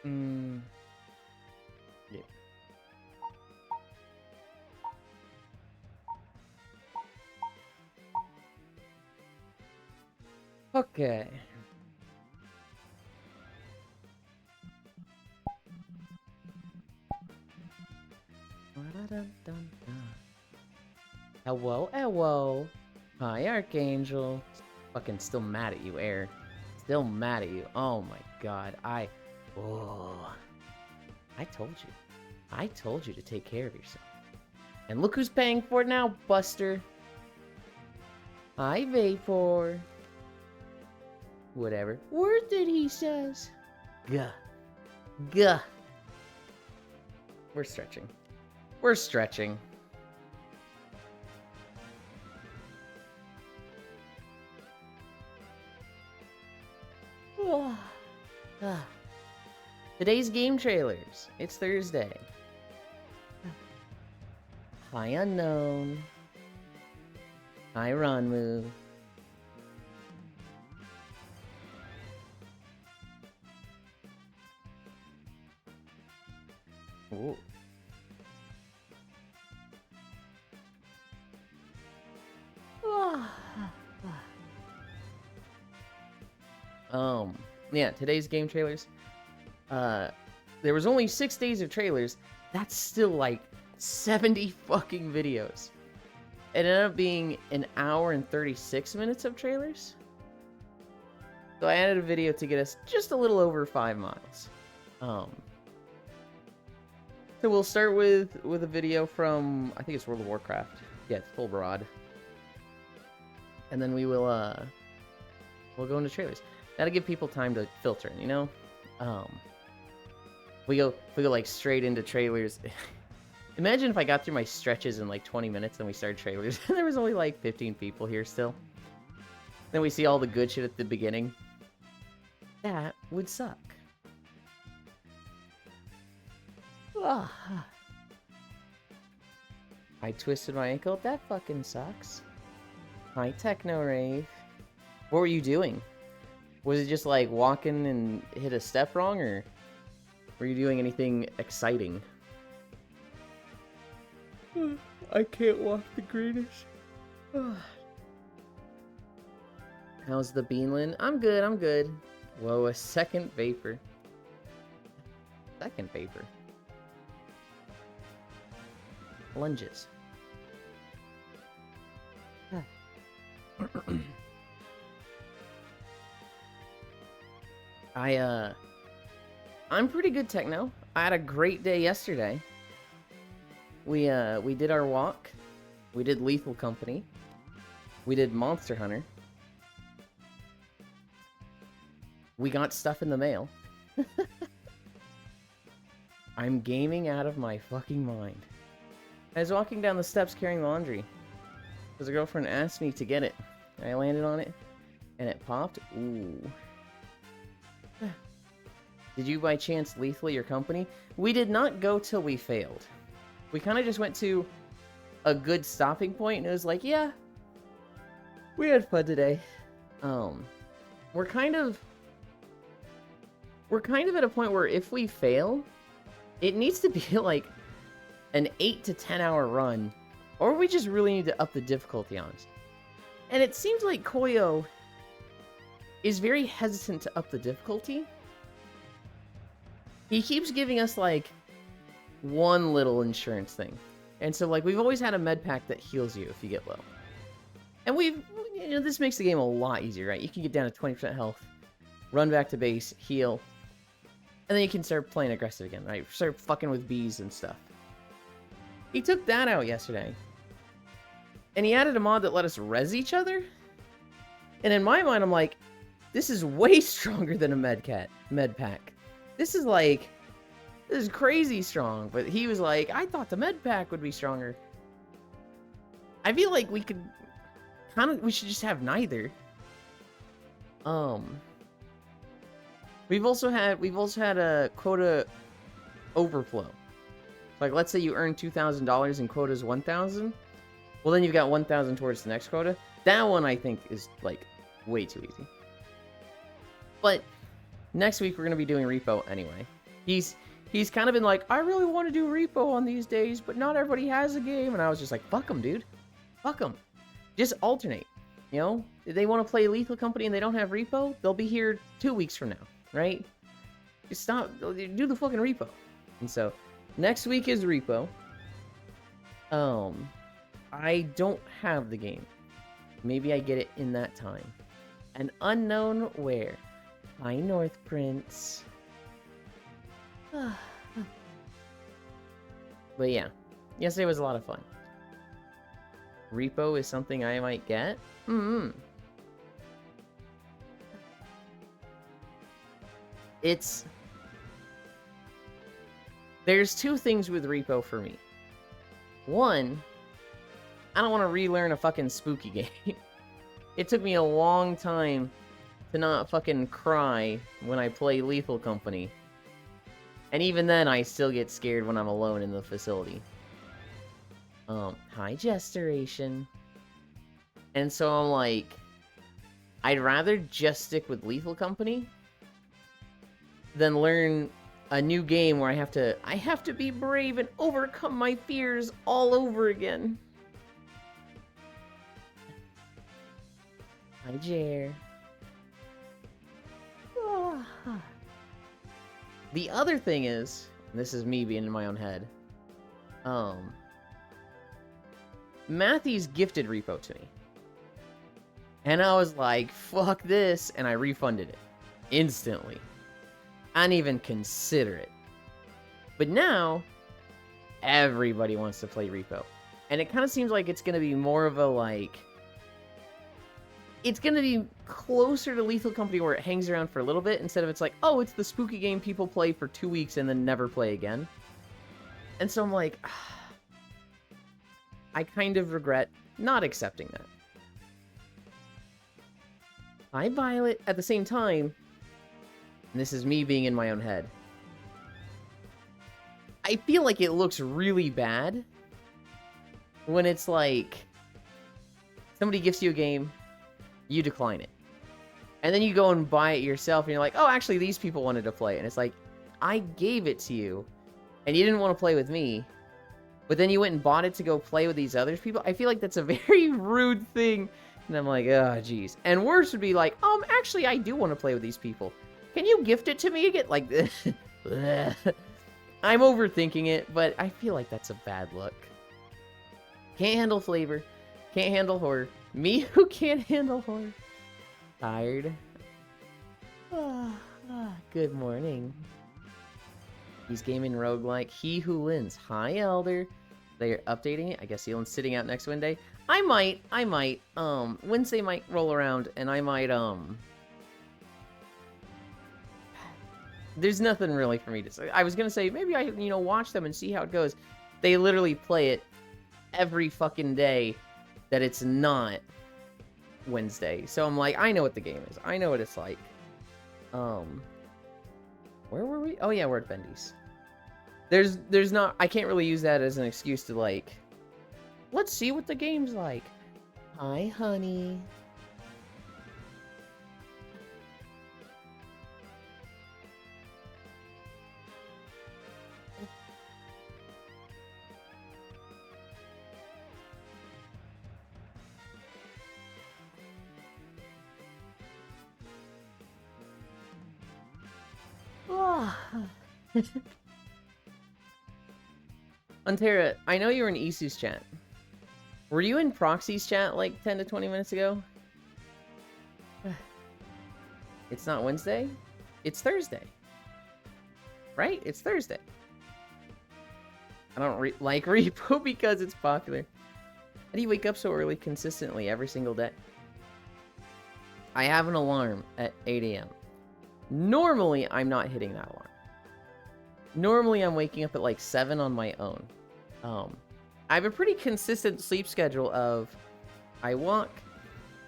Mm. Yeah. Okay. Hello, hello. Hi, Archangel. Fucking still mad at you, Air. Still mad at you. Oh my god. Oh. I told you. I told you to take care of yourself. And look who's paying for it now, Buster. Hi, Vapor. Whatever. Worth it, he says. Gah. Gah. We're stretching. We're stretching. Today's game trailers. It's Thursday. Hi, Unknown. Hi, Ronmu. Ooh. Yeah, today's game trailers. There was only 6 days of trailers. That's still like 70 fucking videos. It ended up being an hour and 36 minutes of trailers. So I added a video to get us just a little over 5 miles. So we'll start with a video from, I think it's World of Warcraft. Yeah, it's Full Broad. And then we'll go into trailers. That'll give people time to filter, you know? We go like straight into trailers. Imagine if I got through my stretches in like 20 minutes and we started trailers and there was only like 15 people here still. Then we see all the good shit at the beginning. That would suck. I twisted my ankle. That fucking sucks. Hi, Techno Rave. What were you doing? Was it just like walking and hit a step wrong, or were you doing anything exciting? I can't walk the greatest. How's the Beanland? I'm good, I'm good. Whoa, a second vapor. Second vapor. Lunges. I'm pretty good, Techno. I had a great day yesterday. We did our walk. We did Lethal Company. We did Monster Hunter. We got stuff in the mail. I'm gaming out of my fucking mind. I was walking down the steps carrying laundry, because a girlfriend asked me to get it. I landed on it, and it popped. Ooh. Did you by chance lethal your company? We did not go till we failed. We kind of just went to a good stopping point, and it was like, yeah, we had fun today. We're kind of at a point where if we fail, it needs to be like an 8 to 10 hour run, or we just really need to up the difficulty on it. And it seems like Koyo is very hesitant to up the difficulty. He keeps giving us like one little insurance thing. And so like we've always had a med pack that heals you if you get low. And this makes the game a lot easier, right? You can get down to 20% health, run back to base, heal, and then you can start playing aggressive again, right? Start fucking with bees and stuff. He took that out yesterday. And he added a mod that let us res each other. And in my mind, I'm like, this is way stronger than a med pack. This is crazy strong. But he was like, I thought the med pack would be stronger. I feel like we should just have neither. We've also had a quota overflow. Like, let's say you earn $2,000 and quota's 1,000. Well, then you've got 1,000 towards the next quota. That one, I think, is, like, way too easy. But next week, we're going to be doing repo anyway. He's kind of been like, I really want to do repo on these days, but not everybody has a game. And I was just like, fuck them, dude. Fuck them. Just alternate. You know, if they want to play Lethal Company and they don't have repo, they'll be here 2 weeks from now, right? Just stop, do the fucking repo. And so, next week is repo. I don't have the game. Maybe I get it in that time. An unknown where. Hi, North Prince. But yeah, yesterday was a lot of fun. Repo is something I might get. There's two things with repo for me. One, I don't want to relearn a fucking spooky game. It took me a long time to not fucking cry when I play Lethal Company. And even then, I still get scared when I'm alone in the facility. Hi, Gesturation. And so I'm like, I'd rather just stick with Lethal Company than learn a new game where I have to be brave and overcome my fears all over again. Hi, Jer. The other thing is, and this is me being in my own head, Matthew's gifted repo to me. And I was like, fuck this, and I refunded it. Instantly. I didn't even consider it. But now, everybody wants to play repo. And it kind of seems like it's going to be more of a, like... It's going to be closer to Lethal Company where it hangs around for a little bit, instead of it's like, oh, it's the spooky game people play for 2 weeks and then never play again. And so I'm like... I kind of regret not accepting that. Hi, Violet. At the same time, and this is me being in my own head, I feel like it looks really bad when it's like somebody gifts you a game, you decline it. And then you go and buy it yourself and you're like, oh, actually, these people wanted to play it. And it's like, I gave it to you and you didn't want to play with me, but then you went and bought it to go play with these other people. I feel like that's a very rude thing. And I'm like, oh, geez. And worse would be like, actually, I do want to play with these people. Can you gift it to me again? Like, I'm overthinking it, but I feel like that's a bad look. Can't handle flavor. Can't handle horror. Me who can't handle horror. Tired. Good morning. He's gaming roguelike. He Who Wins. Hi, Elder. They're updating it. I guess Elon's sitting out next Wednesday. I might. Wednesday might roll around, and I might, There's nothing really for me to say. I was gonna say, maybe I, watch them and see how it goes. They literally play it every fucking day that it's not Wednesday. So I'm like, I know what the game is. I know what it's like. Where were we? Oh yeah, we're at Bendy's. There's not, I can't really use that as an excuse to like, let's see what the game's like. Hi, honey. Untera, I know you were in Isu's chat. Were you in Proxy's chat like 10 to 20 minutes ago? It's not Wednesday? It's Thursday. Right? It's Thursday. I don't like Repo because it's popular. How do you wake up so early consistently every single day? I have an alarm at 8 a.m. Normally, I'm not hitting that alarm. Normally, I'm waking up at like 7 on my own. I have a pretty consistent sleep schedule of I walk,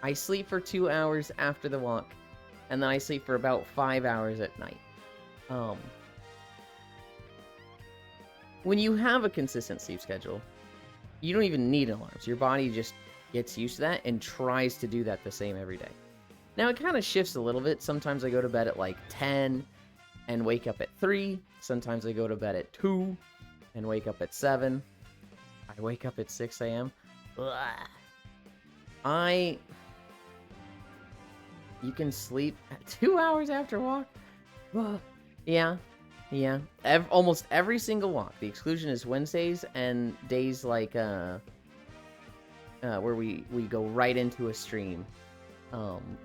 I sleep for 2 hours after the walk, and then I sleep for about 5 hours at night. When you have a consistent sleep schedule, you don't even need alarms. Your body just gets used to that and tries to do that the same every day. Now, it kind of shifts a little bit. Sometimes I go to bed at like 10, and wake up at 3. Sometimes I go to bed at 2 and wake up at 7. I wake up at 6 a.m. You can sleep 2 hours after a walk? Yeah. Almost every single walk. The exclusion is Wednesdays and days like, where we go right into a stream.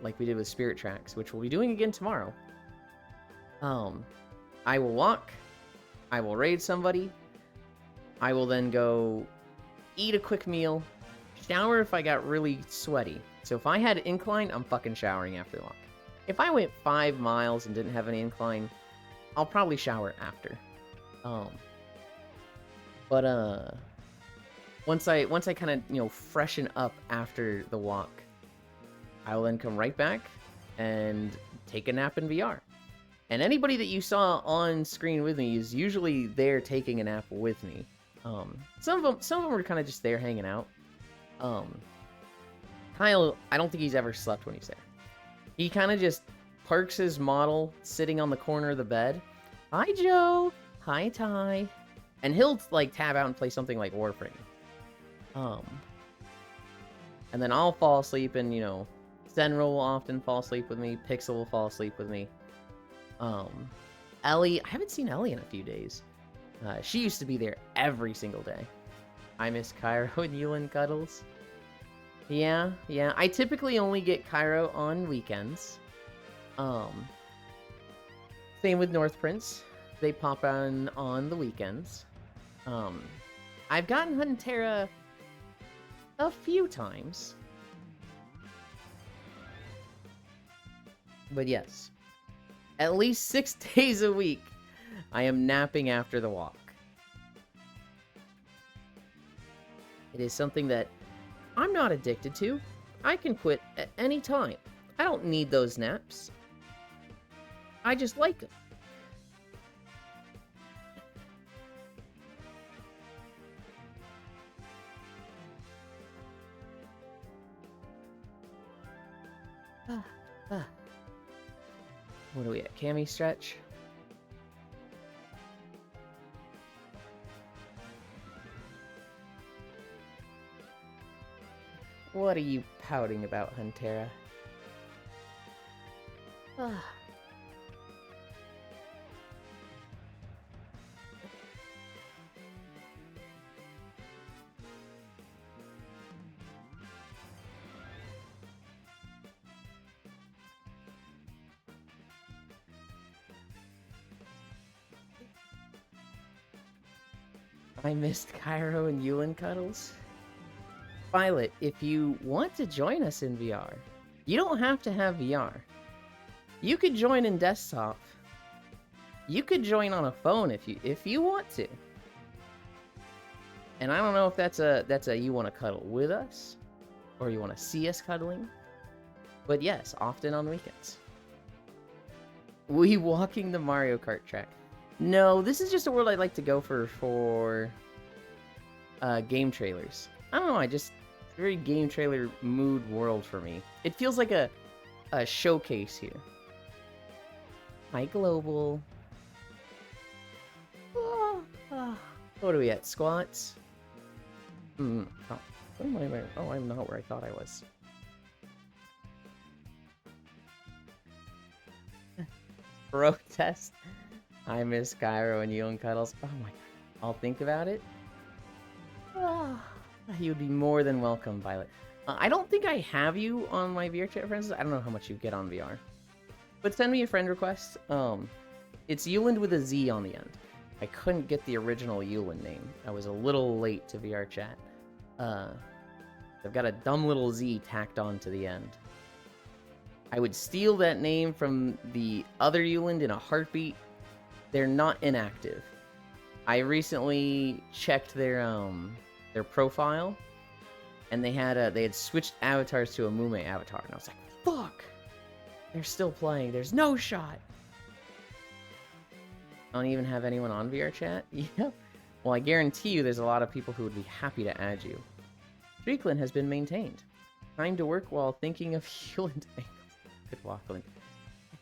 Like we did with Spirit Tracks, which we'll be doing again tomorrow. I will walk. I will raid somebody. I will then go eat a quick meal. Shower if I got really sweaty. So if I had incline, I'm fucking showering after the walk. If I went 5 miles and didn't have any incline, I'll probably shower after. Once I kind of, freshen up after the walk, I will then come right back and take a nap in VR. And anybody that you saw on screen with me is usually there taking a nap with me. Some of them are kind of just there hanging out. Kyle, I don't think he's ever slept when he's there. He kind of just parks his model sitting on the corner of the bed. Hi, Joe. Hi, Ty. And he'll, tab out and play something like Warframe. And then I'll fall asleep and, Senra will often fall asleep with me. Pixel will fall asleep with me. Ellie, I haven't seen Ellie in a few days. She used to be there every single day. I miss Cairo and Yulin cuddles. Yeah. I typically only get Cairo on weekends. Same with North Prince. They pop on the weekends. I've gotten Huntera a few times. But yes, at least 6 days a week, I am napping after the walk. It is something that I'm not addicted to. I can quit at any time. I don't need those naps. I just like them. What are we at? Cami stretch? What are you pouting about, Huntera? I missed Cairo and Yulin cuddles. Violet, if you want to join us in VR, you don't have to have VR. You could join in desktop. You could join on a phone if you want to. And I don't know if that's a you want to cuddle with us or you want to see us cuddling. But yes, often on weekends. We walking the Mario Kart track. No, this is just a world I'd like to go for game trailers. I don't know, it's a very game trailer mood world for me. It feels like a showcase here. Hi, Global. What are we at? Squats? Oh, I'm not where I thought I was. Protest. I miss Cairo and Yulin cuddles. Oh my god. I'll think about it. You'd be more than welcome, Violet. I don't think I have you on my VR chat friends. I don't know how much you get on VR. But send me a friend request. It's Yulin with a Z on the end. I couldn't get the original Yulin name. I was a little late to VR chat. I've got a dumb little Z tacked on to the end. I would steal that name from the other Yulin in a heartbeat. They're not inactive. I recently checked their profile, and they had switched avatars to a Mume avatar, and I was like, fuck! They're still playing. There's no shot. I don't even have anyone on VR chat. Yeah. Well, I guarantee you there's a lot of people who would be happy to add you. Streakland has been maintained. Time to work while thinking of Yulin angles. Good waffling.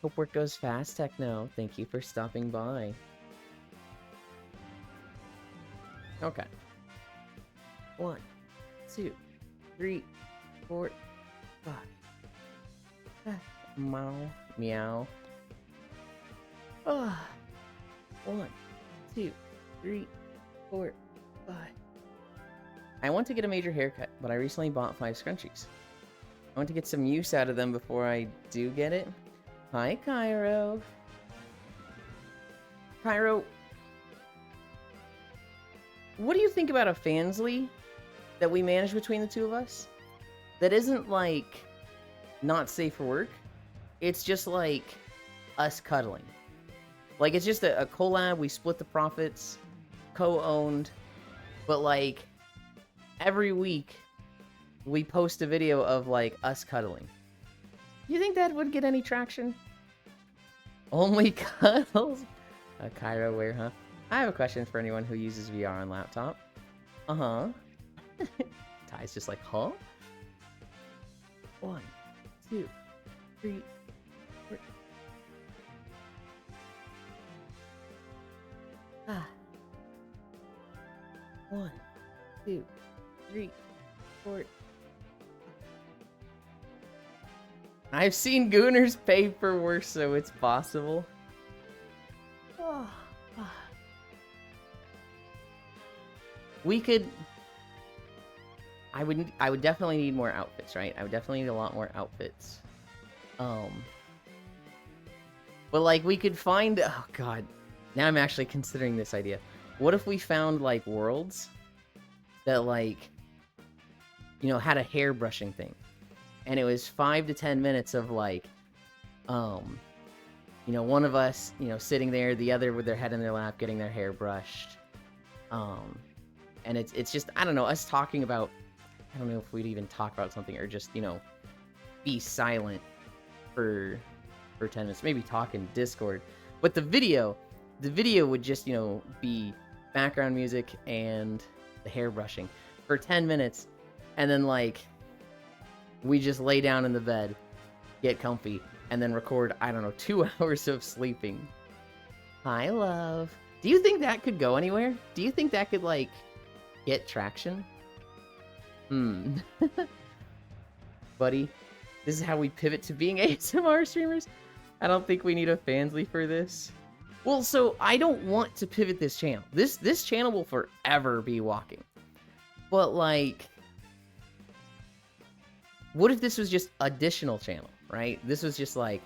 Hope work goes fast, Techno. Thank you for stopping by. Okay. 1, 2, 3, 4, 5. Meow. Meow. 1, 2, 3, 4, 5. I want to get a major haircut, but I recently bought 5 scrunchies. I want to get some use out of them before I do get it. Hi, Cairo. Cairo, what do you think about a Fansly that we manage between the two of us? That isn't, like, not safe for work. It's just, like, us cuddling. Like, it's just a collab, we split the profits, co-owned, but, like, every week, we post a video of, like, us cuddling. You think that would get any traction? Only cuddles? Cairo, where, huh? I have a question for anyone who uses VR on laptop. Uh-huh. Ty's just like, huh? 1, 2, 3, 4. Ah. 1, 2, 3, 4. I've seen Gooners pay for worse, so it's possible. We could... I would definitely need more outfits, right? I would definitely need a lot more outfits. But like we could find... Oh god. Now I'm actually considering this idea. What if we found like worlds that like, you know, had a hair brushing thing. And it was 5 to 10 minutes of like, you know, one of us, you know, sitting there, the other with their head in their lap, getting their hair brushed. And it's just, I don't know, us talking about, I don't know if we'd even talk about something or just, you know, be silent for 10 minutes, maybe talk in Discord. But the video would just, you know, be background music and the hair brushing for 10 minutes. And then, like, we just lay down in the bed, get comfy, and then record, I don't know, 2 hours of sleeping. Hi, love. Do you think that could go anywhere? Do you think that could, like, get traction? Buddy, this is how we pivot to being ASMR streamers? I don't think we need a Fansly for this. Well, so I don't want to pivot this channel. This channel will forever be walking. But, like, what if this was just additional channel, right? This was just like,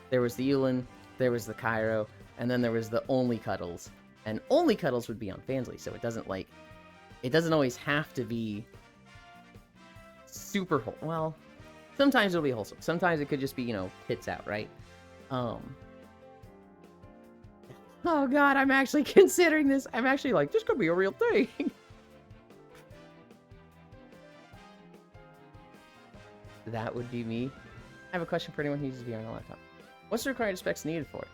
there was the Yulin, there was the Cairo, and then there was the Only Cuddles. And Only Cuddles would be on Fansly, so it doesn't, like, it doesn't always have to be super well, sometimes it'll be wholesome. Sometimes it could just be, you know, tits out, right? Oh god, I'm actually considering this. I'm actually like, this could be a real thing. That would be me. I have a question for anyone who uses VR on a laptop. What's the required specs needed for it?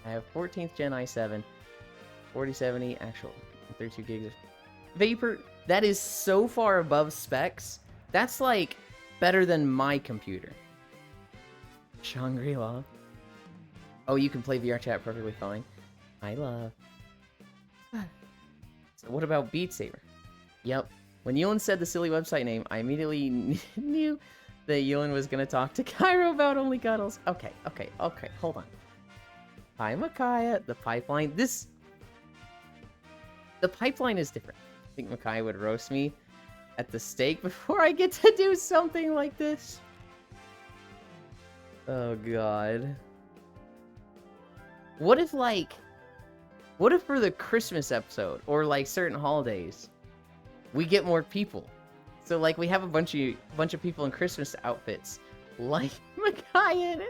I have 14th Gen i7, 4070 actual, 32 gigs of Vapor. That is so far above specs. That's like better than my computer. Shangri-La. Oh, you can play VR chat perfectly fine. I love. So what about Beat Saber? Yep. When Yulin said the silly website name, I immediately knew that Yulin was gonna talk to Cairo about Only Cuddles. Okay, hold on. Hi, Micaiah. The pipeline. The pipeline is different. I think Micaiah would roast me at the stake before I get to do something like this. Oh, God. What if for the Christmas episode, or, like, certain holidays, we get more people? So, like, we have a bunch of people in Christmas outfits, like Micaiah.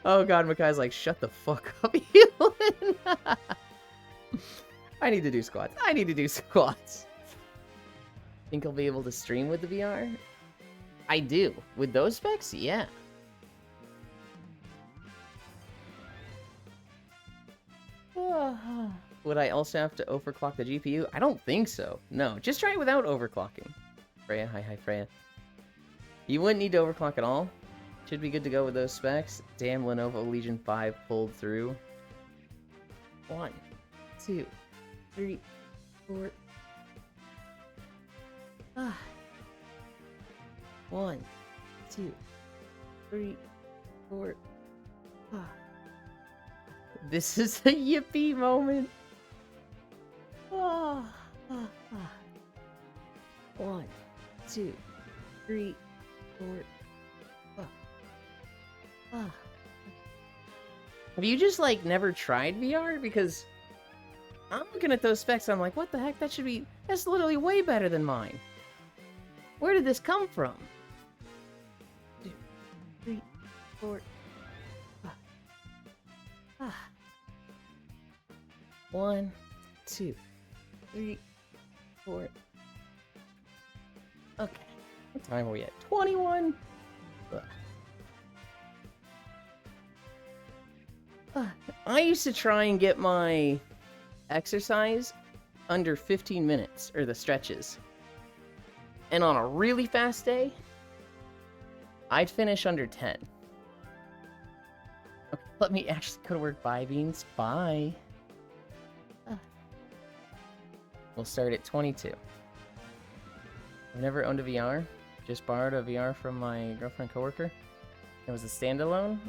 Oh, God, Micaiah's like, shut the fuck up, Elon. I need to do squats. Think I'll be able to stream with the VR? I do. With those specs? Yeah. Would I also have to overclock the GPU? I don't think so. No, just try it without overclocking. Freya, hi Freya. You wouldn't need to overclock at all? Should be good to go with those specs. Damn, Lenovo Legion 5 pulled through. 1, 2, 3, 4. 1, 2, 3, 4. This is a yippee moment. 1, 2, 3, 4. Have you just, like, never tried VR? Because I'm looking at those specs, I'm like, what the heck? That's literally way better than mine. Where did this come from? 2, 3, 4. 1, 2, 3, 4. Okay. What time are we at? 21? I used to try and get my exercise under 15 minutes, or the stretches. And on a really fast day, I'd finish under 10. Okay, let me actually go to work. Bye, Beans. Bye. We'll start at 22. I've never owned a VR. Just borrowed a VR from my girlfriend coworker. It was a standalone.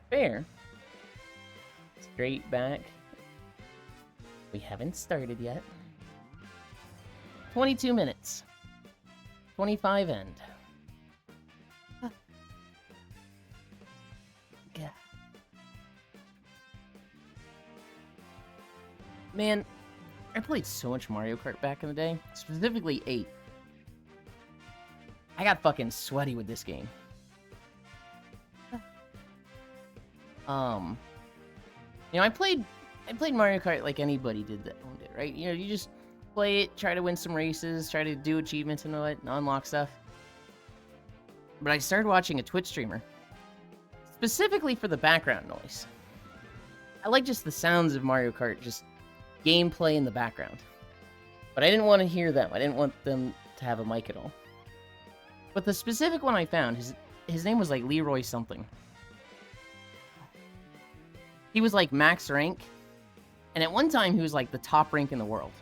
Fair. Straight back. We haven't started yet. 22 minutes. 25 end. Yeah. Man, I played so much Mario Kart back in the day. Specifically 8. I got fucking sweaty with this game. You know, I played Mario Kart like anybody did that owned it, right? You know, you just play it, try to win some races, try to do achievements and unlock stuff. But I started watching a Twitch streamer, specifically for the background noise. I like just the sounds of Mario Kart, just gameplay in the background. But I didn't want to hear them. I didn't want them to have a mic at all. But the specific one I found, his name was like Leroy something. He was like max rank, and at one time he was like the top rank in the world.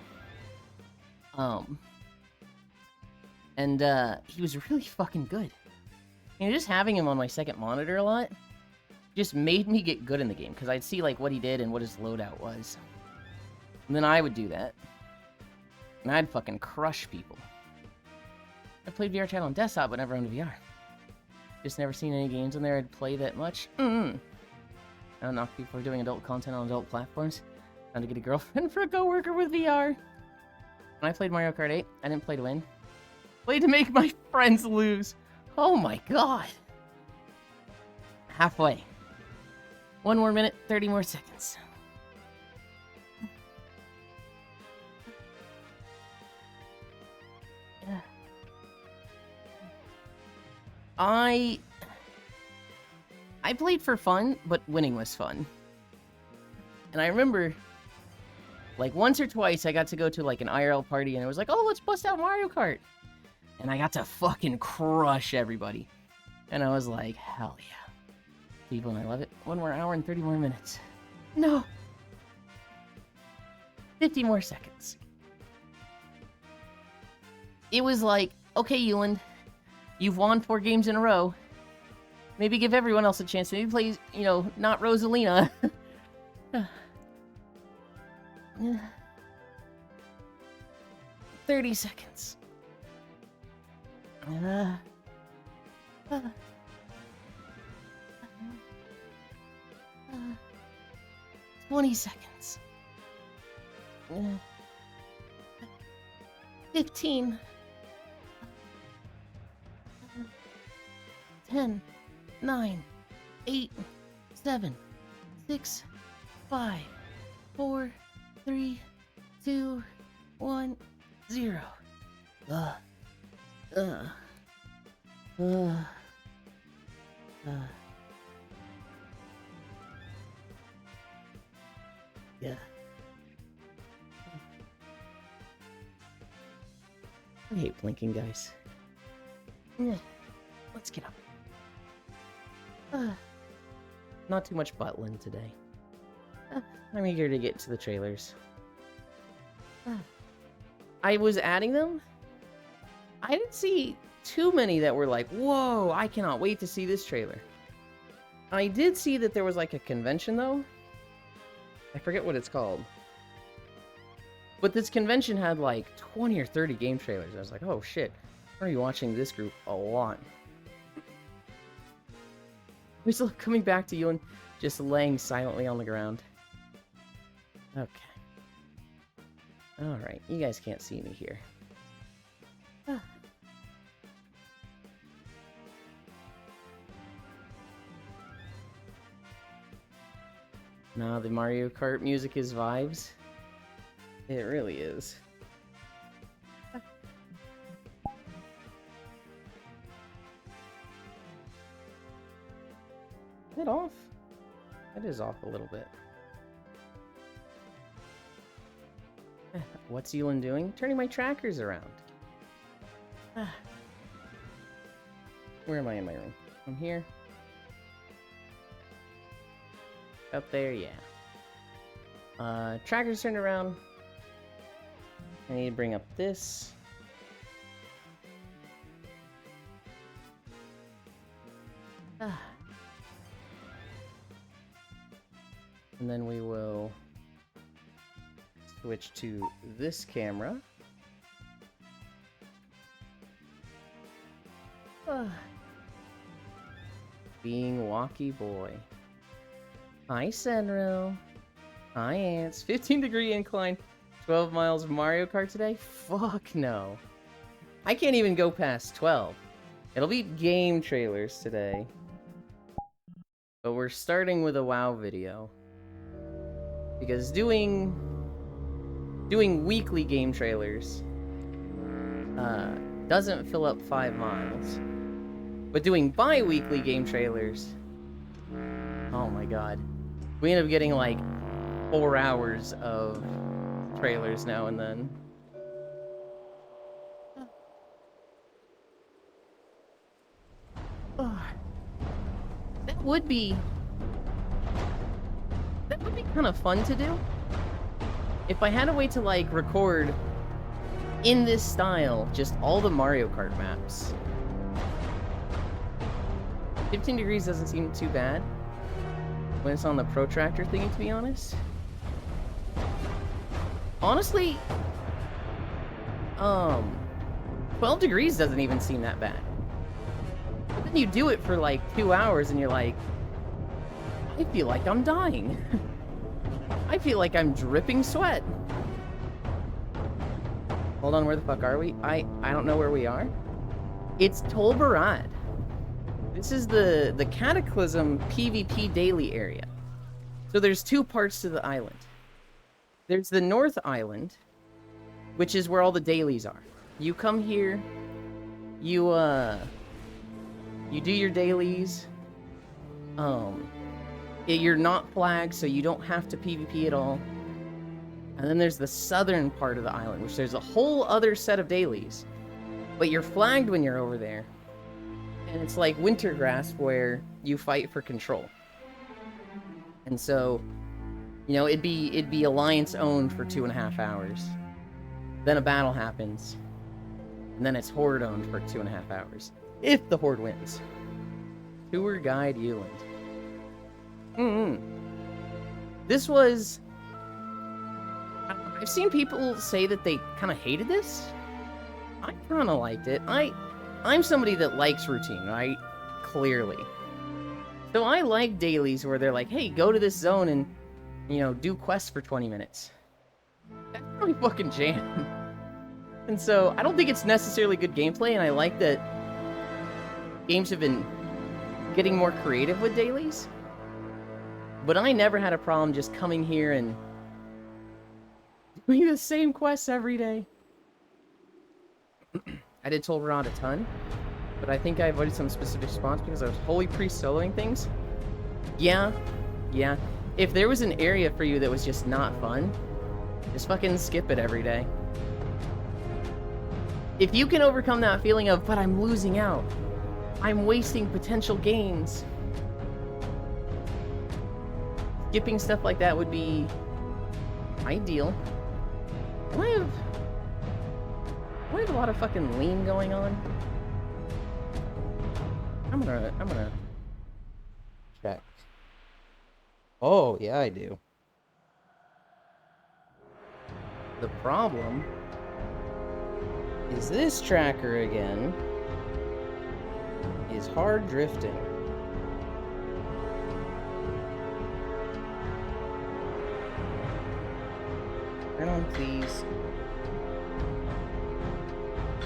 He was really fucking good. You know, just having him on my second monitor a lot just made me get good in the game, because I'd see like what he did and what his loadout was. And then I would do that. And I'd fucking crush people. I played VR Chat on desktop, but never owned a VR. Just never seen any games on there I'd play that much. I don't knock people for doing adult content on adult platforms. Trying to get a girlfriend for a coworker with VR. When I played Mario Kart 8, I didn't play to win. Played to make my friends lose. Oh my god. Halfway. 1 more minute, 30 more seconds. I played for fun, but winning was fun. And I remember, like, once or twice I got to go to, like, an IRL party, and it was like, oh, let's bust out Mario Kart. And I got to fucking crush everybody. And I was like, hell yeah. People, and I love it. 1 more hour and 30 more minutes. No. 50 more seconds. It was like, okay, Ewan, you've won 4 games in a row. Maybe give everyone else a chance. Maybe play, you know, not Rosalina. 30 seconds. 20 seconds. 15. 10. 9, 8, 7, 6, 5, 4, 3, 2, 1, 0. Yeah. I hate blinking, guys. Yeah. Let's get up. Not too much buttling today. I'm eager to get to the trailers. I was adding them. I didn't see too many that were like, whoa, I cannot wait to see this trailer. I did see that there was like a convention though. I forget what it's called. But this convention had like 20 or 30 game trailers. I was like, oh shit, I'm gonna be watching this group a lot. We're still coming back to you and just laying silently on the ground. Okay. Alright, you guys can't see me here. Nah, the Mario Kart music is vibes. It really is. Is it off? It is off a little bit. What's Elin doing? Turning my trackers around. Where am I in my room? I'm here. Up there, yeah. Trackers turned around. I need to bring up this. And then we will switch to this camera. Being Walkie Boy. Hi, Senro. Hi, Ants. 15-degree incline. 12 miles of Mario Kart today? Fuck no. I can't even go past 12. It'll be game trailers today. But we're starting with a WoW video. Because doing weekly game trailers doesn't fill up 5 miles. But doing bi-weekly game trailers, oh my god. We end up getting like 4 hours of trailers now and then. That would be kind of fun to do. If I had a way to like record in this style just all the Mario Kart maps. 15 degrees doesn't seem too bad when it's on the protractor thingy, to be honest. Honestly, 12 degrees doesn't even seem that bad. But then you do it for like 2 hours and you're like, I feel like I'm dying. I feel like I'm dripping sweat. Hold on, where the fuck are we? I don't know where we are. It's Tol Barad. This is the Cataclysm PvP daily area. So there's 2 parts to the island. There's the North Island, which is where all the dailies are. You come here, you do your dailies. You're not flagged, so you don't have to PvP at all. And then there's the southern part of the island, which there's a whole other set of dailies. But you're flagged when you're over there. And it's like Wintergrasp, where you fight for control. And so, you know, it'd be Alliance owned for 2.5 hours. Then a battle happens. And then it's Horde owned for 2.5 hours. If the Horde wins. Tour Guide Euland. This was... I've seen people say that they kind of hated this. I kind of liked it. I'm somebody that likes routine, right? Clearly. So I like dailies where they're like, hey, go to this zone and, you know, do quests for 20 minutes. That's really fucking jam. And so I don't think it's necessarily good gameplay, and I like that games have been getting more creative with dailies. But I never had a problem just coming here and doing the same quests every day. I did Tol Barad a ton, but I think I avoided some specific spots because I was wholly pre-soloing things. Yeah. If there was an area for you that was just not fun, just fucking skip it every day. If you can overcome that feeling of, but I'm losing out, I'm wasting potential gains, skipping stuff like that would be ideal. Do I have a lot of fucking lean going on? I'm gonna check. Oh, yeah, I do. The problem is this tracker again is hard drifting. Turn on, please.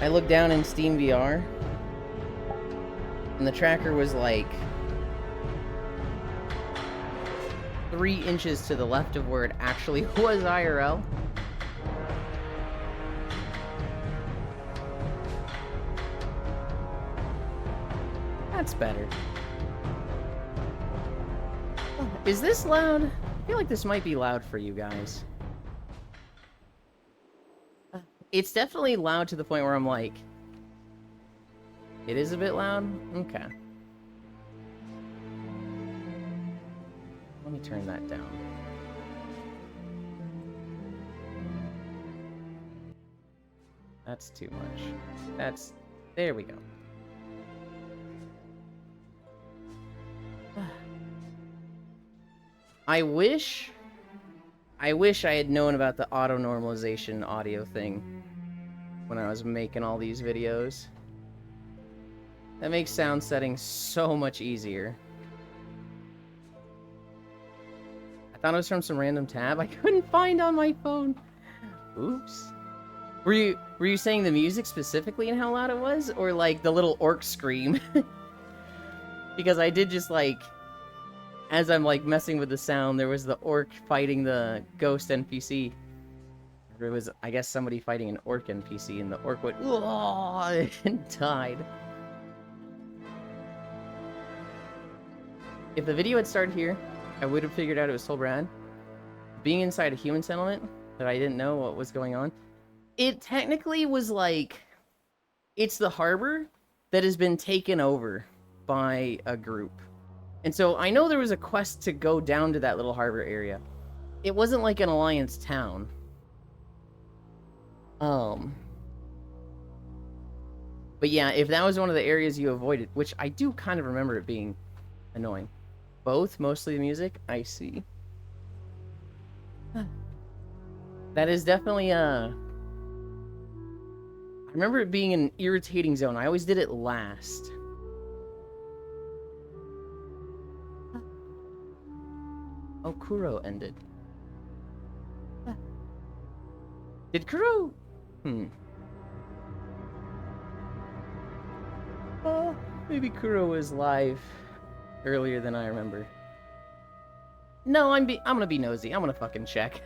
I looked down in Steam VR, and the tracker was like 3 inches to the left of where it actually was IRL. That's better. Is this loud? I feel like this might be loud for you guys. It's definitely loud to the point where I'm like, it is a bit loud? Okay. Let me turn that down. That's too much. There we go. I wish I had known about the auto-normalization audio thing when I was making all these videos. That makes sound setting so much easier. I thought it was from some random tab I couldn't find on my phone. Oops. Were you saying the music specifically and how loud it was? Or like the little orc scream? Because I did just like, as I'm like messing with the sound, there was the orc fighting the ghost NPC. There was, I guess, somebody fighting an orc NPC, and the orc went, "Whoa," and died. If the video had started here, I would have figured out it was Soul Brad. Being inside a human settlement that I didn't know what was going on, it technically was like, it's the harbor that has been taken over by a group. And so I know there was a quest to go down to that little harbor area. It wasn't like an Alliance town. But yeah, if that was one of the areas you avoided, which I do kind of remember it being annoying. Both, mostly the music, I see. That is definitely I remember it being an irritating zone. I always did it last. Oh, Kuro ended. Did Kuro? Maybe Kuro was live earlier than I remember. No, I'm gonna be nosy. I'm gonna fucking check.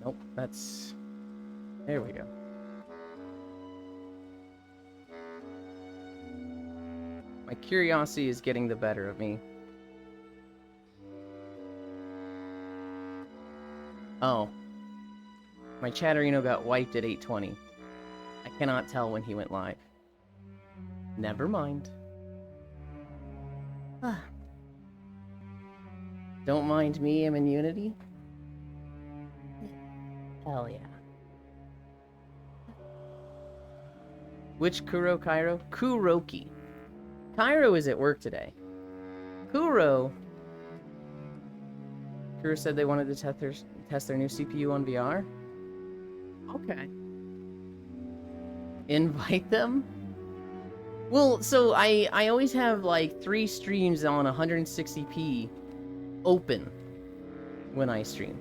Nope, that's... There we go. My curiosity is getting the better of me. Oh. My Chatterino got wiped at 8:20. I cannot tell when he went live. Never mind. Don't mind me, I'm in Unity. Hell yeah. Which Kuro Cairo? Kuroki. Cairo is at work today. Kuro said they wanted to test their new CPU on VR. Okay. Invite them? Well, so I always have like 3 streams on 160p open when I stream.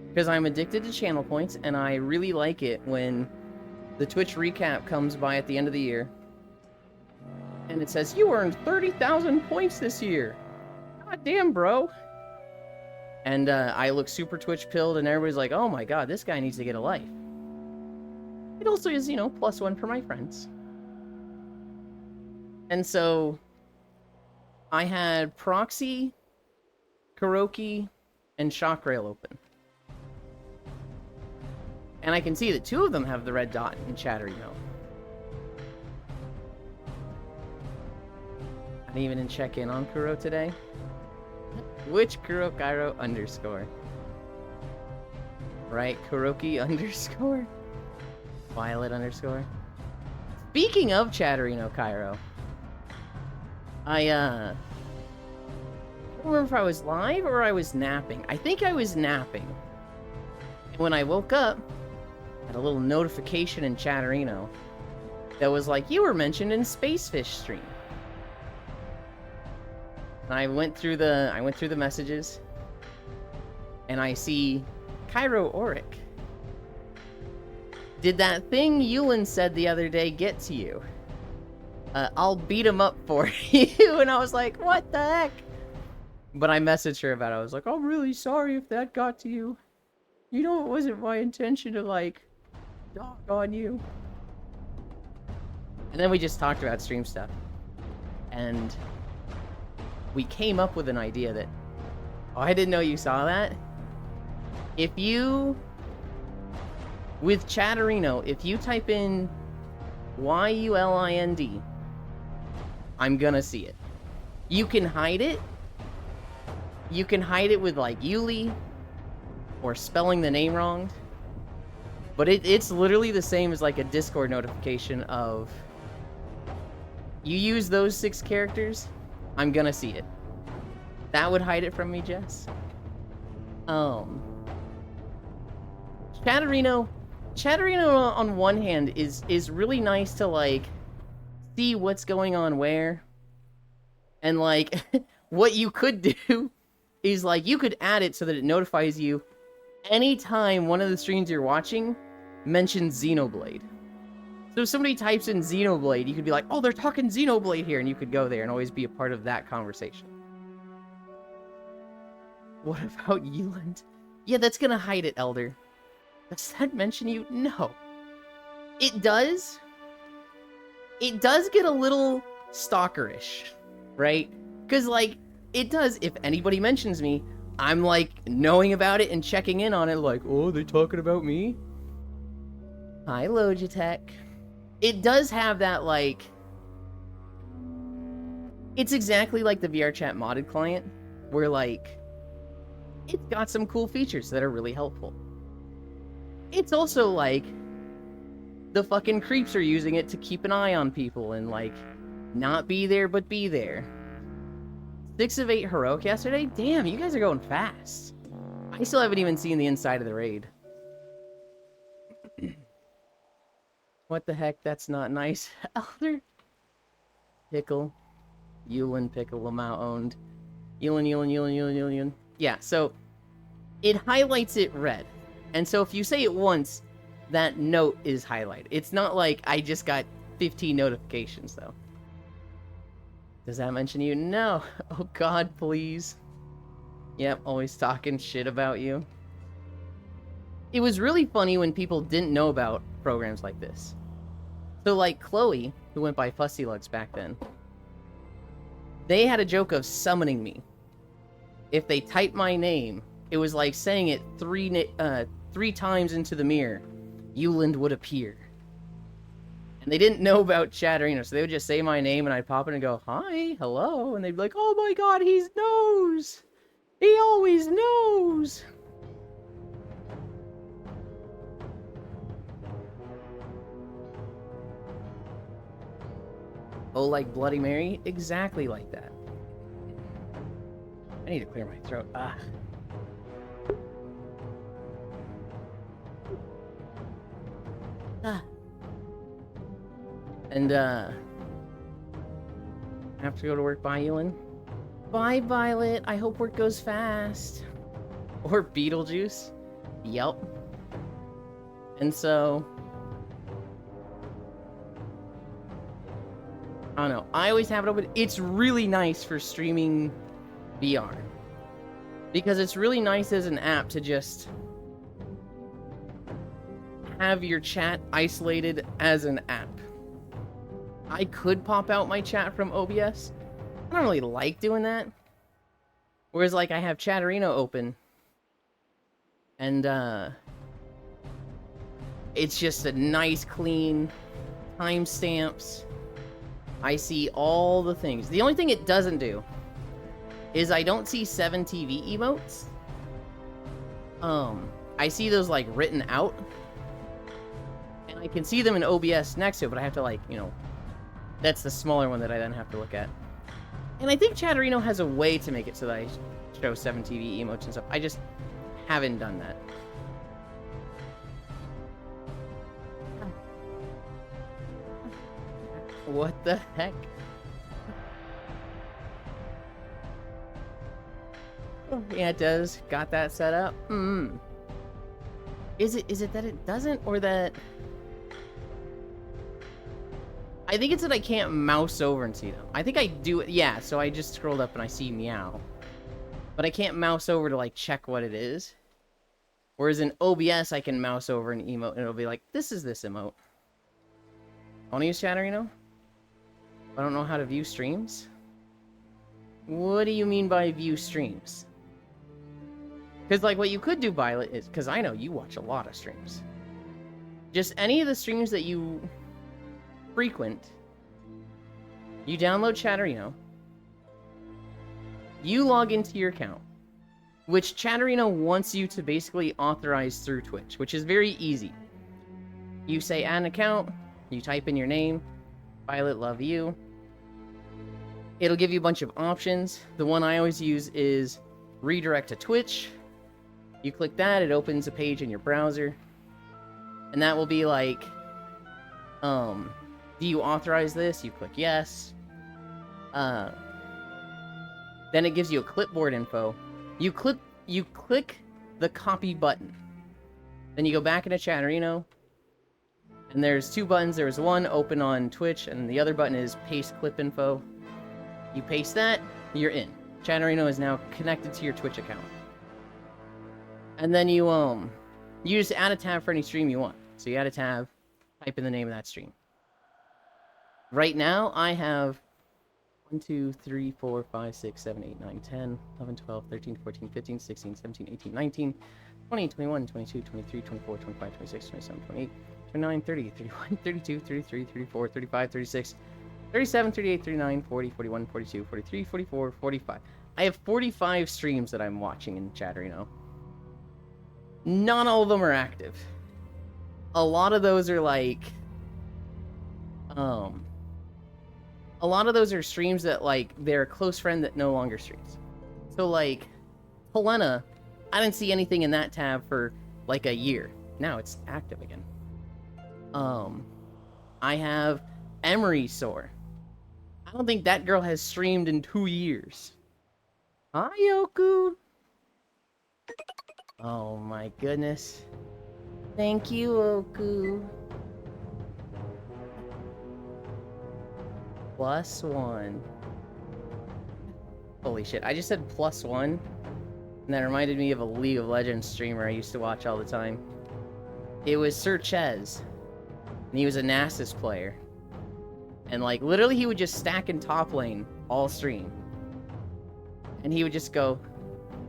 Because I'm addicted to channel points, and I really like it when the Twitch recap comes by at the end of the year. And it says, you earned 30,000 points this year. God damn, bro. And I look super Twitch pilled, and everybody's like, oh my god, this guy needs to get a life. It also is, you know, +1 for my friends. And so, I had Proxy, Kuroki, and Shockrail open. And I can see that 2 of them have the red dot in Chatterino. I didn't even check in on Kuro today. Which Kuro Cairo underscore? Right, Kuroki underscore? Violet underscore? Speaking of Chatterino Cairo, I don't remember if I was live or I was napping. I think I was napping. When I woke up, I had a little notification in Chatterino that was like, you were mentioned in Spacefish stream. And I went through the messages, and I see Cairo Auric. Did that thing Yulin said the other day get to you? I'll beat him up for you. And I was like, what the heck? But I messaged her about it. I was like, I'm really sorry if that got to you. You know, it wasn't my intention to, like, dog on you. And then we just talked about stream stuff. And we came up with an idea that, oh, I didn't know you saw that. If you, with Chatterino, if you type in YULIND, I'm gonna see it. You can hide it. You can hide it with, like, Yuli, or spelling the name wrong. But it's literally the same as, like, a Discord notification of, you use those 6 characters, I'm gonna see it. That would hide it from me, Jess. Chatterino on one hand is really nice to, like, see what's going on where. And, like, what you could do is, like, you could add it so that it notifies you anytime one of the streams you're watching mentions Xenoblade. So if somebody types in Xenoblade, you could be like, oh, they're talking Xenoblade here, and you could go there and always be a part of that conversation. What about Yuland? Yeah, that's gonna hide it, Elder. Does that mention you? No. It does. It does get a little stalkerish, right? Because, like, it does, if anybody mentions me, I'm, like, knowing about it and checking in on it, like, oh, they talking about me? Hi, Logitech. It does have that, like... It's exactly like the VRChat modded client, where, like, it's got some cool features that are really helpful. It's also, like, the fucking creeps are using it to keep an eye on people and, like, not be there but be there. 6 of 8 heroic yesterday? Damn, you guys are going fast. I still haven't even seen the inside of the raid. What the heck? That's not nice. Elder? Pickle. Yulin Pickle Lamau owned. Yulin. Yeah, so it highlights it red. And so if you say it once, that note is highlighted. It's not like I just got 15 notifications, though. Does that mention you? No. Oh, God, please. Yep, always talking shit about you. It was really funny when people didn't know about programs like this. So, like, Chloe, who went by Fussy Lugs back then, they had a joke of summoning me. If they typed my name, it was like saying it three times into the mirror. Yuland would appear. And they didn't know about Chatterino, so they would just say my name, and I'd pop in and go, hi, hello, and they'd be like, oh my god, he knows! He always knows! Oh, like Bloody Mary? Exactly like that. I need to clear my throat. Ah. And, I have to go to work. Bye, Ewan. Bye, Violet. I hope work goes fast. Or Beetlejuice. Yep. And so... I don't know. I always have it open. It's really nice for streaming VR. Because it's really nice as an app to just have your chat isolated as an app. I could pop out my chat from OBS, I don't really like doing that. Whereas, like, I have Chatterino open, and, it's just a nice, clean timestamps. I see all the things. The only thing it doesn't do is I don't see 7TV emotes. I see those, like, written out. And I can see them in OBS next to it, but I have to, like, you know, that's the smaller one that I then have to look at. And I think Chatterino has a way to make it so that I show 7TV emotes and stuff. I just haven't done that. What the heck? Yeah, it does. Got that set up. Is it that it doesn't, or that... I think it's that I can't mouse over and see them. I think I do it. Yeah, so I just scrolled up and I see meow. But I can't mouse over to, like, check what it is. Whereas in OBS, I can mouse over an emote and it'll be like, this is this emote. I want to use Chatterino? I don't know how to view streams? What do you mean by view streams? Because, like, what you could do, Violet, is... Because I know you watch a lot of streams. Just any of the streams that you frequent, you download Chatterino, you log into your account, which Chatterino wants you to basically authorize through Twitch, which is very easy. You say add an account, you type in your name, Violet Love You. It'll give you a bunch of options. The one I always use is redirect to Twitch. You click that, it opens a page in your browser. And that will be like, do you authorize this? You click yes. Then it gives you a clipboard info. You click the copy button. Then you go back into Chatterino. And there's two buttons. There's one open on Twitch, and the other button is paste clip info. You paste that, you're in. Chatterino is now connected to your Twitch account. And then you just add a tab for any stream you want. So you add a tab, type in the name of that stream. Right now, I have 1, 2, 3, 4, 5, 6, 7, 8, 9, 10, 11, 12, 13, 14, 15, 16, 17, 18, 19, 20, 21, 22, 23, 24, 25, 26, 27, 28, 29, 30, 31, 32, 33, 34, 35, 36, 37, 38, 39, 40, 41, 42, 43, 44, 45. I have 45 streams that I'm watching in Chatterino. Not all of them are active. A lot of those are like... A lot of those are streams that, like, they're a close friend that no longer streams. So, like, Helena, I didn't see anything in that tab for, like, a year. Now it's active again. I have Emery Soar. I don't think that girl has streamed in 2 years. Hi, Yoku! Oh my goodness. Thank you, Oku. +1. Holy shit, I just said +1. And that reminded me of a League of Legends streamer I used to watch all the time. It was Sir Ches. And he was a Nasus player. And, like, literally he would just stack in top lane all stream. And he would just go,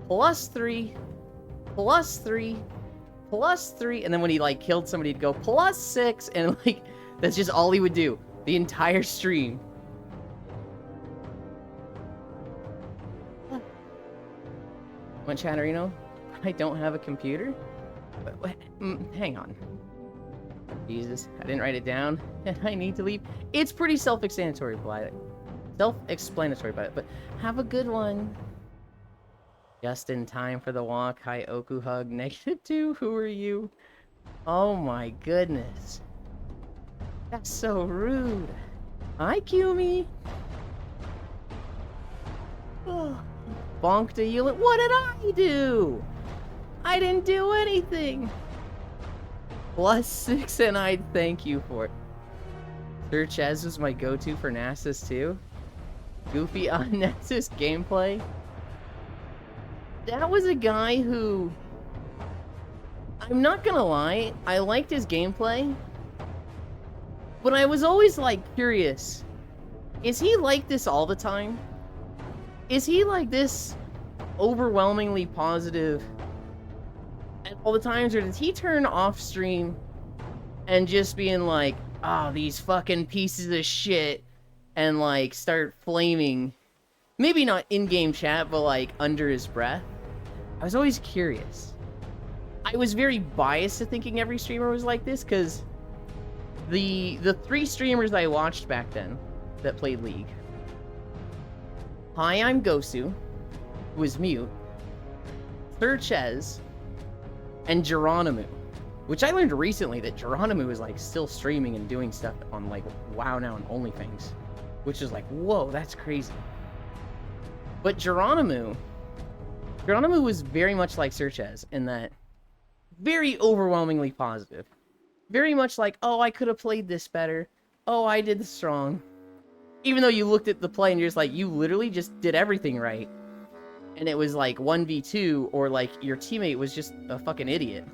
+3, +3, +3, and then when he, like, killed somebody, he'd go, +6, and, like, that's just all he would do. The entire stream. Want Chatterino? I don't have a computer? Hang on. Jesus, I didn't write it down, and I need to leave. It's pretty self-explanatory, but have a good one. Just in time for the walk. Hi, Oku hug. -2. Who are you? Oh my goodness. That's so rude. Hi, Kumi. Oh. Bonk to you. What did I do? I didn't do anything. +6, and I'd thank you for it. Sir Ches was my go-to for Nasus too. Goofy on Nasus gameplay. That was a guy who... I'm not gonna lie, I liked his gameplay. But I was always, like, curious. Is he like this all the time? is he like this overwhelmingly positive at all the times, or does he turn off stream and just being like, oh, these fucking pieces of shit, and like start flaming, maybe not in-game chat, but like under his breath? I was always curious. I was very biased to thinking every streamer was like this, because the 3 streamers I watched back then that played League. Hi, I'm Gosu, who was mute, Sirchez, and Geronimo, which I learned recently that Geronimo is like still streaming and doing stuff on like WoW now and OnlyFans, which is like, whoa, that's crazy. But Geronimo was very much like Sirchez in that very overwhelmingly positive. Very much like, oh, I could have played this better. Oh, I did this wrong. Even though you looked at the play and you're just like, you literally just did everything right. And it was like 1v2, or like your teammate was just a fucking idiot.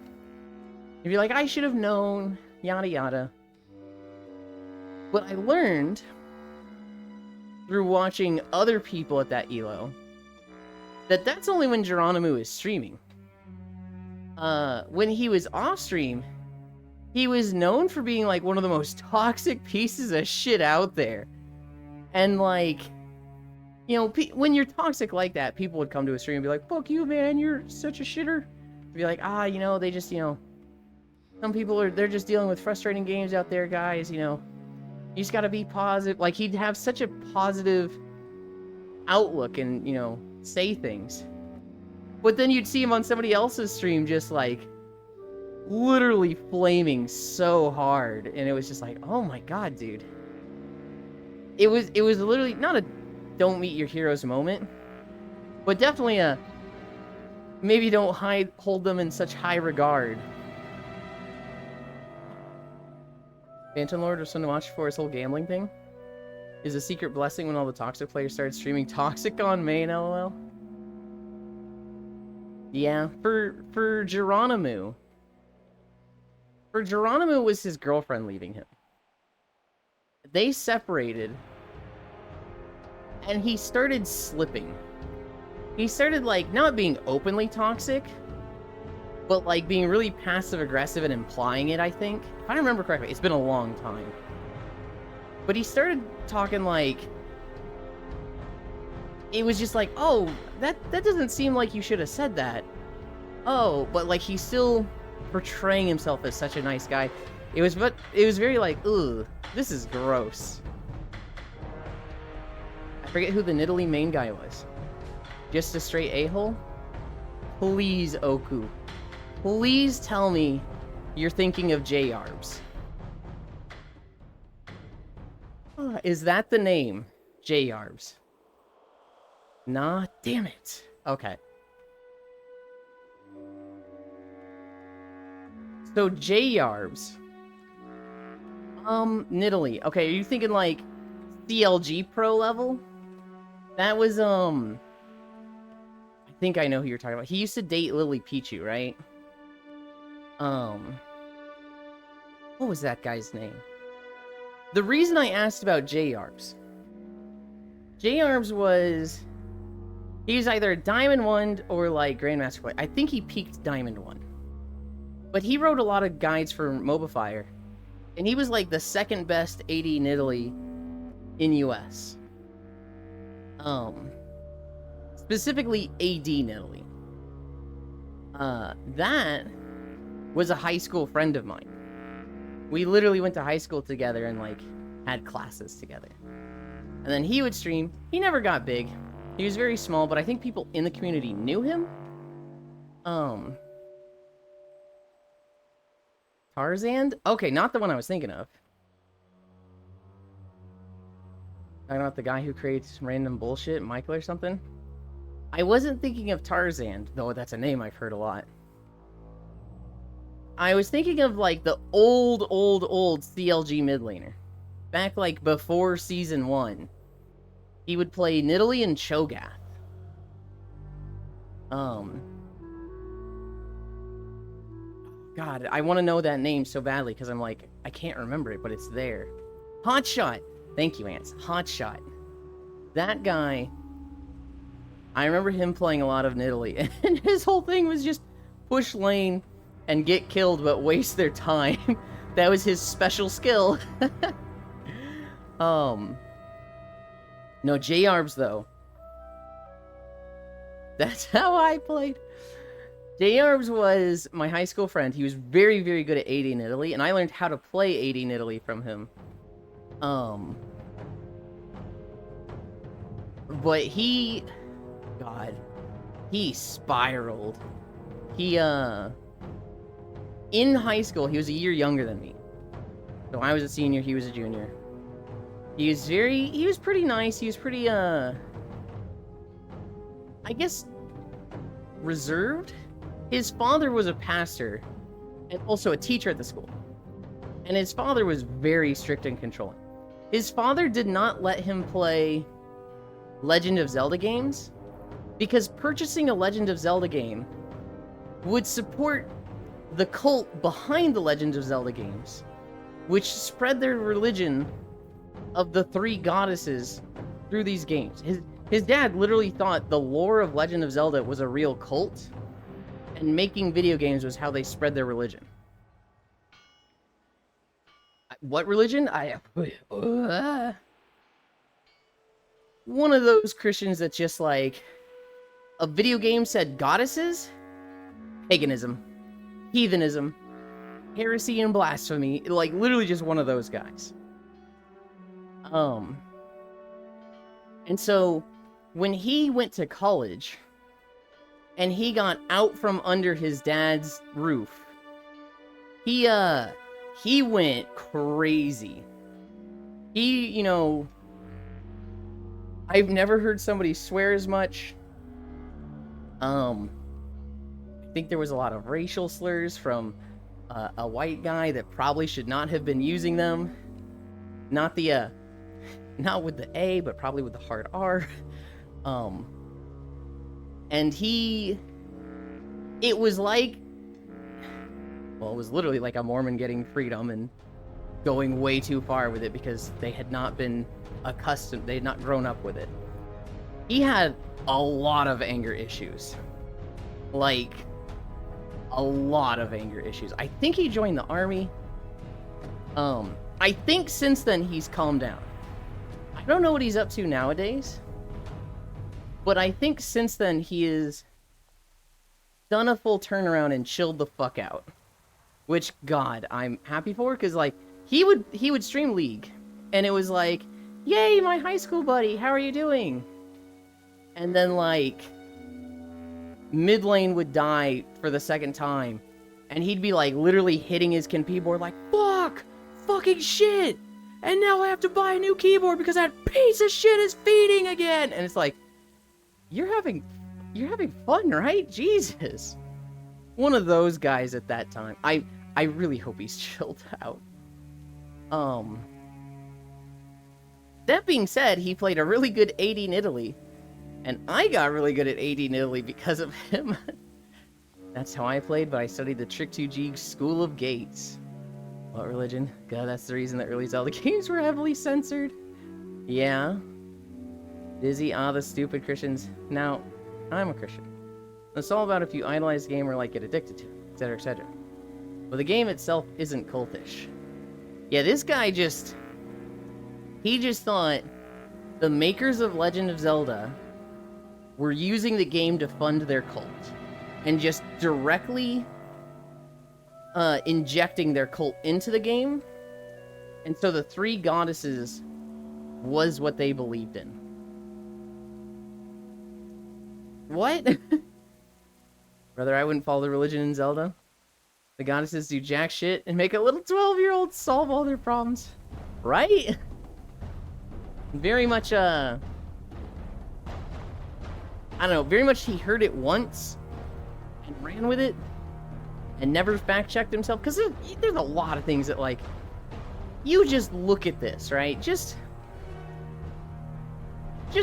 You'd be like, I should have known, yada yada. But I learned through watching other people at that ELO that that's only when Geronimo is streaming. When he was off stream, he was known for being like one of the most toxic pieces of shit out there. And like, you know, when you're toxic like that, people would come to a stream and be like, fuck you, man, you're such a shitter. Be like, you know, they just, you know, some people they're just dealing with frustrating games out there, guys, you know. You just gotta be positive. Like, he'd have such a positive outlook and, you know, say things. But then you'd see him on somebody else's stream just, like, literally flaming so hard. And it was just like, oh my god, dude. It was literally not a don't meet your heroes moment, but definitely a maybe don't hold them in such high regard. Phantom Lord was something to watch for his whole gambling thing. Is a secret blessing when all the toxic players started streaming toxic on main, lol. Yeah, for Geronimo. For Geronimo was his girlfriend leaving him. They separated, and he started slipping. He started, like, not being openly toxic, but, like, being really passive-aggressive and implying it, I think. If I remember correctly, it's been a long time. But he started talking, like... It was just like, oh, that doesn't seem like you should have said that. Oh, but, like, he's still portraying himself as such a nice guy. It was very like, ugh, this is gross. I forget who the Nidalee main guy was. Just a straight a-hole? Please, Oku. Please tell me you're thinking of J-Yarbs. Is that the name? J-Yarbs. Nah, damn it. Okay. So, J-Yarbs. Nidalee. Okay, are you thinking, like, CLG Pro level? That was, I think I know who you're talking about. He used to date Lily Pichu, right? What was that guy's name? The reason I asked about J-Yarbs. J-Yarbs was... He was either Diamond 1 or, like, Grandmaster Play. I think he peaked Diamond 1. But he wrote a lot of guides for Mobifier. And he was, like, the second best AD Nidalee in US. Specifically AD Nidalee. That was a high school friend of mine. We literally went to high school together and, like, had classes together. And then he would stream. He never got big. He was very small, but I think people in the community knew him. Tarzan? Okay, not the one I was thinking of. Talking about the guy who creates random bullshit, Michael or something? I wasn't thinking of Tarzan, though that's a name I've heard a lot. I was thinking of, like, the old CLG mid laner. Back, like, before Season 1. He would play Nidalee and Cho'Gath. God, I want to know that name so badly, because I'm like, I can't remember it, but it's there. Hotshot! Thank you, Ants. Hotshot. That guy I remember him playing a lot of Nidalee, and his whole thing was just push lane and get killed, but waste their time. That was his special skill. No, J-Arbs, though. That's how I played. J-Arbs was my high school friend. He was very, very good at AD Nidalee, and I learned how to play AD Nidalee from him. But he... God. He spiraled. He, in high school, he was a year younger than me. So I was a senior, he was a junior. He was pretty nice. He was pretty, I guess, reserved. His father was a pastor and also a teacher at the school. And his father was very strict and controlling. His father did not let him play Legend of Zelda games because purchasing a Legend of Zelda game would support the cult behind the Legend of Zelda games, which spread their religion of the 3 goddesses through these games. His dad literally thought the lore of Legend of Zelda was a real cult, and making video games was how they spread their religion. What religion? One of those Christians that's just like, a video game said goddesses? Paganism. Heathenism. Heresy and blasphemy. Like, literally just one of those guys. And so, when he went to college, and he got out from under his dad's roof, he went crazy. He, I've never heard somebody swear as much. I think there was a lot of racial slurs from a white guy that probably should not have been using them. Not with the A, but probably with the hard R. And it was literally like a Mormon getting freedom and going way too far with it because they had not been accustomed, they had not grown up with it. He had a lot of anger issues. Like, a lot of anger issues. I think he joined the army. I think since then he's calmed down. I don't know what he's up to nowadays, but I think since then he has done a full turnaround and chilled the fuck out. Which, God, I'm happy for, because, like, he would stream League, and it was like, yay, my high school buddy, how are you doing? And then, like, mid lane would die for the second time, and he'd be, like, literally hitting his keyboard like, fucking shit! And now I have to buy a new keyboard because that piece of shit is feeding again! And it's like, you're having fun, right? Jesus. One of those guys at that time. I really hope he's chilled out. That being said, he played a really good AD Nidalee, and I got really good at AD Nidalee because of him. That's how I played, but I studied the Trick2G School of Gates. What religion? God, that's the reason that early Zelda games were heavily censored. Yeah. Dizzy, the stupid Christians. Now, I'm a Christian. It's all about if you idolize a game or like get addicted to it, etc., etc. But the game itself isn't cultish. Yeah, this guy he just thought the makers of Legend of Zelda were using the game to fund their cult. And just directly injecting their cult into the game. And so the 3 goddesses was what they believed in. What? Brother, I wouldn't follow the religion in Zelda. The goddesses do jack shit and make a little 12-year-old solve all their problems. Right? Very much, I don't know, very much he heard it once and ran with it and never fact-checked himself. Because there's a lot of things that, like, you just look at this, right? Just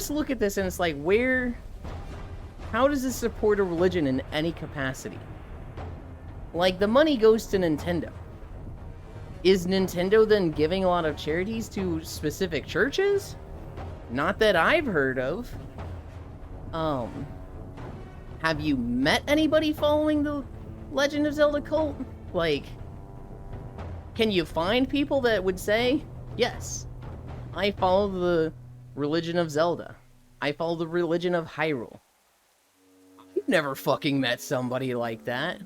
look at this and it's like, how does this support a religion in any capacity? Like, the money goes to Nintendo. Is Nintendo then giving a lot of charities to specific churches? Not that I've heard of. Have you met anybody following the Legend of Zelda cult? Like, can you find people that would say, yes, I follow the religion of Zelda. I follow the religion of Hyrule. I've never fucking met somebody like that.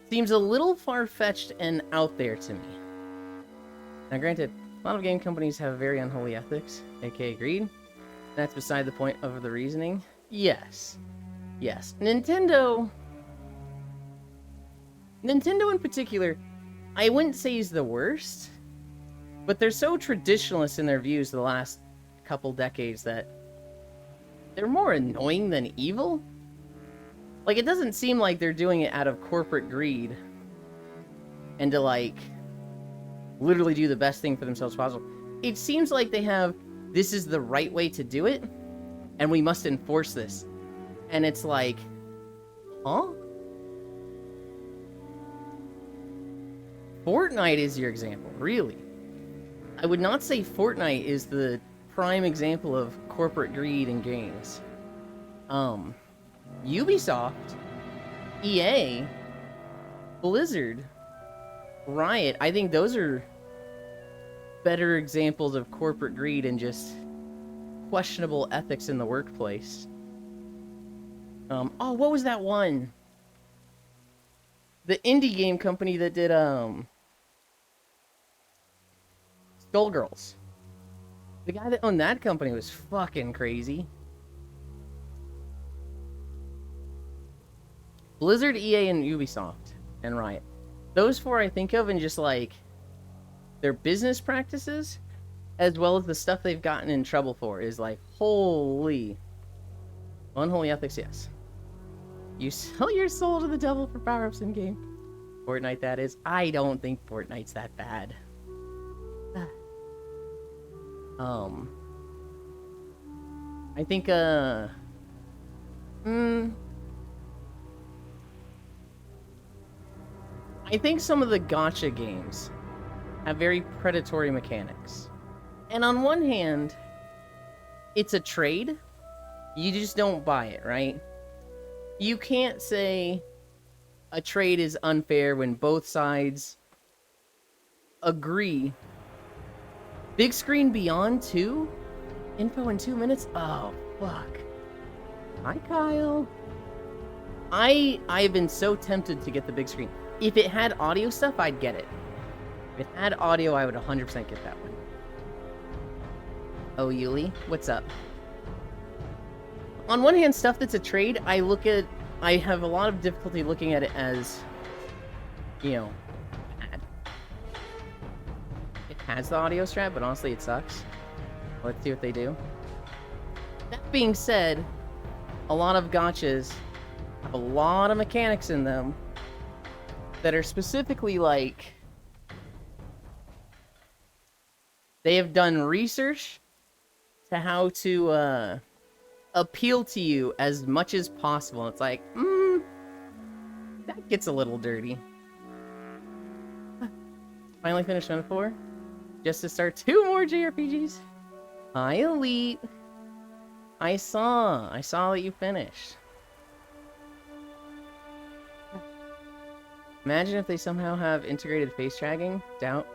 Seems a little far-fetched and out there to me. Now granted, a lot of game companies have very unholy ethics, aka greed. That's beside the point of the reasoning. Yes. Yes. Nintendo in particular, I wouldn't say is the worst, but they're so traditionalist in their views the last couple decades that they're more annoying than evil. Like, it doesn't seem like they're doing it out of corporate greed and to, like, literally do the best thing for themselves possible. It seems like they have, this is the right way to do it, and we must enforce this. And it's like, huh? Fortnite is your example, really. I would not say Fortnite is the prime example of corporate greed in games. Ubisoft, EA, Blizzard, Riot, I think those are better examples of corporate greed and just questionable ethics in the workplace. Oh, what was that one? The indie game company that did, Skullgirls. The guy that owned that company was fucking crazy. Blizzard, EA, and Ubisoft, and Riot. Those four I think of in just, like, their business practices, as well as the stuff they've gotten in trouble for, is like, holy. Unholy ethics, yes. You sell your soul to the devil for power-ups in-game. Fortnite, that is. I don't think Fortnite's that bad. I think, I think some of the gacha games have very predatory mechanics. And on one hand, it's a trade. You just don't buy it, right? You can't say a trade is unfair when both sides agree. Big Screen Beyond 2? Info in 2 minutes? Oh, fuck. Hi, Kyle. I've been so tempted to get the big screen. If it had audio stuff, I'd get it. If it had audio, I would 100% get that one. Oh, Yuli, what's up? On one hand, stuff that's a trade, I have a lot of difficulty looking at it as, you know, bad. It has the audio strap, but honestly, it sucks. Let's see what they do. That being said, a lot of gachas have a lot of mechanics in them that are specifically like, they have done research to how to appeal to you as much as possible. It's like, that gets a little dirty. Finally finished Metaphor, just to start 2 more JRPGs. Hi, Elite. I saw that you finished. Imagine if they somehow have integrated face tracking. Doubt.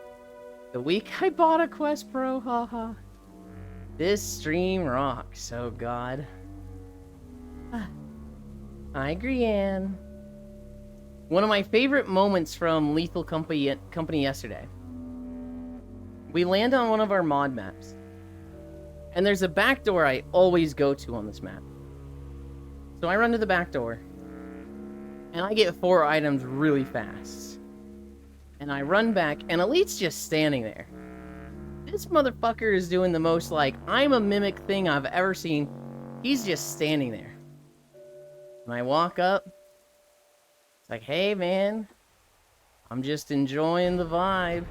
The week I bought a Quest Pro, haha. This stream rocks, oh god. Hi, Grianne. One of my favorite moments from Lethal Company yesterday. We land on one of our mod maps. And there's a back door I always go to on this map. So I run to the back door. And I get 4 items really fast. And I run back, and Elite's just standing there. This motherfucker is doing the most, like, I'm a mimic thing I've ever seen. He's just standing there. And I walk up. It's like, hey, man. I'm just enjoying the vibe.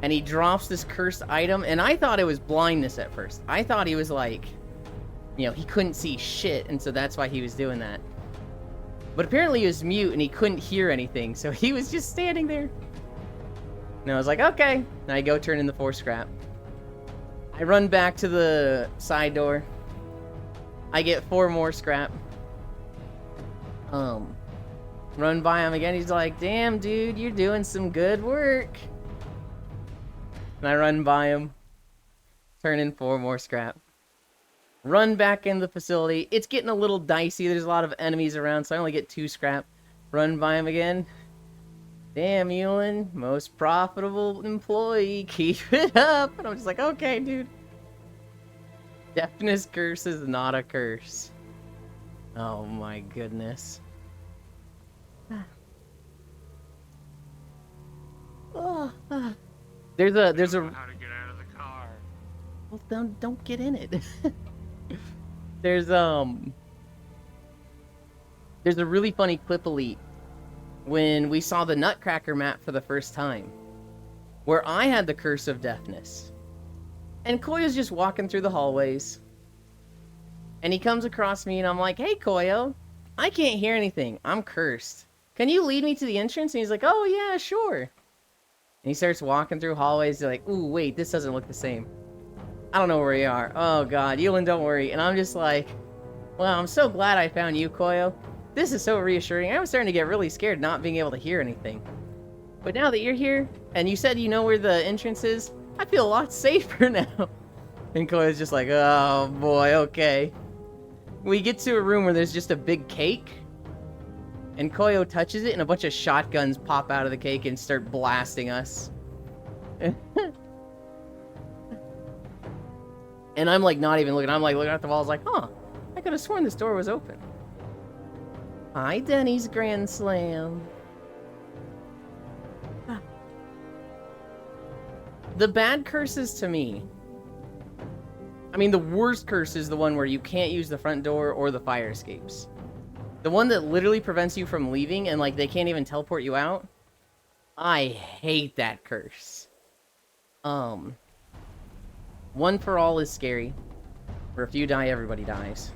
And he drops this cursed item, and I thought it was blindness at first. I thought he was like, you know, he couldn't see shit, and so that's why he was doing that. But apparently he was mute and he couldn't hear anything, so he was just standing there. And I was like, okay. And I go turn in the 4 scrap. I run back to the side door. I get 4 more scrap. Run by him again. He's like, damn, dude, you're doing some good work. And I run by him. Turn in 4 more scrap. Run back in the facility. It's getting a little dicey. There's a lot of enemies around, so I only get 2 scrap. Run by him again. Damn, Ewan, most profitable employee. Keep it up. And I'm just like, okay, dude. Deafness curse is not a curse. Oh my goodness. There's a How to get out of the car? Well, don't get in it. There's a really funny clip elite when we saw the Nutcracker map for the first time, where I had the curse of deafness, and Koyo's just walking through the hallways, and he comes across me, and I'm like, "Hey, Koyo, I can't hear anything. I'm cursed. Can you lead me to the entrance?" And he's like, "Oh yeah, sure." And he starts walking through hallways. He's like, "Ooh, wait, this doesn't look the same. I don't know where you are. Oh god, Yulin, don't worry." And I'm just like, well, I'm so glad I found you, Koyo. This is so reassuring. I was starting to get really scared not being able to hear anything. But now that you're here, and you said you know where the entrance is, I feel a lot safer now. And Koyo's just like, oh boy, okay. We get to a room where there's just a big cake, and Koyo touches it, and a bunch of shotguns pop out of the cake and start blasting us. And I'm like not even looking. I'm like looking at the walls like, huh, I could have sworn this door was open. Hi, Denny's Grand Slam. The bad curses to me. I mean, the worst curse is the one where you can't use the front door or the fire escapes. The one that literally prevents you from leaving and like they can't even teleport you out. I hate that curse. One for all is scary. Where if you die, everybody dies.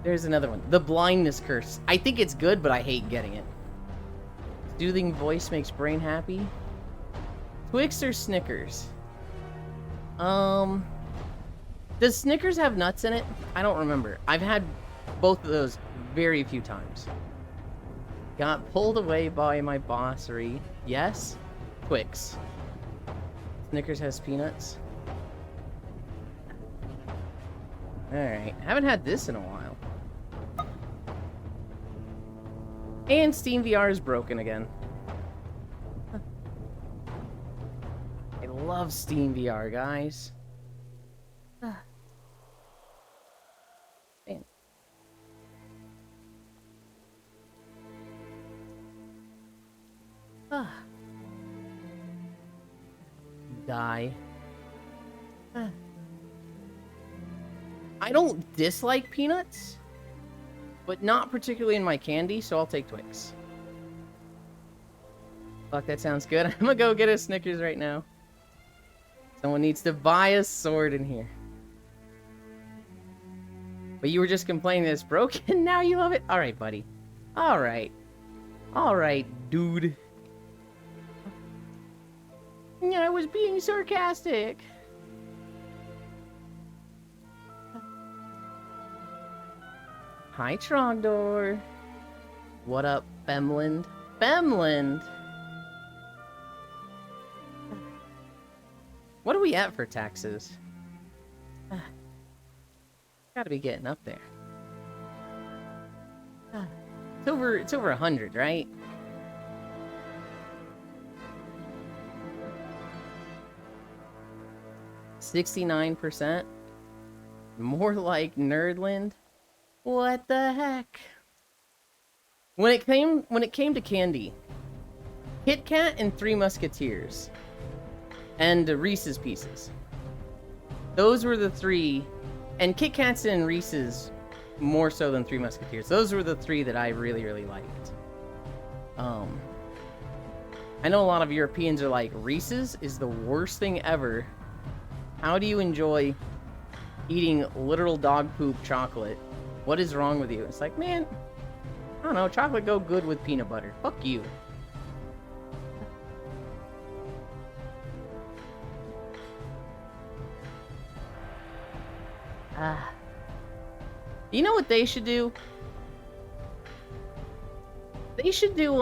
There's another one. The blindness curse. I think it's good, but I hate getting it. Soothing voice makes brain happy. Twix or Snickers? Does Snickers have nuts in it? I don't remember. I've had both of those very few times. Got pulled away by my bossery. Yes? Twix. Snickers has peanuts. Alright. Haven't had this in a while. And Steam VR is broken again. I love Steam VR, guys. Man. Die. I don't dislike peanuts, but not particularly in my candy, so I'll take Twix. Fuck, that sounds good. I'm gonna go get a Snickers right now. Someone needs to buy a sword in here. But you were just complaining that it's broken, now you love it? Alright, buddy. Alright. Alright, dude. Yeah, I was being sarcastic. Hi, Trogdor. What up, Femland? Femland! What are we at for taxes? Gotta be getting up there. It's over 100, right? $69%? More like Nerdland? What the heck? When it came to candy, Kit Kat and Three Musketeers, and Reese's Pieces. Those were the three, and Kit Kats and Reese's more so than Three Musketeers. Those were the three that I really, really liked. I know a lot of Europeans are like, Reese's is the worst thing ever. How do you enjoy eating literal dog poop chocolate. What is wrong with you? It's like, man, I don't know, chocolate go good with peanut butter. Fuck you. You know what they should do? They should do,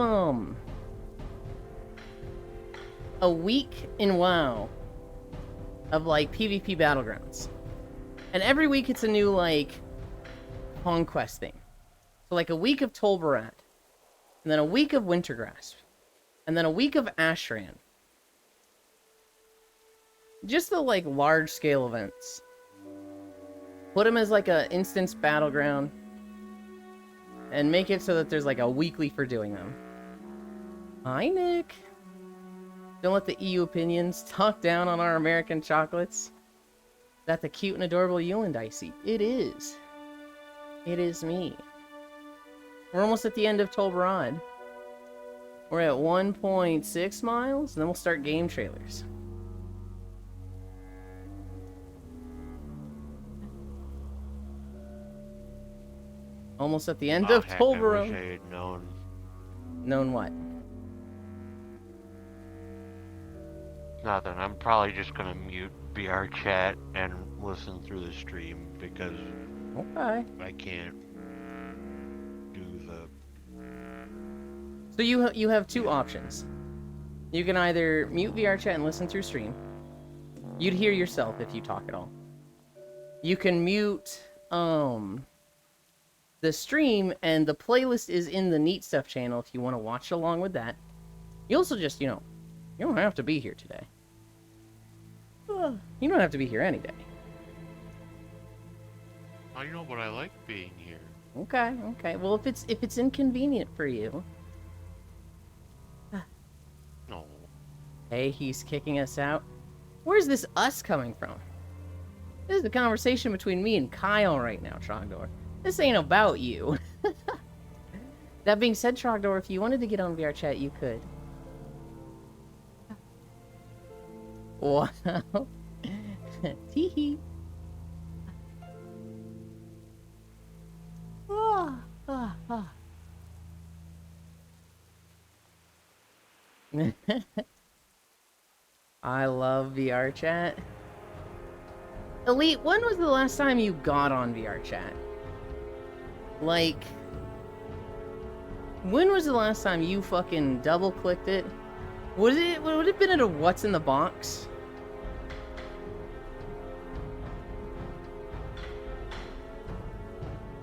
a week in WoW of, like, PvP Battlegrounds. And every week it's a new, like, conquest thing. So, like, a week of Tol Barad. And then a week of Wintergrasp. And then a week of Ashran. Just the, like, large-scale events. Put them as, like, a instance battleground. And make it so that there's, like, a weekly for doing them. Hi, Nick. Don't let the EU opinions talk down on our American chocolates. Is that the cute and adorable Yuland I see? It is. It is me. We're almost at the end of Tol Barad. We're at 1.6 miles, and then we'll start game trailers. Almost at the end of Tol Barad. I wish I had known. Known what? Nothing. I'm probably just gonna mute VR chat and listen through the stream because Okay. I can't do the. So you have two options. You can either mute VR chat and listen through stream. You'd hear yourself if you talk at all. You can mute the stream, and the playlist is in the Neat Stuff channel if you want to watch along with that. You also just, you don't have to be here today. You don't have to be here any day. I know, but I like being here. Okay. Well, if it's inconvenient for you. No. Hey, he's kicking us out. Where's this us coming from? This is a conversation between me and Kyle right now, Trogdor. This ain't about you. That being said, Trogdor, if you wanted to get on VR chat, you could. Wow. Teehee. I love VR chat. Elite, when was the last time you got on VR chat? Like, when was the last time you fucking double-clicked it? Would it have been at a What's in the Box?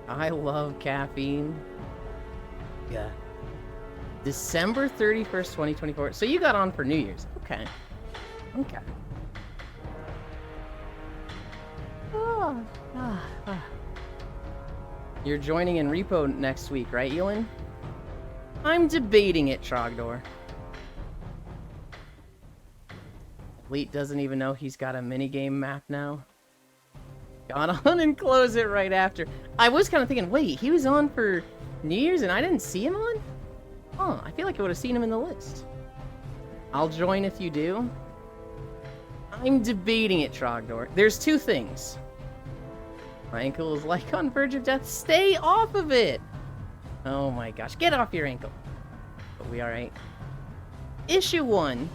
I love caffeine. Yeah. December 31st, 2024. So you got on for New Year's. Okay. You're joining in repo next week, right, Ewan? I'm debating it, Trogdor. Elite doesn't even know he's got a minigame map now. Got on and close it right after. I was kind of thinking, wait, he was on for New Year's and I didn't see him on? Huh, I feel like I would have seen him in the list. I'll join if you do. I'm debating it, Trogdor. There's two things. My ankle is like on verge of death. Stay off of it! Oh my gosh, get off your ankle. But we alright. Issue one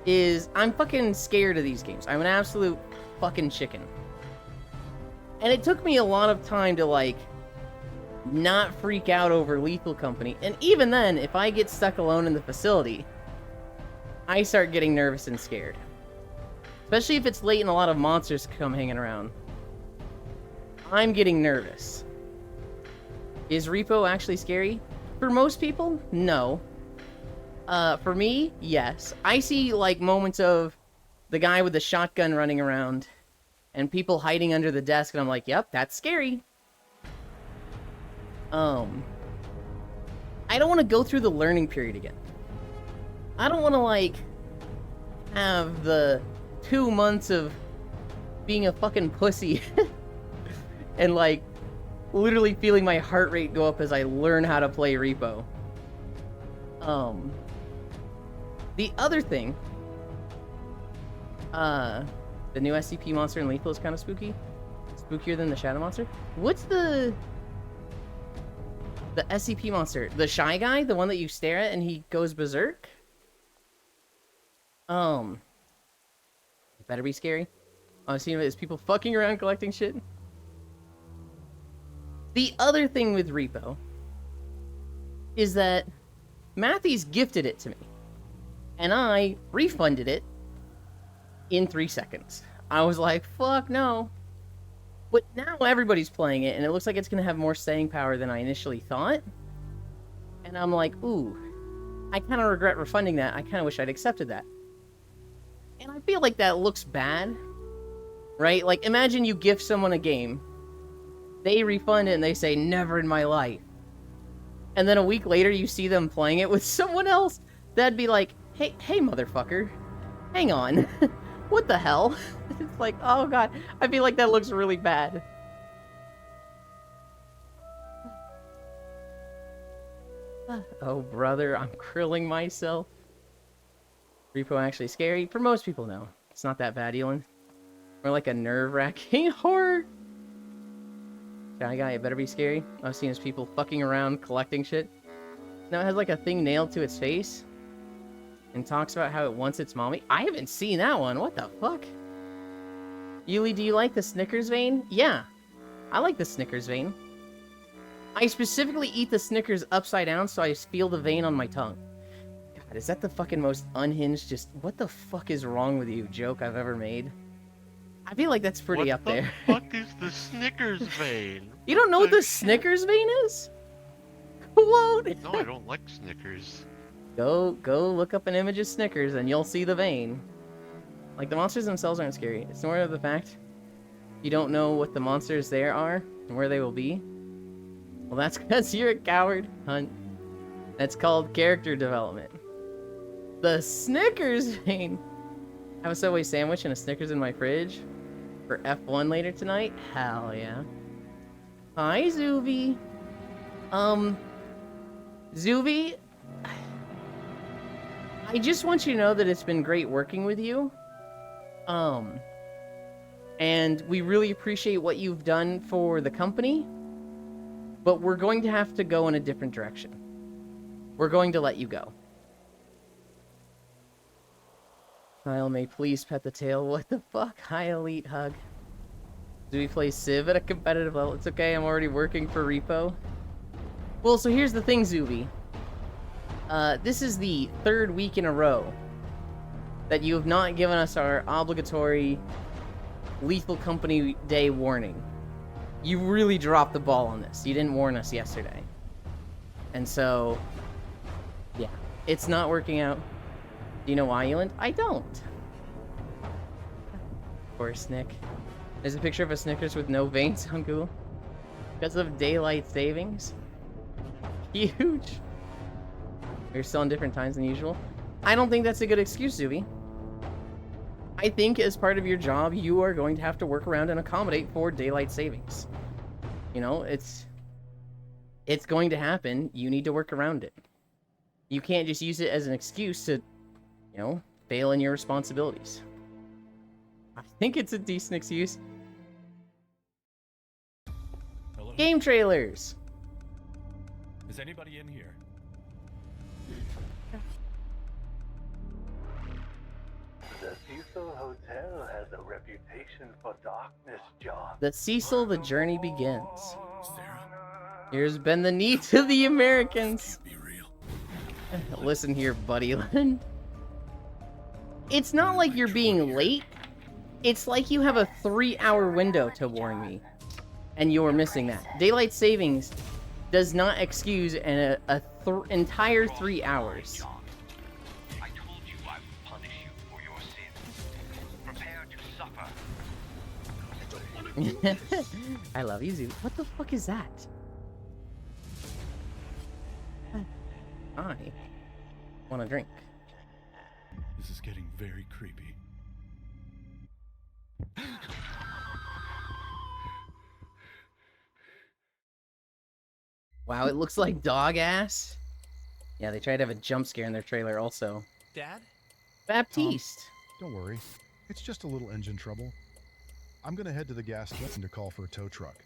is I'm fucking scared of these games. I'm an absolute fucking chicken. And it took me a lot of time to, like, not freak out over Lethal Company. And even then, if I get stuck alone in the facility, I start getting nervous and scared. Especially if it's late and a lot of monsters come hanging around. I'm getting nervous. Is Repo actually scary? For most people, no. For me, yes. I see, like, moments of the guy with the shotgun running around and people hiding under the desk, and I'm like, yep, that's scary. I don't want to go through the learning period again. I don't want to, like, have the 2 months of being a fucking pussy and, like, literally feeling my heart rate go up as I learn how to play Repo. The other thing, that The new SCP monster in Lethal is kind of spooky. Spookier than the Shadow Monster. What's the SCP monster? The shy guy? The one that you stare at and he goes berserk? It better be scary. I've seen it as people fucking around collecting shit. The other thing with Repo is that Matthews gifted it to me, and I refunded it in 3 seconds. I was like, fuck no. But now everybody's playing it, and it looks like it's going to have more staying power than I initially thought. And I'm like, ooh, I kind of regret refunding that. I kind of wish I'd accepted that. And I feel like that looks bad, right? Like, imagine you gift someone a game, they refund it, and they say, never in my life. And then a week later, you see them playing it with someone else. That'd be like, hey, motherfucker, hang on. What the hell? It's like, oh god, I feel like that looks really bad. Oh brother, I'm krilling myself. Repo actually scary? For most people, no. It's not that bad, Elon. More like a nerve-wracking horror. Shy guy, it better be scary. I've seen his people fucking around collecting shit. Now it has like a thing nailed to its face. And talks about how it wants its mommy. I haven't seen that one. What the fuck? Yuli, do you like the Snickers vein? Yeah. I like the Snickers vein. I specifically eat the Snickers upside down so I feel the vein on my tongue. God, is that the fucking most unhinged, just what the fuck is wrong with you joke I've ever made? I feel like that's pretty up there. What the fuck is the Snickers vein? You don't know what the Snickers vein is? What? No, I don't like Snickers. Go look up an image of Snickers and you'll see the vein. Like, the monsters themselves aren't scary. It's more of the fact you don't know what the monsters there are and where they will be. Well, that's because you're a coward, Hunt. That's called character development. The Snickers vein. Have a Subway sandwich and a Snickers in my fridge for F1 later tonight? Hell yeah. Hi, Zuvi. Zuvi, I just want you to know that it's been great working with you. And we really appreciate what you've done for the company, but we're going to have to go in a different direction. We're going to let you go. Kyle, may please pet the tail. What the fuck? Hi, Elite Hug. Do we play Civ at a competitive level? It's okay, I'm already working for Repo. Well, so here's the thing, Zuby. This is the 3rd week in a row that you have not given us our obligatory Lethal Company Day warning. You really dropped the ball on this. You didn't warn us yesterday. And so, yeah, it's not working out. Do you know why, Eland? I don't. Poor Snick. There's a picture of a Snickers with no veins on Google. Because of daylight savings. Huge. We're still on different times than usual. I don't think that's a good excuse, Zuby. I think as part of your job, you are going to have to work around and accommodate for daylight savings. You know, it's going to happen. You need to work around it. You can't just use it as an excuse to, you know, fail in your responsibilities. I think it's a decent excuse. Hello? Game trailers. Is anybody in here? The Cecil Hotel has a reputation for darkness, John. The Cecil, the journey begins. Sarah? Here's been the needs of the Americans. Be real. Listen here, buddy. It's not like you're being late. It's like you have a 3-hour window to warn me. And you're missing that. Daylight savings does not excuse an entire 3 hours. I told you I would punish you for your sins. Prepare to suffer. I love you, Zoo. What the fuck is that? I want a drink. This is getting very creepy. Wow, it looks like dog ass. Yeah, they tried to have a jump scare in their trailer also. Dad? Baptiste. Don't worry. It's just a little engine trouble. I'm gonna head to the gas station to call for a tow truck.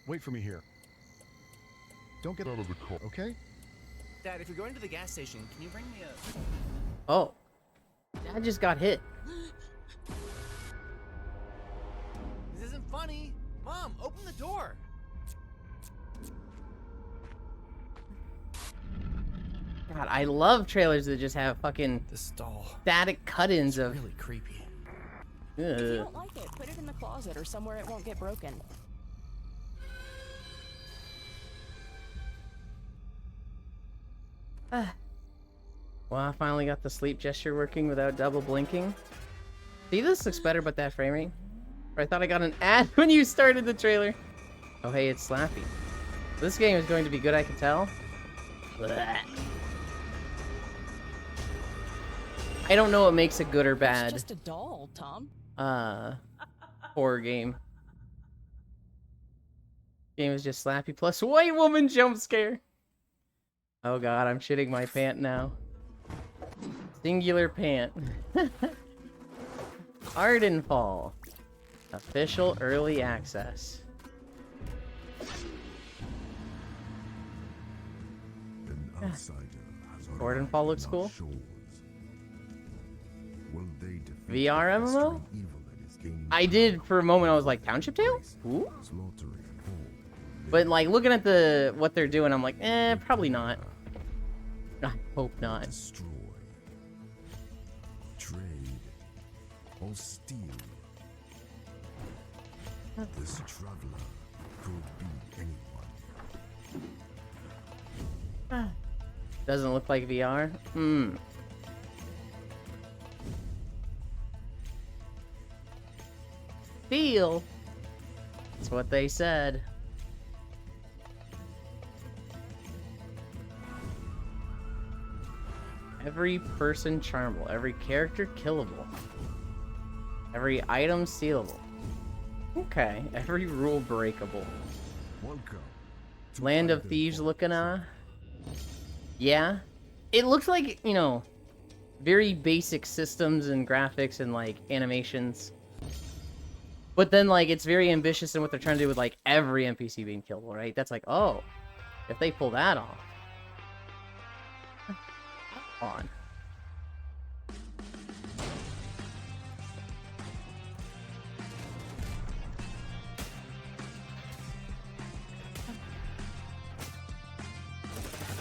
Wait for me here. Don't get out of the car, okay? Dad, if you're going to the gas station, can you bring me a... Oh. Dad just got hit. This isn't funny. Mom, open the door. God, I love trailers that just have fucking The stall. static cut-ins of... Really creepy. If you Ugh. don't like it, put it in the closet or somewhere it won't get broken. Well, I finally got the sleep gesture working without double blinking. See, this looks better, but that frame rate. Or I thought I got an ad when you started the trailer. Oh, hey, it's Slappy. This game is going to be good, I can tell. Blech. I don't know what makes it good or It's bad. just a doll, Tom. Horror game. Game is just Slappy plus white woman jump scare. Oh god, I'm shitting my pant now. Singular pant. Ardenfall. Official early access. Ardenfall looks cool. VR MMO? I did for a moment. I was like, Township Tale? Ooh. But like looking at the what they're doing, I'm like, probably not. I hope not. Destroy, trade, or steal. This traveler could be anyone. Doesn't look like VR. Feel. That's what they said. Every person charmable, every character killable, every item stealable. Okay, every rule breakable. Welcome. Land of Thieves looking, yeah. It looks like, you know, very basic systems and graphics and, like, animations. But then, like, it's very ambitious in what they're trying to do with, like, every NPC being killable, right? That's like, oh, if they pull that off. On.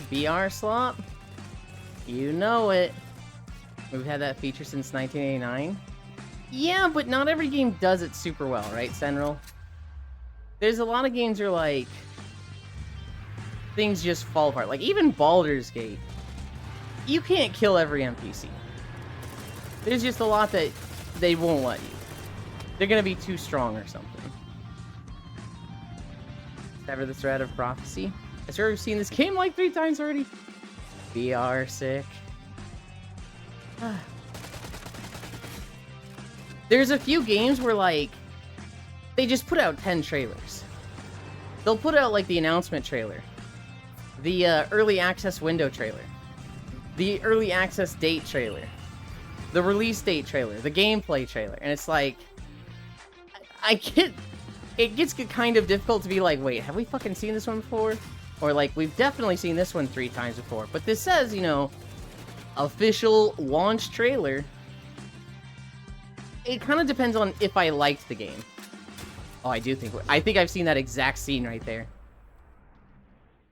VR slop? You know it. We've had that feature since 1989. Yeah, but not every game does it super well, right, Senril? There's a lot of games where, like, things just fall apart. Like, even Baldur's Gate. You can't kill every NPC. There's just a lot that they won't let you. They're gonna be too strong or something. Sever the thread of prophecy. I swear we've seen this game like 3 times already. VR sick. There's a few games where, like, they just put out 10 trailers. They'll put out, like, the announcement trailer, the early access window trailer, the early access date trailer, the release date trailer, the gameplay trailer, and it's like, it gets kind of difficult to be like, wait, have we fucking seen this one before? Or like, we've definitely seen this one 3 times before, but this says, you know, official launch trailer. It kind of depends on if I liked the game. Oh, I think I've seen that exact scene right there.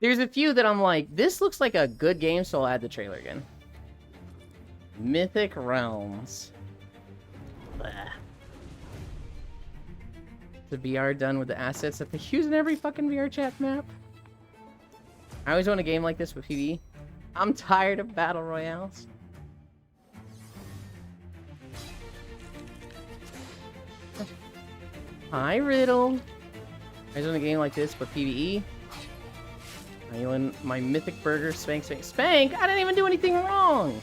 There's a few that I'm like, this looks like a good game, so I'll add the trailer again. Mythic Realms. Bleh. The VR done with the assets that they use in every fucking VR chat map. I always want a game like this with PvE. I'm tired of battle royales. Hi, Riddle. I just want a game like this, but PvE. I want my Mythic Burger, Spank, Spank, Spank! I didn't even do anything wrong!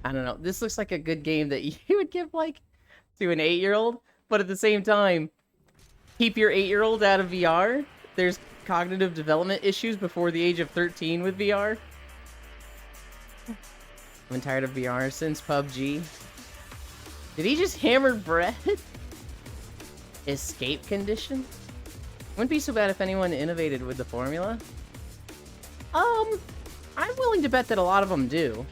I don't know. This looks like a good game that you would give, like, to an 8-year-old, but at the same time, keep your 8-year-old out of VR. There's cognitive development issues before the age of 13 with VR. I've been tired of VR since PUBG. Did he just hammer bread? Escape condition? Wouldn't be so bad if anyone innovated with the formula. I'm willing to bet that a lot of them do.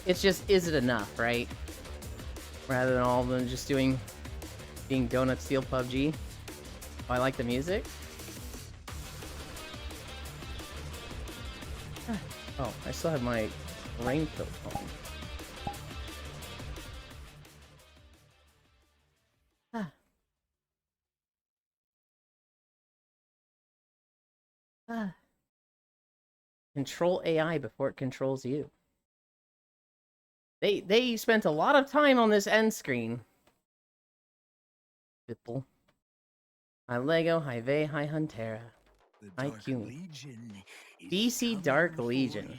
It's just, is it enough, right? Rather than all of them just being Donut Steal PUBG. Oh, I like the music. Oh, I still have my raincoat on. Control AI before it controls you. They spent a lot of time on this end screen. Bipple. Hi Lego, hi Vey, hi Huntera. Hi Kumi. BC Dark Legion.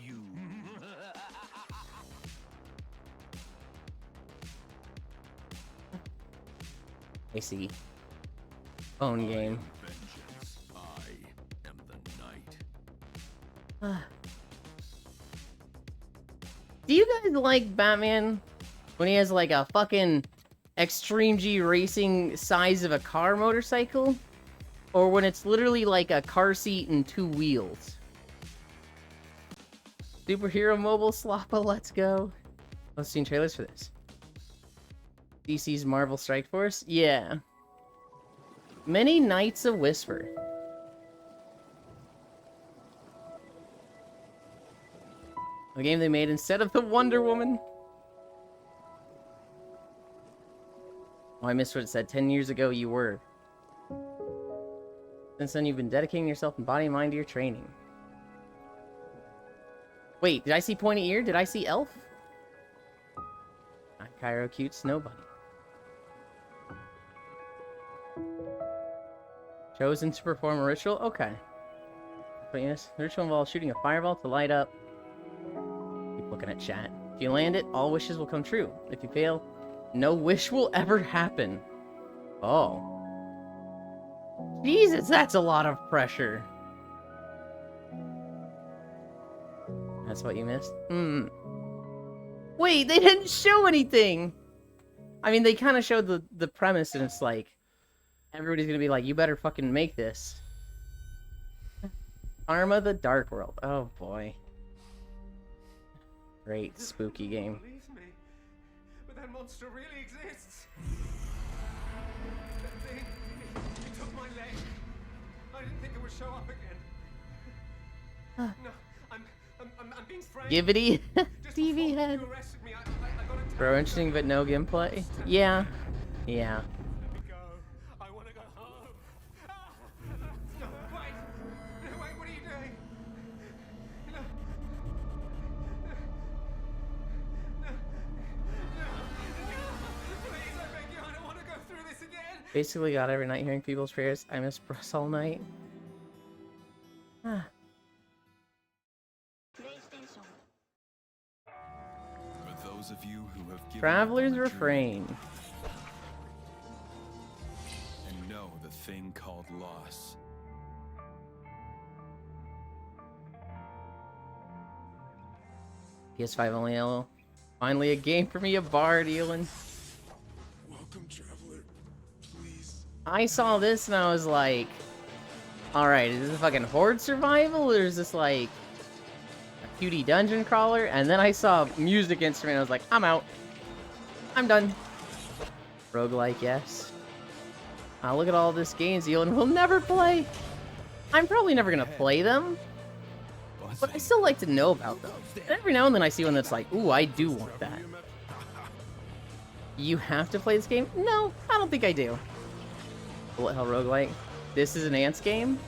I see. Phone game. I am the night. Do you guys like Batman when he has like a fucking Extreme G racing size of a car motorcycle? Or when it's literally like a car seat and two wheels? Superhero Mobile Slappa, let's go. I've seen trailers for this. DC's Marvel Strike Force? Yeah. Many Knights of Whisper. The game they made instead of the Wonder Woman. Oh, I missed what it said. 10 years ago you were. Since then you've been dedicating yourself in body and mind to your training. Wait, did I see Pointy Ear? Did I see Elf? Not Cairo Cute Snow Bunny. Chosen to perform a ritual? Okay. But yes, the ritual involves shooting a fireball to light up. Keep looking at chat. If you land it, all wishes will come true. If you fail, no wish will ever happen. Oh. Jesus, that's a lot of pressure. That's what you missed? Wait, they didn't show anything! I mean, they kind of showed the premise, and it's like, everybody's gonna be like, you better fucking make this. Arma the Dark World. Oh, boy. Great, spooky game. Believe me, but that monster really exists. That thing, it took my leg. I didn't think it would show up again. No, I'm being framed. Gibbity? Just TV before head. you arrested me, I got a Bro, interesting but no gameplay? Yeah. Yeah. Let me go. I want to go home. No, wait. No, wait, what are you doing? No. Please, I beg you, I don't want to go through this again. Basically got every night hearing people's prayers. I miss Bruss all night. For those of you who have given Traveler's up on the Refrain. dream and know the thing called loss. PS5 only LO. Finally a game for me, a bard, Elon. Welcome, traveler. Please. I saw this and I was like, alright, is this a fucking horde survival or is this like a cutie dungeon crawler? And then I saw a music instrument and I was like, I'm out. I'm done. Roguelike, yes. Look at all this games Elon will never play. I'm probably never gonna play them, but I still like to know about them. And every now and then I see one that's like, ooh, I do want that. You have to play this game? No, I don't think I do. Bullet Hell Roguelike. This is an Ants game?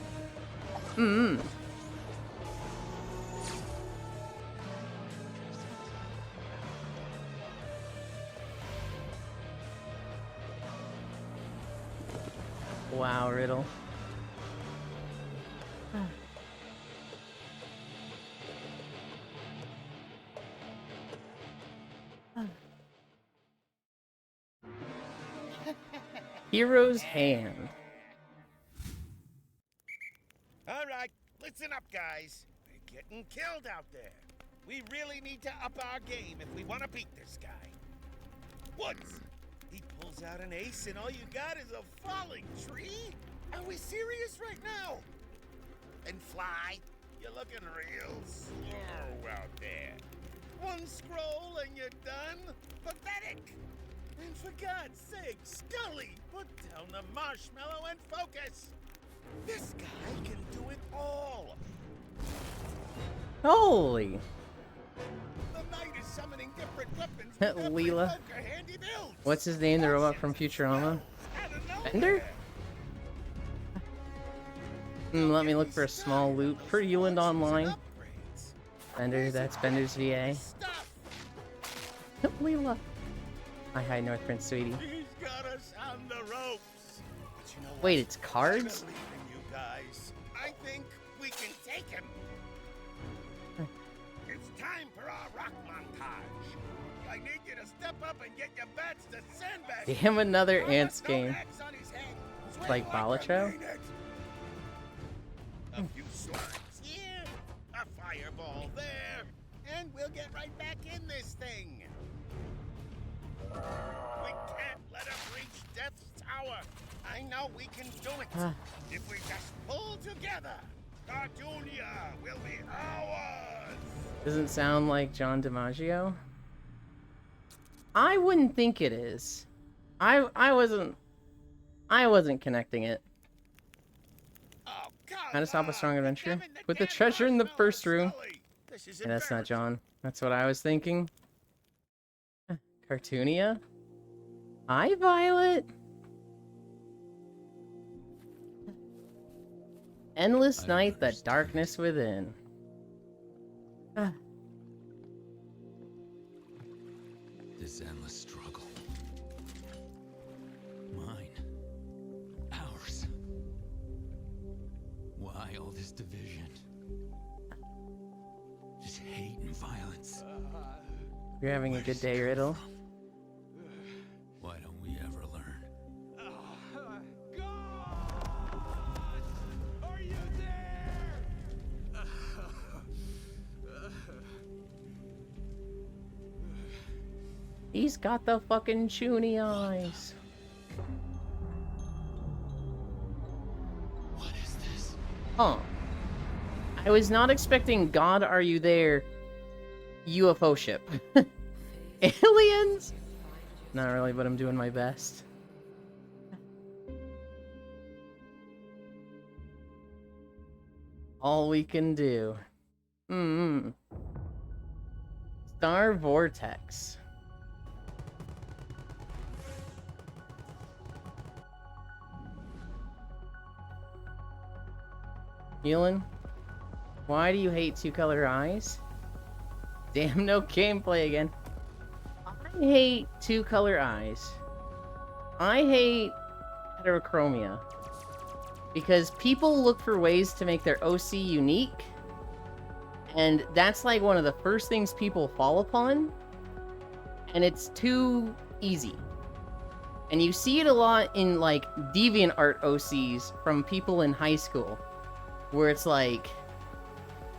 Wow, Riddle. Hero's Hand. up, guys. We're getting killed out there. We really need to up our game if we want to beat this guy. Woods! He pulls out an ace and all you got is a falling tree? Are we serious right now? And Fly, you're looking real slow out there. One scroll and you're done? Pathetic! And for God's sake, Scully, put down the marshmallow and focus! This guy can do it all! Holy. The knight is summoning different weapons with every Leela. poker hand he builds. What's his name? The robot from Futurama? Out of nowhere. Bender? Let me look for a small loot for Euland Online. Upgrades. Bender, that's Bender's VA. Stuff. Leela. Hi, hi, North Prince, sweetie. He's got us on the ropes. But you know what? Wait, it's I cards? believe in you guys. I think we can take him. It's time for our rock montage. I need you to step up and get your bats to sandbag. Damn, another Throw a Ants stone game. axe on his head. Swing Like a Balatro? mean it. A few slides here, a fireball there, and we'll get right back in this thing. We can't let him reach Death's Tower. I know we can do it. If we just pull together, Cartoonia will be ours. Doesn't sound like John DiMaggio. I wouldn't think it is. I wasn't connecting it. Oh, How to stop a strong adventure? Kevin, Put the damn treasure in the marshmallow, first room. Sully. This is Yeah, that's not embarrassing. John. That's what I was thinking. Cartoonia? Hi, Violet! Endless I'm night, the first. darkness within. This endless struggle. Mine. Ours. Why all this division? Just hate and violence. You're having a good day, Riddle. Why don't we ever learn? Are you there? He's got the fucking chuny eyes. What is this? Huh. I was not expecting God Are You There UFO ship. Aliens? Not really, but I'm doing my best. All we can do. Star Vortex. Elin, why do you hate two-color eyes? Damn, no gameplay again. I hate two-color eyes. I hate heterochromia. Because people look for ways to make their OC unique. And that's like one of the first things people fall upon. And it's too easy. And you see it a lot in like DeviantArt OCs from people in high school. Where it's like,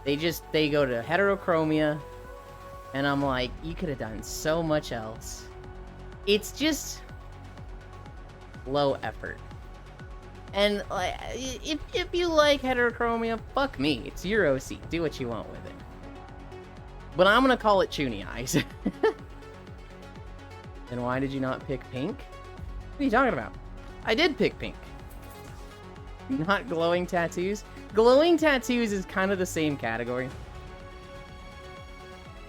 they go to heterochromia. And I'm like, you could have done so much else. It's just low effort. And like, if you like heterochromia, fuck me. It's your OC. Do what you want with it. But I'm gonna call it Chuny Eyes. Then why did you not pick pink? What are you talking about? I did pick pink. Not glowing tattoos. Glowing tattoos is kind of the same category.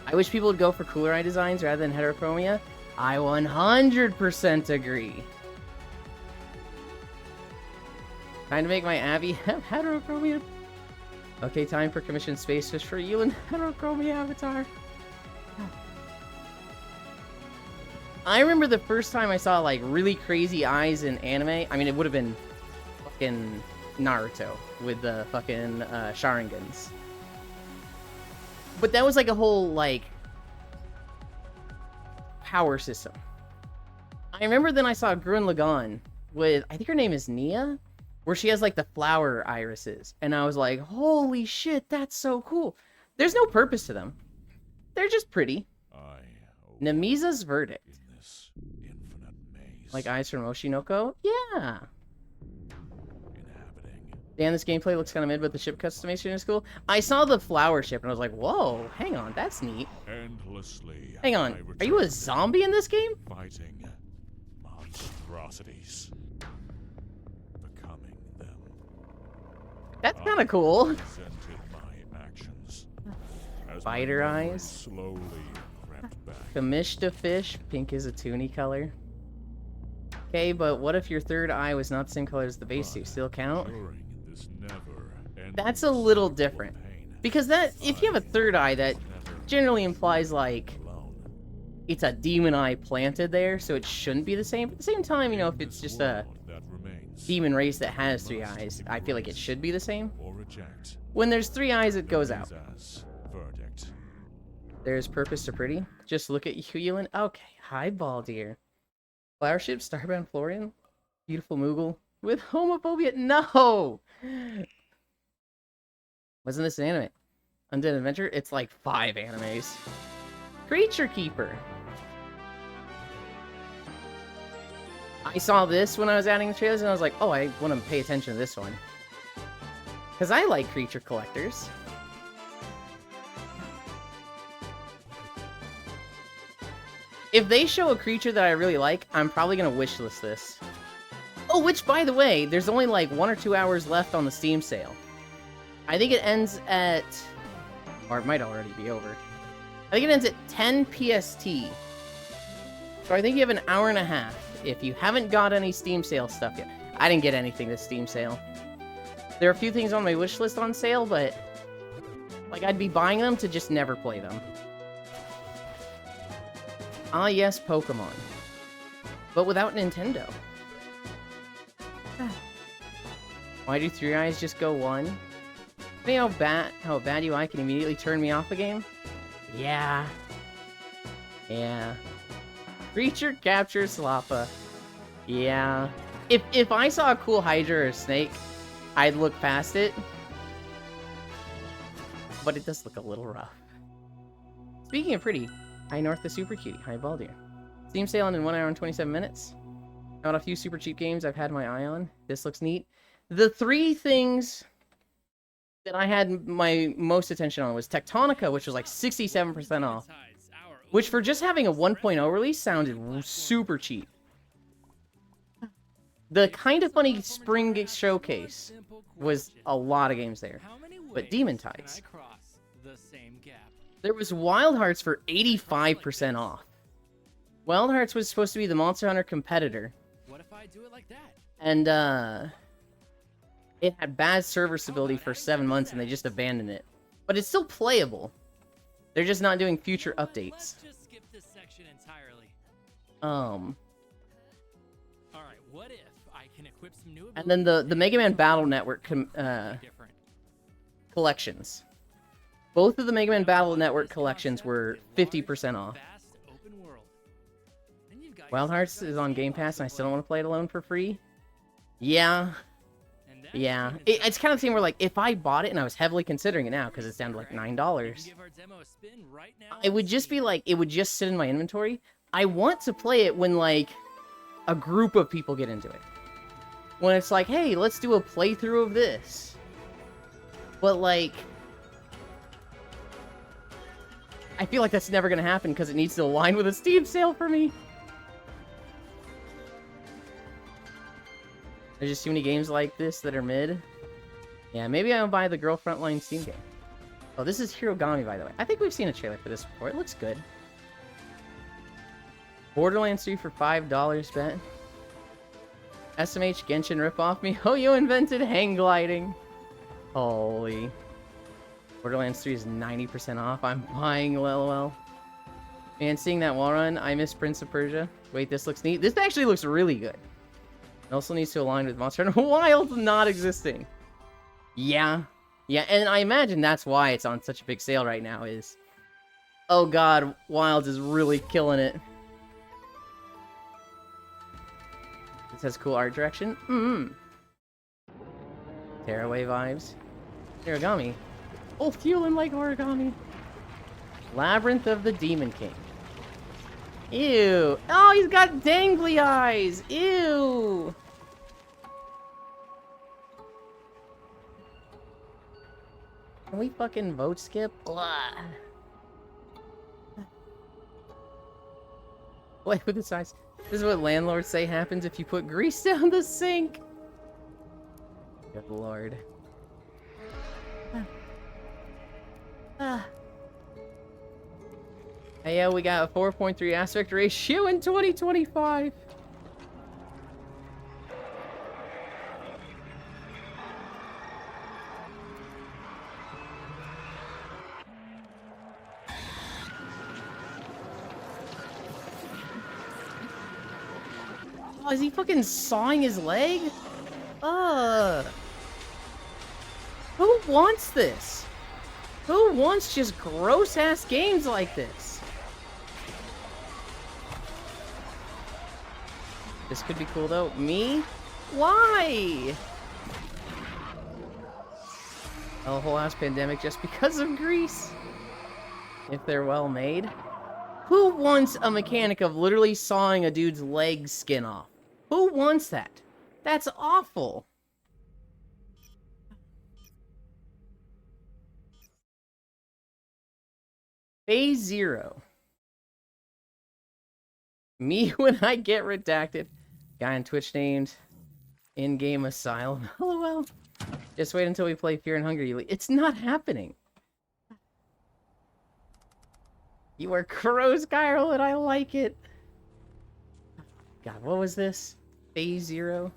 I wish people would go for cooler eye designs rather than heterochromia. I 100% agree. Trying to make my Abby have heterochromia. Okay, time for commission space fish for you and heterochromia avatar. I remember the first time I saw like really crazy eyes in anime. I mean, it would have been fucking Naruto with the fucking Sharingans. But that was like a whole like power system. I remember then I saw Gurren Lagann with, I think her name is Nia, where she has like the flower irises, and I was like, holy shit, that's so cool. There's no purpose to them. They're just pretty. Namisa's Verdict. Like Eyes from Oshinoko? Yeah. Dan, this gameplay looks kind of mid, but the ship customization is cool. I saw the flower ship, and I was like, whoa, hang on, that's neat. Endlessly. Hang on, are you a zombie in this game? Fighting monstrosities. Becoming them. That's kind of cool. Resented my actions. As Spider my memory eyes. Slowly crept back. Kamishta fish, pink is a toonie color. Okay, but what if your third eye was not the same color as the base suit? Still count? During this never-ending That's a little cycle of different. pain, Because that, if you have a third eye, that generally implies, like, alone. it's a demon eye planted there, so it shouldn't be the same. But at the same time, you know, if it's just a World that remains, demon race that has 3 eyes, I feel like it should be the same. or reject. When there's 3 eyes, it goes out. As verdict. There's purpose to pretty. Just look at Huyulin. Okay, hi, Baldir. Flower ship, Starbound Florian. Beautiful Moogle. With homophobia? No! Wasn't this an anime? Undead Adventure? It's like 5 animes. Creature Keeper. I saw this when I was adding the trailers, and I was like, oh, I want to pay attention to this one. Because I like creature collectors. If they show a creature that I really like, I'm probably going to wishlist this. Oh, which, by the way, there's only like 1 or 2 hours left on the Steam sale. I think it ends at... Or it might already be over. I think it ends at 10 PST. So I think you have an hour and a half if you haven't got any Steam sale stuff yet. I didn't get anything this Steam sale. There are a few things on my wish list on sale, but... like, I'd be buying them to just never play them. Ah, yes, Pokemon. But without Nintendo. Why do 3 eyes just go 1? You know how bad UI can immediately turn me off a game? Yeah. Yeah. Creature capture Slappa. Yeah. If I saw a cool Hydra or a Snake, I'd look past it. But it does look a little rough. Speaking of pretty, hi North the Super Cutie. Hi Baldir. Steam sale in 1 hour and 27 minutes. Got a few super cheap games I've had my eye on. This looks neat. The 3 things that I had my most attention on was Tectonica, which was like 67% off. Which for just having a 1.0 release sounded super cheap. The Kind of Funny Spring Showcase was a lot of games there. But Demon Tides. There was Wild Hearts for 85% off. Wild Hearts was supposed to be the Monster Hunter competitor. What if I do it like that? And, it had bad server stability for 7 months and they just abandoned it. But it's still playable. They're just not doing future updates. Let's just skip this section entirely. Alright, what if I can equip some new and then the Mega Man Battle Network collections. Both of the Mega Man Battle Network collections were 50% off. Wild Hearts is on Game Pass and I still don't want to play it alone for free. Yeah. Yeah. It's kind of the thing where, like, if I bought it and I was heavily considering it now, because it's down to like $9, it would just be like, it would just sit in my inventory. I want to play it when, like, a group of people get into it. When it's like, hey, let's do a playthrough of this. But, like, I feel like that's never going to happen because it needs to align with a Steam sale for me. There's just too many games like this that are mid. Yeah, maybe I'll buy the Girl Frontline Steam game. Oh, this is Hirogami, by the way. I think we've seen a trailer for this before. It looks good. Borderlands 3 for $5, bet. SMH Genshin ripoff me. Oh, you invented hang gliding. Holy. Borderlands 3 is 90% off. I'm buying LOL. Man, seeing that wall run, I miss Prince of Persia. Wait, this looks neat. This actually looks really good. It also needs to align with Monster Hunter Wilds not existing. Yeah. Yeah, and I imagine that's why it's on such a big sale right now is... oh god, Wilds is really killing it. This has cool art direction. Tearaway vibes. Origami. Oh, feeling like origami. Labyrinth of the Demon King. Ew. Oh, he's got dangly eyes. Ew. Can we fucking vote skip? Blah. Wait, with the size. This is what landlords say happens if you put grease down the sink. Good lord. Hey, yeah, we got a 4.3 aspect ratio in 2025. Oh, is he fucking sawing his leg? Who wants this? Who wants just gross-ass games like this? This could be cool, though. Me? Why? A whole-ass pandemic just because of grease? If they're well made. Who wants a mechanic of literally sawing a dude's leg skin off? Who wants that? That's awful. Phase 0. Me when I get redacted. Guy on Twitch named In-Game Asylum. LOL. Just wait until we play Fear and Hunger. It's not happening. You are gross, Kyle, and I like it. God, what was this? Phase 0?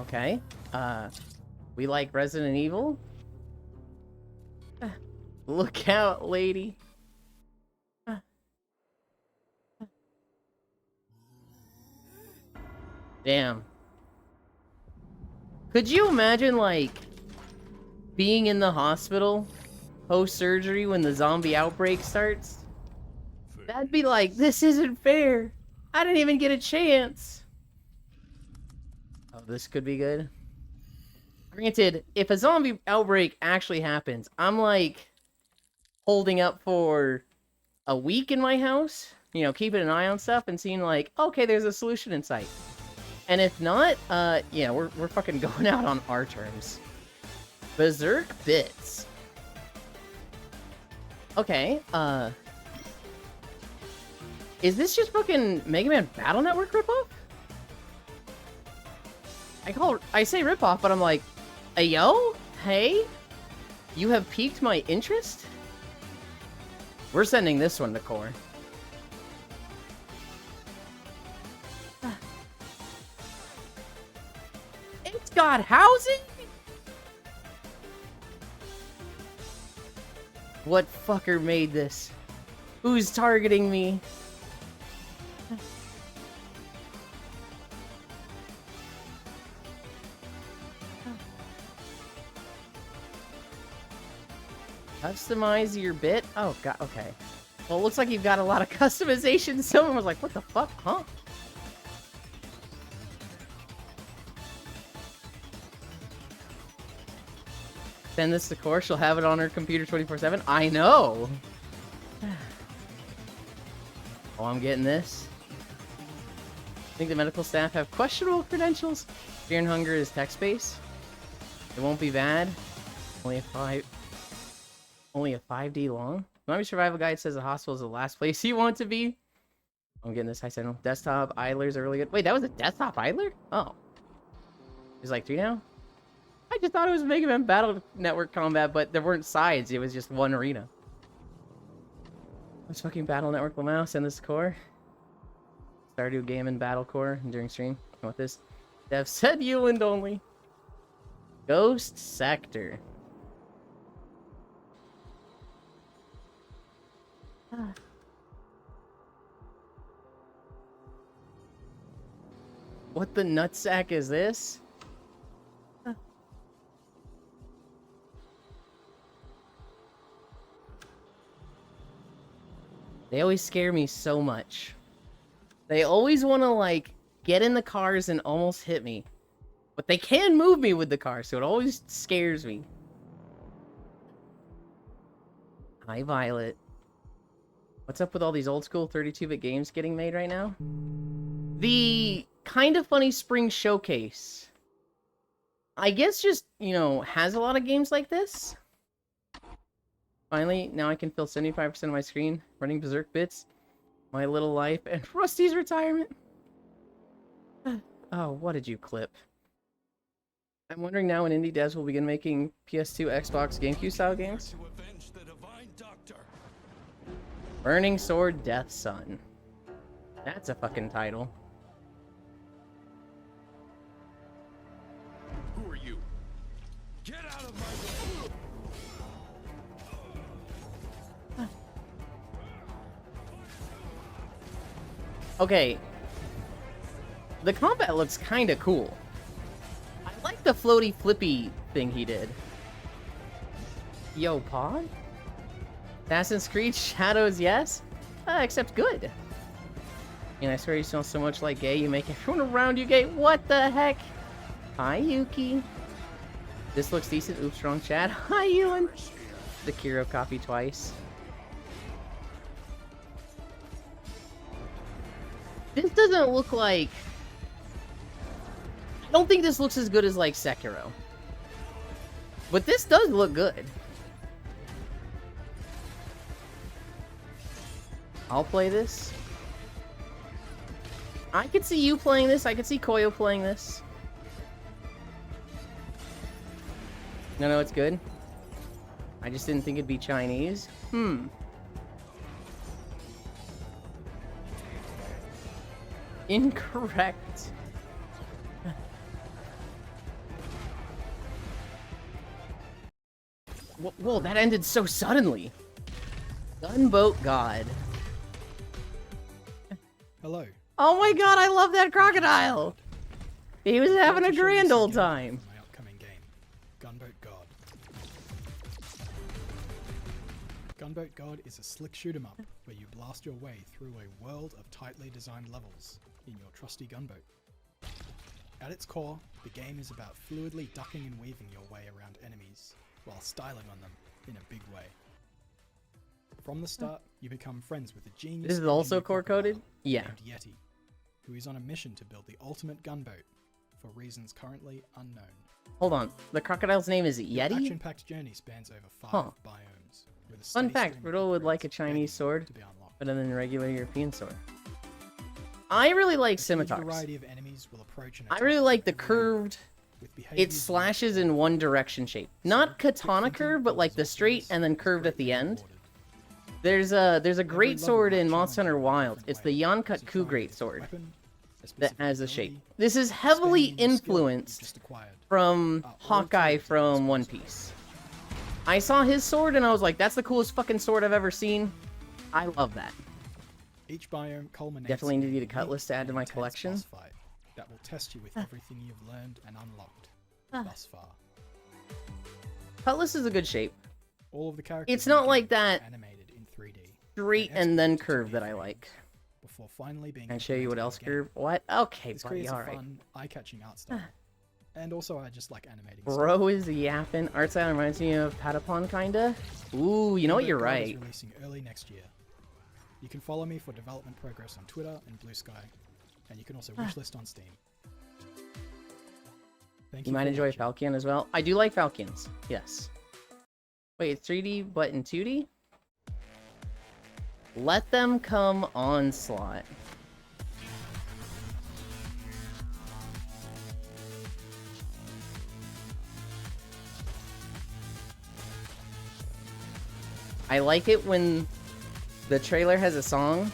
Okay. We like Resident Evil? Look out, lady. Damn. Could you imagine, like, being in the hospital post-surgery when the zombie outbreak starts? That'd be like, this isn't fair. I didn't even get a chance. Oh, this could be good. Granted, if a zombie outbreak actually happens, I'm like holding up for a week in my house, you know, keeping an eye on stuff and seeing like, okay, there's a solution in sight. And if not, yeah, we're fucking going out on our terms. Berserk Bits. Okay, is this just fucking Mega Man Battle Network ripoff? I say ripoff, but I'm like, yo, hey, you have piqued my interest? We're sending this one to core. It's got housing? What fucker made this? Who's targeting me? Customize your bit? Oh, God, okay. Well, it looks like you've got a lot of customization. Someone was like, what the fuck, huh? Send this to Core, she'll have it on her computer 24/7. I know! Oh, I'm getting this. I think the medical staff have questionable credentials. Fear and Hunger is text-based. It won't be bad. Only a 5D long. Zombie Survival Guide says the hospital is the last place you want to be. I'm getting this high signal. Desktop idlers are really good. Wait, that was a desktop idler? Oh. There's like 3 now? I just thought it was Mega Man Battle Network combat, but there weren't sides. It was just one arena. Let's fucking Battle Network Lamau. Send this to Core. Stardew Game Battle Core during stream. You want this? Dev said Uland only. Ghost Sector. What the nutsack is this? They always scare me so much. They always want to, like, get in the cars and almost hit me. But they can move me with the car, so it always scares me. Hi, Violet. What's up with all these old school 32-bit games getting made right now? The Kind of Funny Spring Showcase, I guess, just, you know, has a lot of games like this. Finally, now I can fill 75% of my screen running Berserk Bits, My Little Life, and Rusty's retirement. Oh, what did you clip? I'm wondering now when indie devs will begin making PS2, Xbox, GameCube style games. Burning Sword Death Sun. That's a fucking title. Who are you? Get out of my way! Okay. The combat looks kind of cool. I like the floaty flippy thing he did. Yo, Pod? Assassin's Creed Shadows, yes? Except good. And I swear you smell so much like gay, you make everyone around you gay. What the heck? Hi, Yuki. This looks decent. Oops, wrong chat. Hi, Ewan. The Kiro copy twice. This doesn't look like... I don't think this looks as good as, like, Sekiro. But this does look good. I'll play this. I could see you playing this. I could see Koyo playing this. No, it's good. I just didn't think it'd be Chinese. Incorrect. Whoa, that ended so suddenly. Gunboat God. Hello. Oh my god, I love that crocodile! He was having a grand old time. My upcoming game, Gunboat God. Gunboat God is a slick shoot 'em up where you blast your way through a world of tightly designed levels in your trusty gunboat. At its core, the game is about fluidly ducking and weaving your way around enemies while styling on them in a big way. From the start, you become friends with a genius. This is also core-coded? Yeah. Named Yeti, who is on a mission to build the ultimate gunboat for reasons currently unknown. Hold on, the crocodile's name is The Yeti? action-packed journey spans over 5 biomes. With a Fun steady fact, stream of Riddle would upgrades like a Chinese sword to be unlocked. better than a regular European sword. I really like A huge scimitars. variety of enemies will approach and I attack really like the every curved, with it behaviors slashes in one direction shape. Not katana curve, but like the straight and then curved at the end. There's a great sword in Monster Hunter Wilds. It's the Yoncut Ku Great Sword that has a shape. This is heavily influenced from Hawkeye from One Piece. I saw his sword and I was like, that's the coolest fucking sword I've ever seen. I love that. Each biome culminates Definitely in a need a unique cutlass to add to and my intense collection. boss fight that will test you with everything you've learned and unlocked thus far. Cutlass is a good shape. All of the characters It's in the not game like are that animated in 3D. straight and then curve that I like. Before finally being Can I show you what implemented in else the game. curve? What? Okay, This buddy, creates a alright. fun, eye-catching art style. And also, I just like animating. Bro is yapping. Art style reminds me of Patapon, kinda. Ooh, you know what? You're Gunboat God is right. releasing early next year. You can follow me for development progress on Twitter and Blue Sky, and you can also wishlist on Steam. Thank You you might for enjoy watching. Falcon as well. I do like Falcons. Yes. Wait, it's 3D but in 2D? Let them come onslaught. I like it when the trailer has a song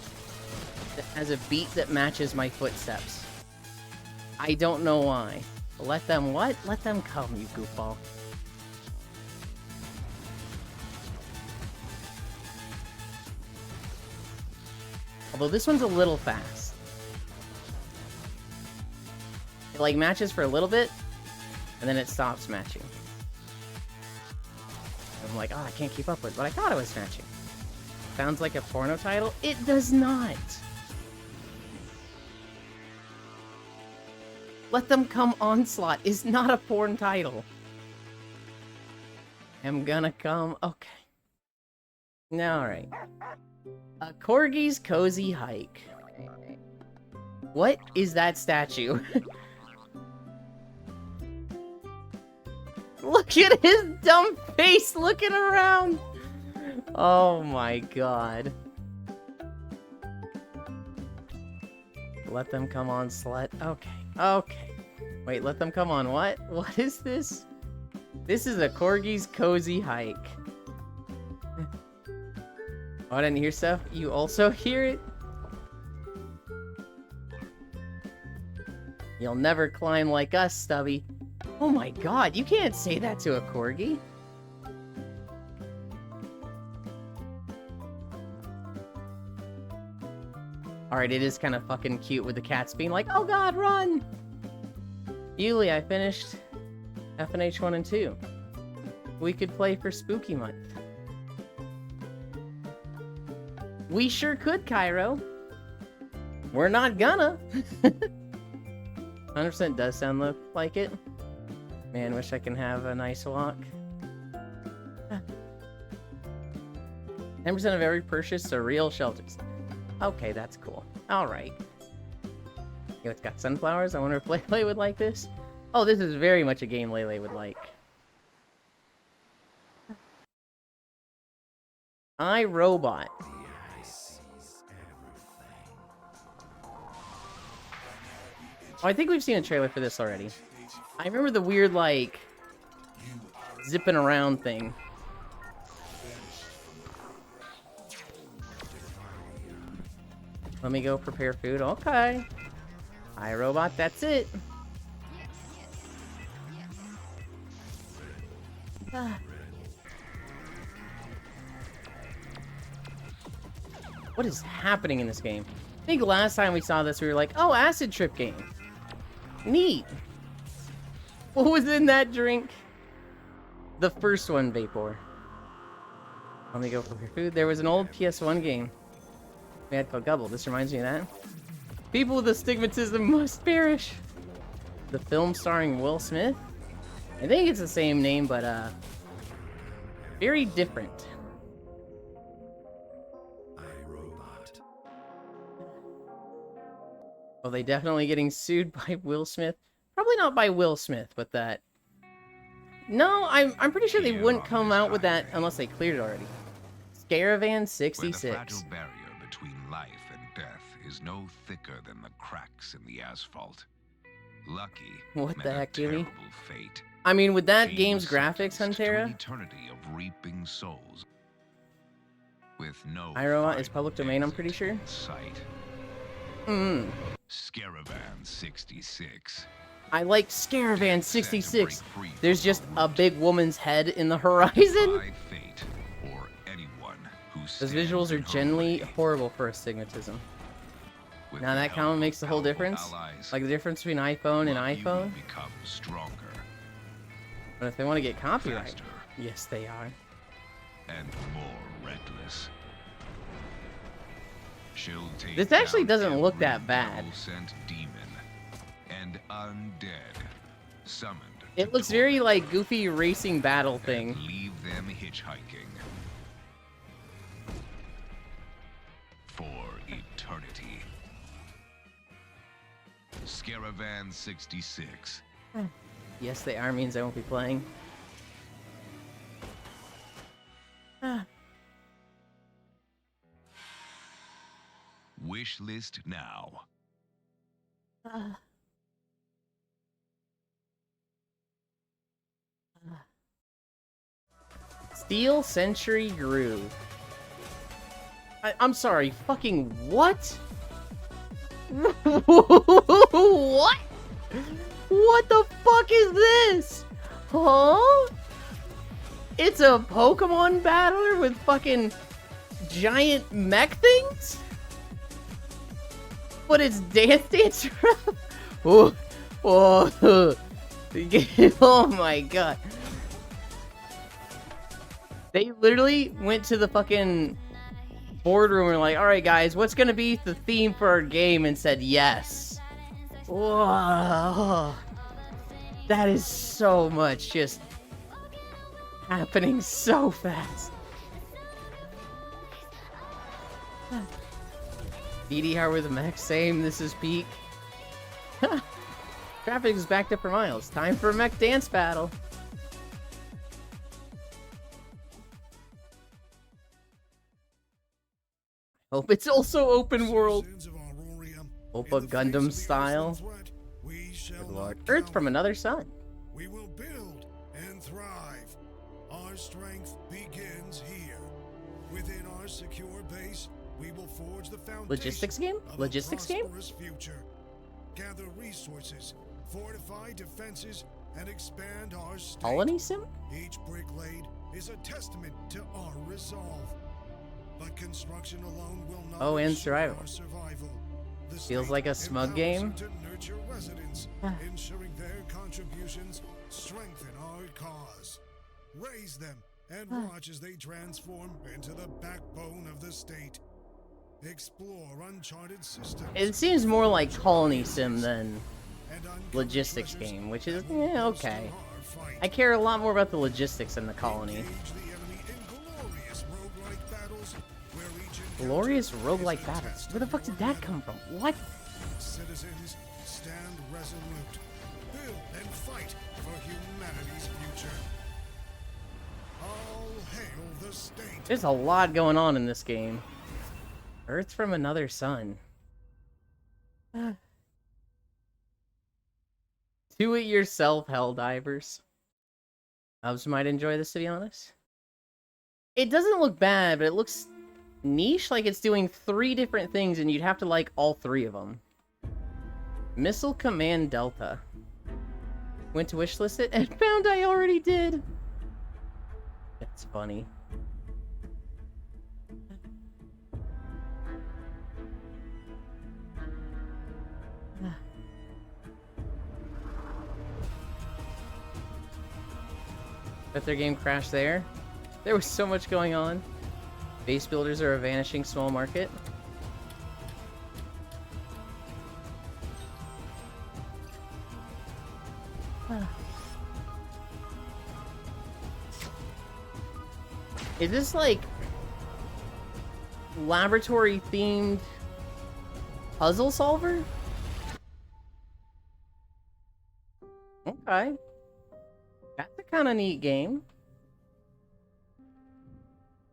that has a beat that matches my footsteps. I don't know why. Let them what? Let them come, you goofball. Although this one's a little fast. It like matches for a little bit, and then it stops matching. I'm like, oh, I can't keep up with it, but I thought it was matching. Sounds like a porno title? It does not! Let Them Come Onslaught is not a porn title. I'm gonna come. Okay. Now, alright. A Corgi's Cozy Hike. What is that statue? Look at his dumb face looking around! Oh my god. Let Them Come On, slut. Okay. Okay. Wait, Let Them Come On what? What is this? This is a Corgi's Cozy Hike. Oh, I didn't hear stuff? You also hear it? You'll never climb like us, Stubby. Oh my god, you can't say that to a Corgi. Alright, it is kind of fucking cute with the cats being like, oh god, run! Yuli, I finished FNH 1 and 2. We could play for Spooky Month. We sure could, Cairo. We're not gonna. 100% does sound like it. Man, wish I can have a nice walk. 10% of every purchase are real shelters. Okay, that's cool. Alright. Yo, it's got sunflowers. I wonder if Lele would like this. Oh, this is very much a game Lele would like. iRobot. Oh, I think we've seen a trailer for this already. I remember the weird, like, zipping around thing. Let me go prepare food. Okay. iRobot, that's it. What is happening in this game? I think last time we saw this, we were like, oh, acid trip game. Neat. What was in that drink? The first one, Vapor. Let me go prepare food. There was an old PS1 game we had called Gubble. This reminds me of that. People with astigmatism must perish. The film starring Will Smith. I think it's the same name, but very different. iRobot. Well, they definitely getting sued by Will Smith. Probably not by Will Smith, but that. No, I'm pretty sure they wouldn't come out with that unless they cleared it already. Scaravan 66. Where the fragile barrier between life and death is no thicker than the cracks in the asphalt. Lucky. What the heck, Jimmy? Fate. I mean, with that She game's was graphics, sentenced to Huntera, an eternity of reaping souls. With no iRobot is public domain, I'm pretty sure. sight. Scaravan 66. I like Scaravan 66. There's just a big woman's head in the horizon. By fate or anyone who Those visuals are generally horrible for astigmatism. Now that kind of makes the whole difference. Like the difference between iPhone and iPhone. become stronger But if they want to get copyright, Faster. yes they are. and more reckless. She'll take This actually down doesn't look every that bad. devil-sent demon and undead summoned It looks very like goofy racing battle thing. leave them hitchhiking for eternity. Scaravan 66. Yes they are means I won't be playing. Wish list now. Steel Century Groove. I'm sorry, fucking what? What? What the fuck is this? Huh? It's a Pokemon battler with fucking giant mech things? But it's Dance Dance. Oh, oh, oh my god. They literally went to the fucking boardroom and were like, alright guys, what's gonna be the theme for our game? And said yes. Whoa. That is so much just happening so fast. BDR with a mech, same, this is peak. Traffic is backed up for miles. Time for a mech dance battle. Hope it's also open world. Oppa Gundam style. Good lord. Earth from another sun. We will build and thrive. Our strength begins here. Within our secure base, we will forge the foundation Logistics game? of Logistics a game? prosperous future. Gather resources, fortify defenses, and expand our state. Colony sim? Each brick laid is a testament to our resolve. But construction alone will not Oh, and ensure survival. our survival. The Feels state like a smug empowers game. you to nurture residents, ensuring their contributions strengthen our cause. Raise them and watch as they transform into the backbone of the state. Explore uncharted systems. It seems more like colony sim than logistics game, which is, yeah, okay. I care a lot more about the logistics than the colony. Glorious roguelike battles. Where the fuck did that come from? What? Citizens, stand resolute. Build and fight for humanity's future. All hail the state. There's a lot going on in this game. Earth from another sun. Do it yourself, Helldivers. Hubs might enjoy this, to be honest. It doesn't look bad, but it looks niche, like it's doing 3 different things and you'd have to like all 3 of them. Missile Command Delta. Went to wishlist it and found I already did. That's funny. Bet their game crashed there. There was so much going on. Base builders are a vanishing small market. Is this like laboratory themed puzzle solver? Okay. That's a kind of neat game.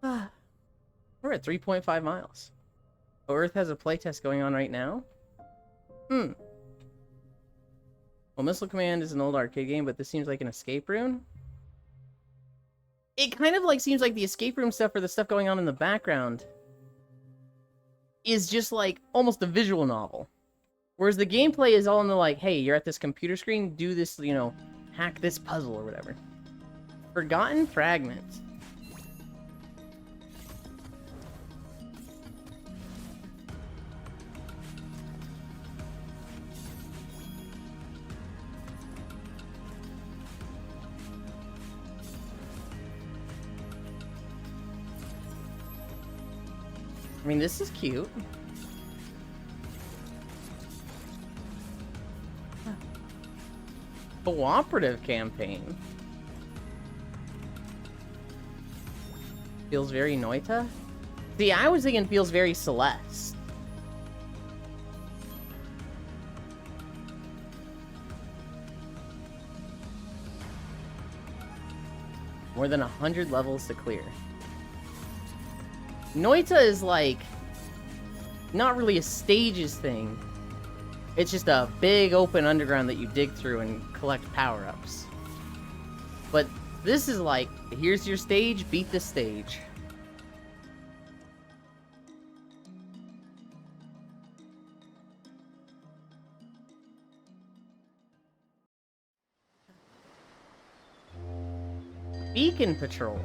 We're at 3.5 miles. Earth has a playtest going on right now. Well, Missile Command is an old arcade game, but this seems like an escape room. It kind of like seems like the escape room stuff or the stuff going on in the background is just like almost a visual novel. Whereas the gameplay is all in the like, hey, you're at this computer screen, do this, you know, hack this puzzle or whatever. Forgotten Fragment. I mean, this is cute. Cooperative campaign. Feels very Noita. See, I was thinking feels very Celeste. More than 100 levels to clear. Noita is like not really a stages thing. It's just a big open underground that you dig through and collect power-ups. But this is like, here's your stage, beat the stage. Beacon Patrol.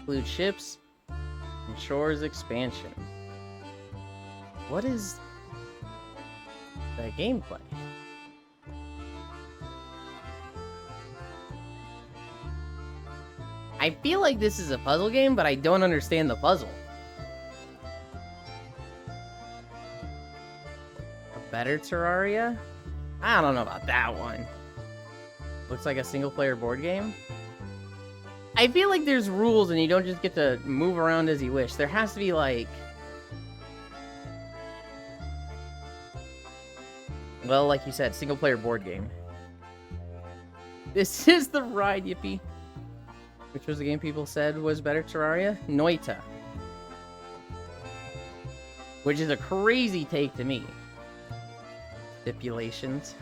Include ships, And Shores expansion. What is the gameplay? I feel like this is a puzzle game, but I don't understand the puzzle. A better Terraria? I don't know about that one. Looks like a single-player board game. I feel like there's rules and you don't just get to move around as you wish. There has to be, like... Well, like you said, single-player board game. This is the ride, yippee. Which was the game people said was better Terraria? Noita. Which is a crazy take to me. Stipulations.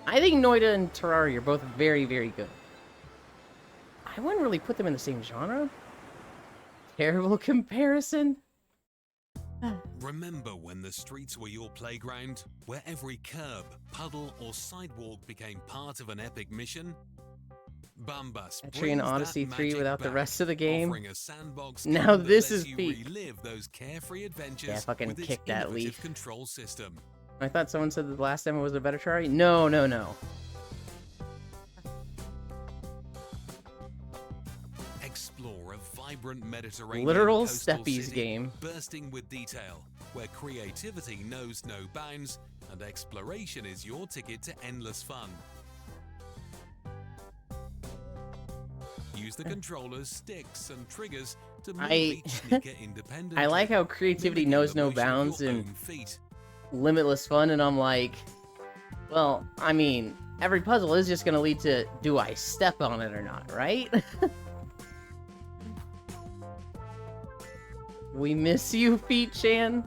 I think Noita and Terraria are both very, very good. I wouldn't really put them in the same genre. Terrible comparison. Remember when the streets were your playground? Where every curb, puddle, or sidewalk became part of an epic mission? Bombus Etrian Odyssey 3 without the rest of the game. offering a sandbox Now that this lets is you peak. relive those carefree adventures Yeah, fucking with its kick that innovative leaf. control system. I thought someone said the last demo was a better Terraria. No, no, no. Explore a vibrant Mediterranean Literal coastal Steppies city game. bursting with detail, where creativity knows no bounds and exploration is your ticket to endless fun. Use the controllers, sticks, and triggers to move each sneaker independently. I like how creativity knows no bounds and limitless fun, and I'm like, well, I mean, every puzzle is just gonna lead to, do I step on it or not, right? We miss you, Feet Chan.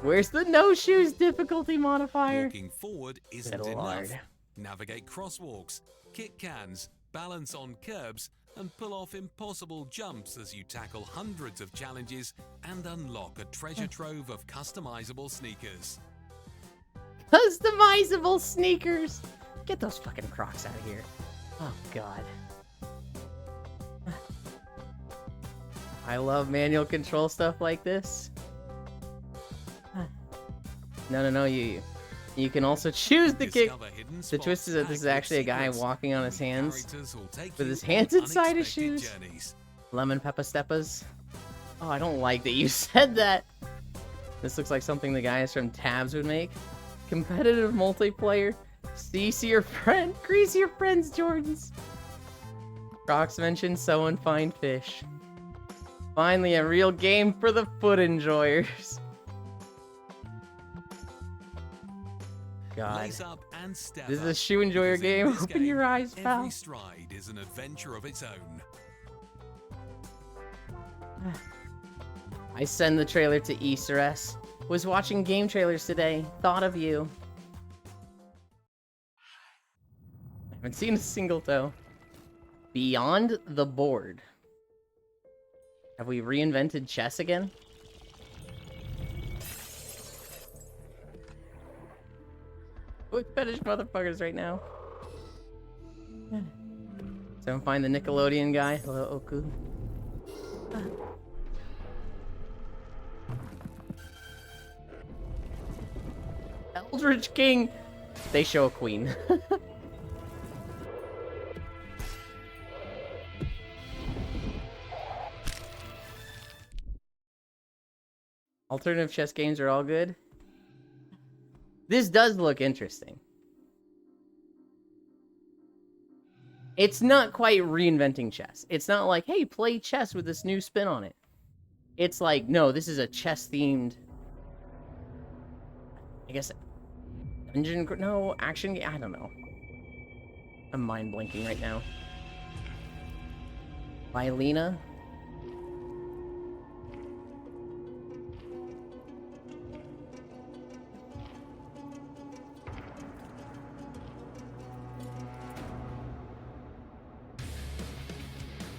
Where's the no shoes difficulty modifier? Walking forward isn't Good enough. lord. Navigate crosswalks, kick cans, balance on curbs, and pull off impossible jumps as you tackle hundreds of challenges and unlock a treasure trove of customizable sneakers. Customizable sneakers! Get those fucking Crocs out of here. Oh, God. I love manual control stuff like this. No, you can also choose the kick. The twist is that this is actually a guy walking on his hands with his hands inside his shoes. Lemon pepper steppers. Oh, I don't like that you said that. This looks like something the guys from Tabs would make. Competitive multiplayer. CC your friend. Grease your friends, Jordans. Crocs mentioned someone find fish. Finally, a real game for the foot enjoyers. God. Lace up and step This is a up, shoe enjoyer because in game. this Open your eyes, pal. Every stride is an adventure of its own. I send the trailer to Easter S. Was watching game trailers today. Thought of you. I haven't seen a single toe. Beyond the board. Have we reinvented chess again? Foot fetish motherfuckers right now. Someone find the Nickelodeon guy. Hello, Oku. Eldritch King. They show a queen. Alternative chess games are all good. This does look interesting. It's not quite reinventing chess. It's not like, hey, play chess with this new spin on it. It's like, no, this is a chess-themed... I guess... No, action game? I don't know. I'm mind-blinking right now. Vilena?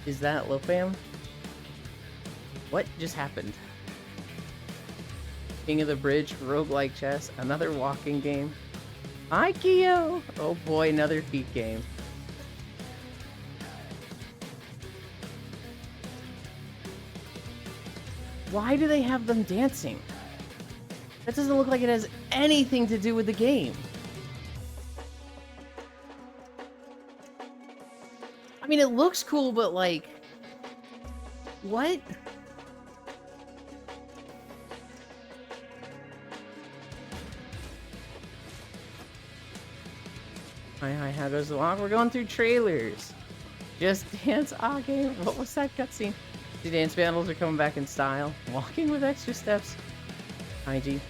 Is that Lopam? What just happened? King of the Bridge, roguelike chess, another walking game. Hi, Kyo! Oh boy, another feet game. Why do they have them dancing? That doesn't look like it has anything to do with the game. I mean, it looks cool, but like... What? Hi, how goes the walk? We're going through trailers. Just dance, game. What was that cutscene? The dance battles are coming back in style. Walking with extra steps. IG.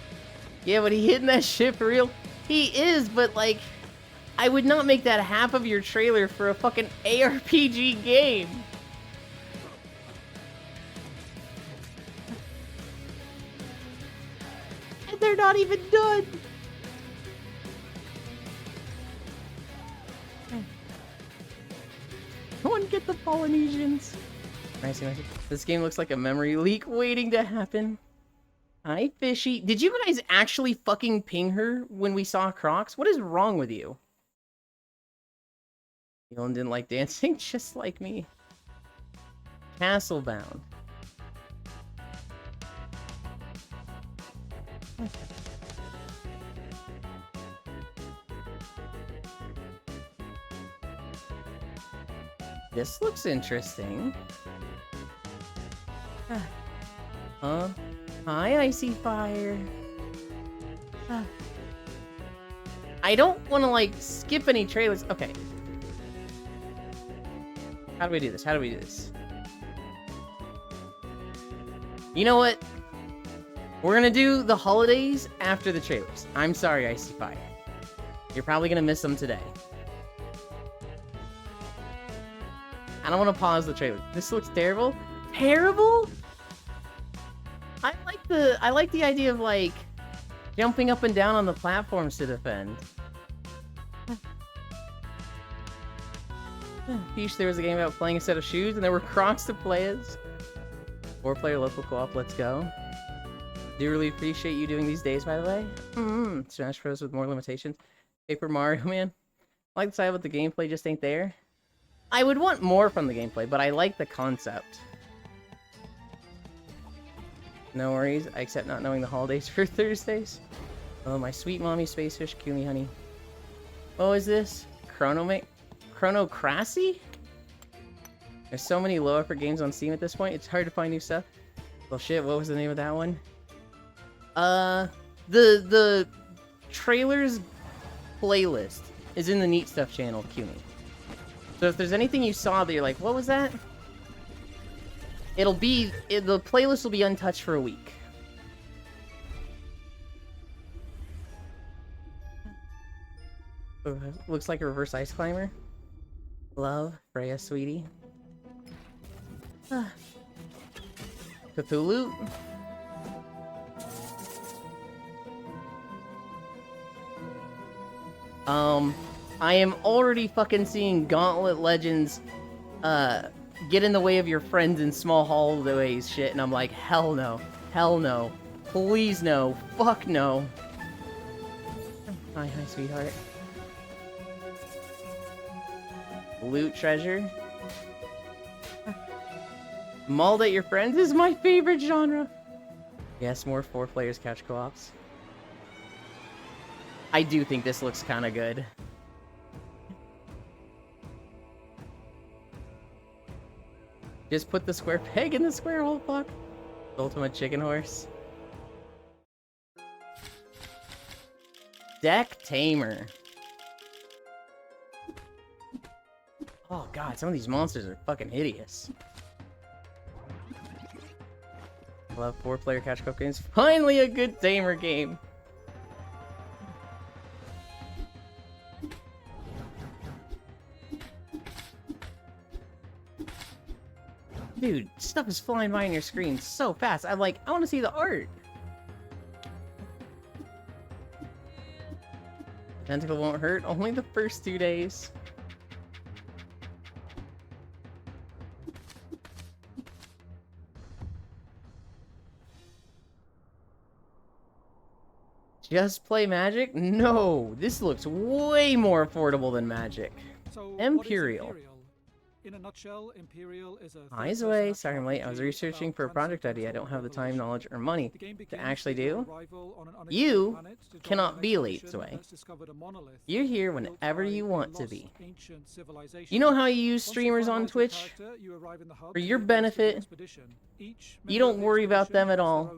Yeah, but he hitting that shit for real. He is, but like, I would not make that half of your trailer for a fucking ARPG game. And they're not even done. Go and get the Polynesians. Nice. This game looks like a memory leak waiting to happen. Hi, Fishy. Did you guys actually fucking ping her when we saw Crocs? What is wrong with you? Elon didn't like dancing, just like me. Castlebound. This looks interesting. Huh? Hi, Icy Fire. I don't want to, like, skip any trailers. Okay. How do we do this? How do we do this? You know what? We're gonna do the holidays after the trailers. I'm sorry, Icy Fire. You're probably gonna miss them today. I don't want to pause the trailer. This looks terrible. Terrible? I like the idea of, like, jumping up and down on the platforms to defend. Peach, there was a game about playing a set of shoes, and there were Crocs to play as. 4-player local co-op, let's go. Do really appreciate you doing these days, by the way. Smash Bros. With more limitations. Paper Mario, man. I like the side about the gameplay just ain't there. I would want more from the gameplay, but I like the concept. No worries, I accept not knowing the holidays for Thursdays. Oh, my sweet mommy spacefish, Kumi honey. What was this? Chronocracy? There's so many low effort games on Steam at this point, it's hard to find new stuff. Well shit, what was the name of that one? The trailers playlist is in the Neat Stuff channel, Kumi. So if there's anything you saw that you're like, what was that? The playlist will be untouched for a week. Looks like a reverse ice climber. Love, Freya, sweetie. Cthulhu. I am already fucking seeing Gauntlet Legends, get in the way of your friends in small hallways shit, and I'm like, hell no. Hell no. Please no. Fuck no. Hi, sweetheart. Loot treasure. Mauled at your friends is my favorite genre. Yes, more 4 players couch co-ops. I do think this looks kind of good. Just put the square peg in the square hole, fuck. Ultimate chicken horse. Deck Tamer. Oh god, some of these monsters are fucking hideous. I love 4-player couch co-op games. Finally a good Tamer game. Dude, stuff is flying by on your screen so fast. I want to see the art. Tentacle won't hurt. Only the first 2 days. Just play Magic? No, this looks way more affordable than Magic. So, Imperial. In a nutshell, Imperial is a Eyes away. Sorry I'm late. I was researching for a project idea I don't have the time, knowledge, or money to actually do. You cannot be late, Zwei. You're here whenever you want to be. You know how you use streamers on Twitch? For your benefit. You don't worry about them at all.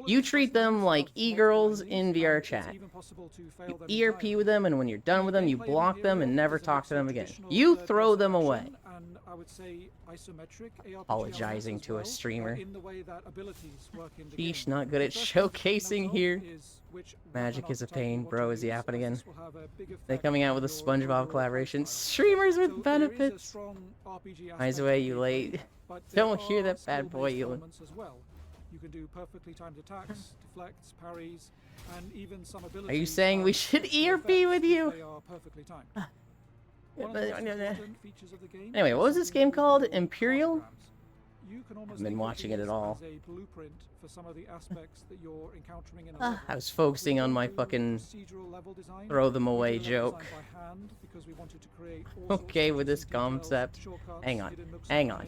You treat them like e-girls in VR chat. You ERP with them, and when you're done with them, you block them and never talk to them again. You throw them away. Apologizing to a streamer. Sheesh, not good at showcasing here. Magic is a pain. Bro, is he yapping again? They coming out with a SpongeBob collaboration. Streamers with benefits. Eyes away, you late. Don't hear that bad boy yelling. You can do perfectly timed attacks, deflects, parries, and even some abilities. Are you saying we should ERP with you? They are perfectly timed. Anyway, what was this game called? Imperial? I've been watching it at all. I was focusing on my fucking throw them away joke. Okay with this concept. Hang on. Hang on.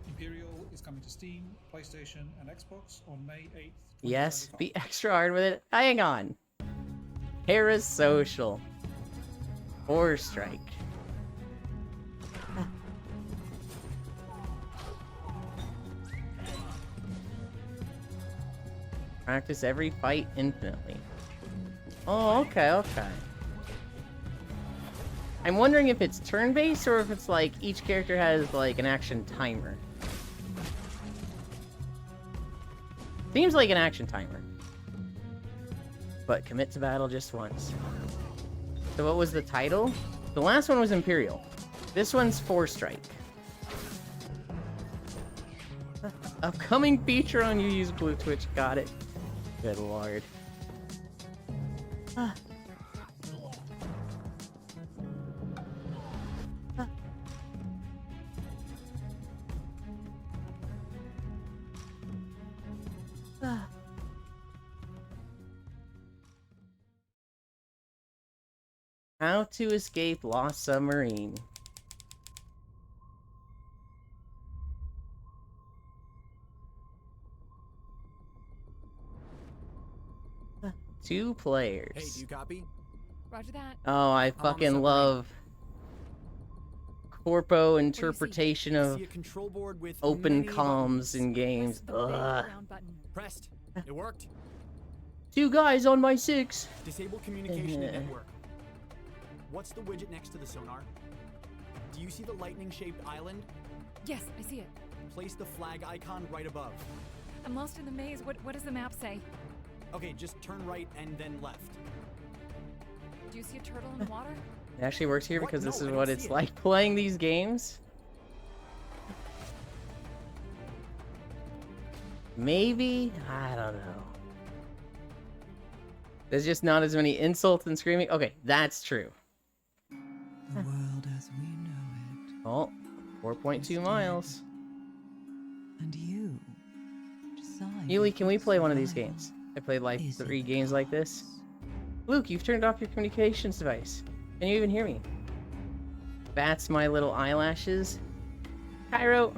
Imperial is coming to Steam, PlayStation, and Xbox on May 8th. Yes, be extra hard with it. Hang on. Parasocial. Or Strike. Practice every fight infinitely. Oh, okay, okay. I'm wondering if it's turn-based or if it's like each character has like an action timer. Seems like an action timer. But commit to battle just once. So what was the title? The last one was Imperial. This one's 4 Strike. Upcoming feature on Use Blue Twitch. Got it. Good lord. How to escape Lost Submarine. Two players. Hey, do you copy? Roger that. Oh, I fucking love corpo interpretation of open comms in games. Ugh. Pressed. It worked. 2 guys on my 6. Disable communication and network. What's the widget next to the sonar? Do you see the lightning-shaped island? Yes, I see it. Place the flag icon right above. I'm lost in the maze. What does the map say? Okay, just turn right and then left. Do you see a turtle in the water? It actually works here because this is what it's like playing these games. Maybe? I don't know. There's just not as many insults and screaming. Okay, that's true. The world as we know it. Oh, 4.2 miles. And you decide. Yuli, can we play one of these games? I played like 3 games like this. Luke, you've turned off your communications device. Can you even hear me? That's my little eyelashes. Cairo,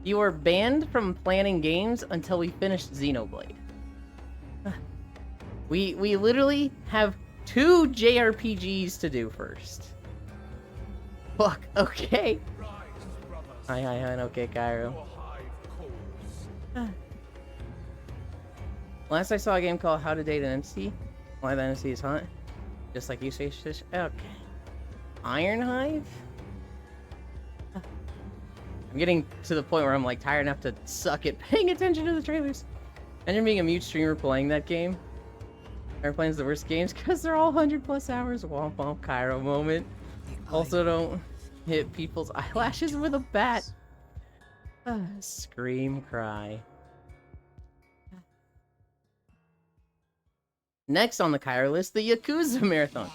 you are banned from planning games until we finish Xenoblade. We literally have 2 JRPGs to do first. Fuck, okay. Hi, okay, Cairo. Last I saw a game called How to Date an MC. Why the MC is hot. Just like you say, Shish. Okay. Ironhive? I'm getting to the point where I'm like tired enough to suck at paying attention to the trailers. Imagine being a mute streamer playing that game. Airplane's the worst games because they're all 100+ hours. Womp womp Cairo moment. Also don't hit people's eyelashes with a bat. Scream, cry. Next on the Cairo list, the Yakuza Marathon.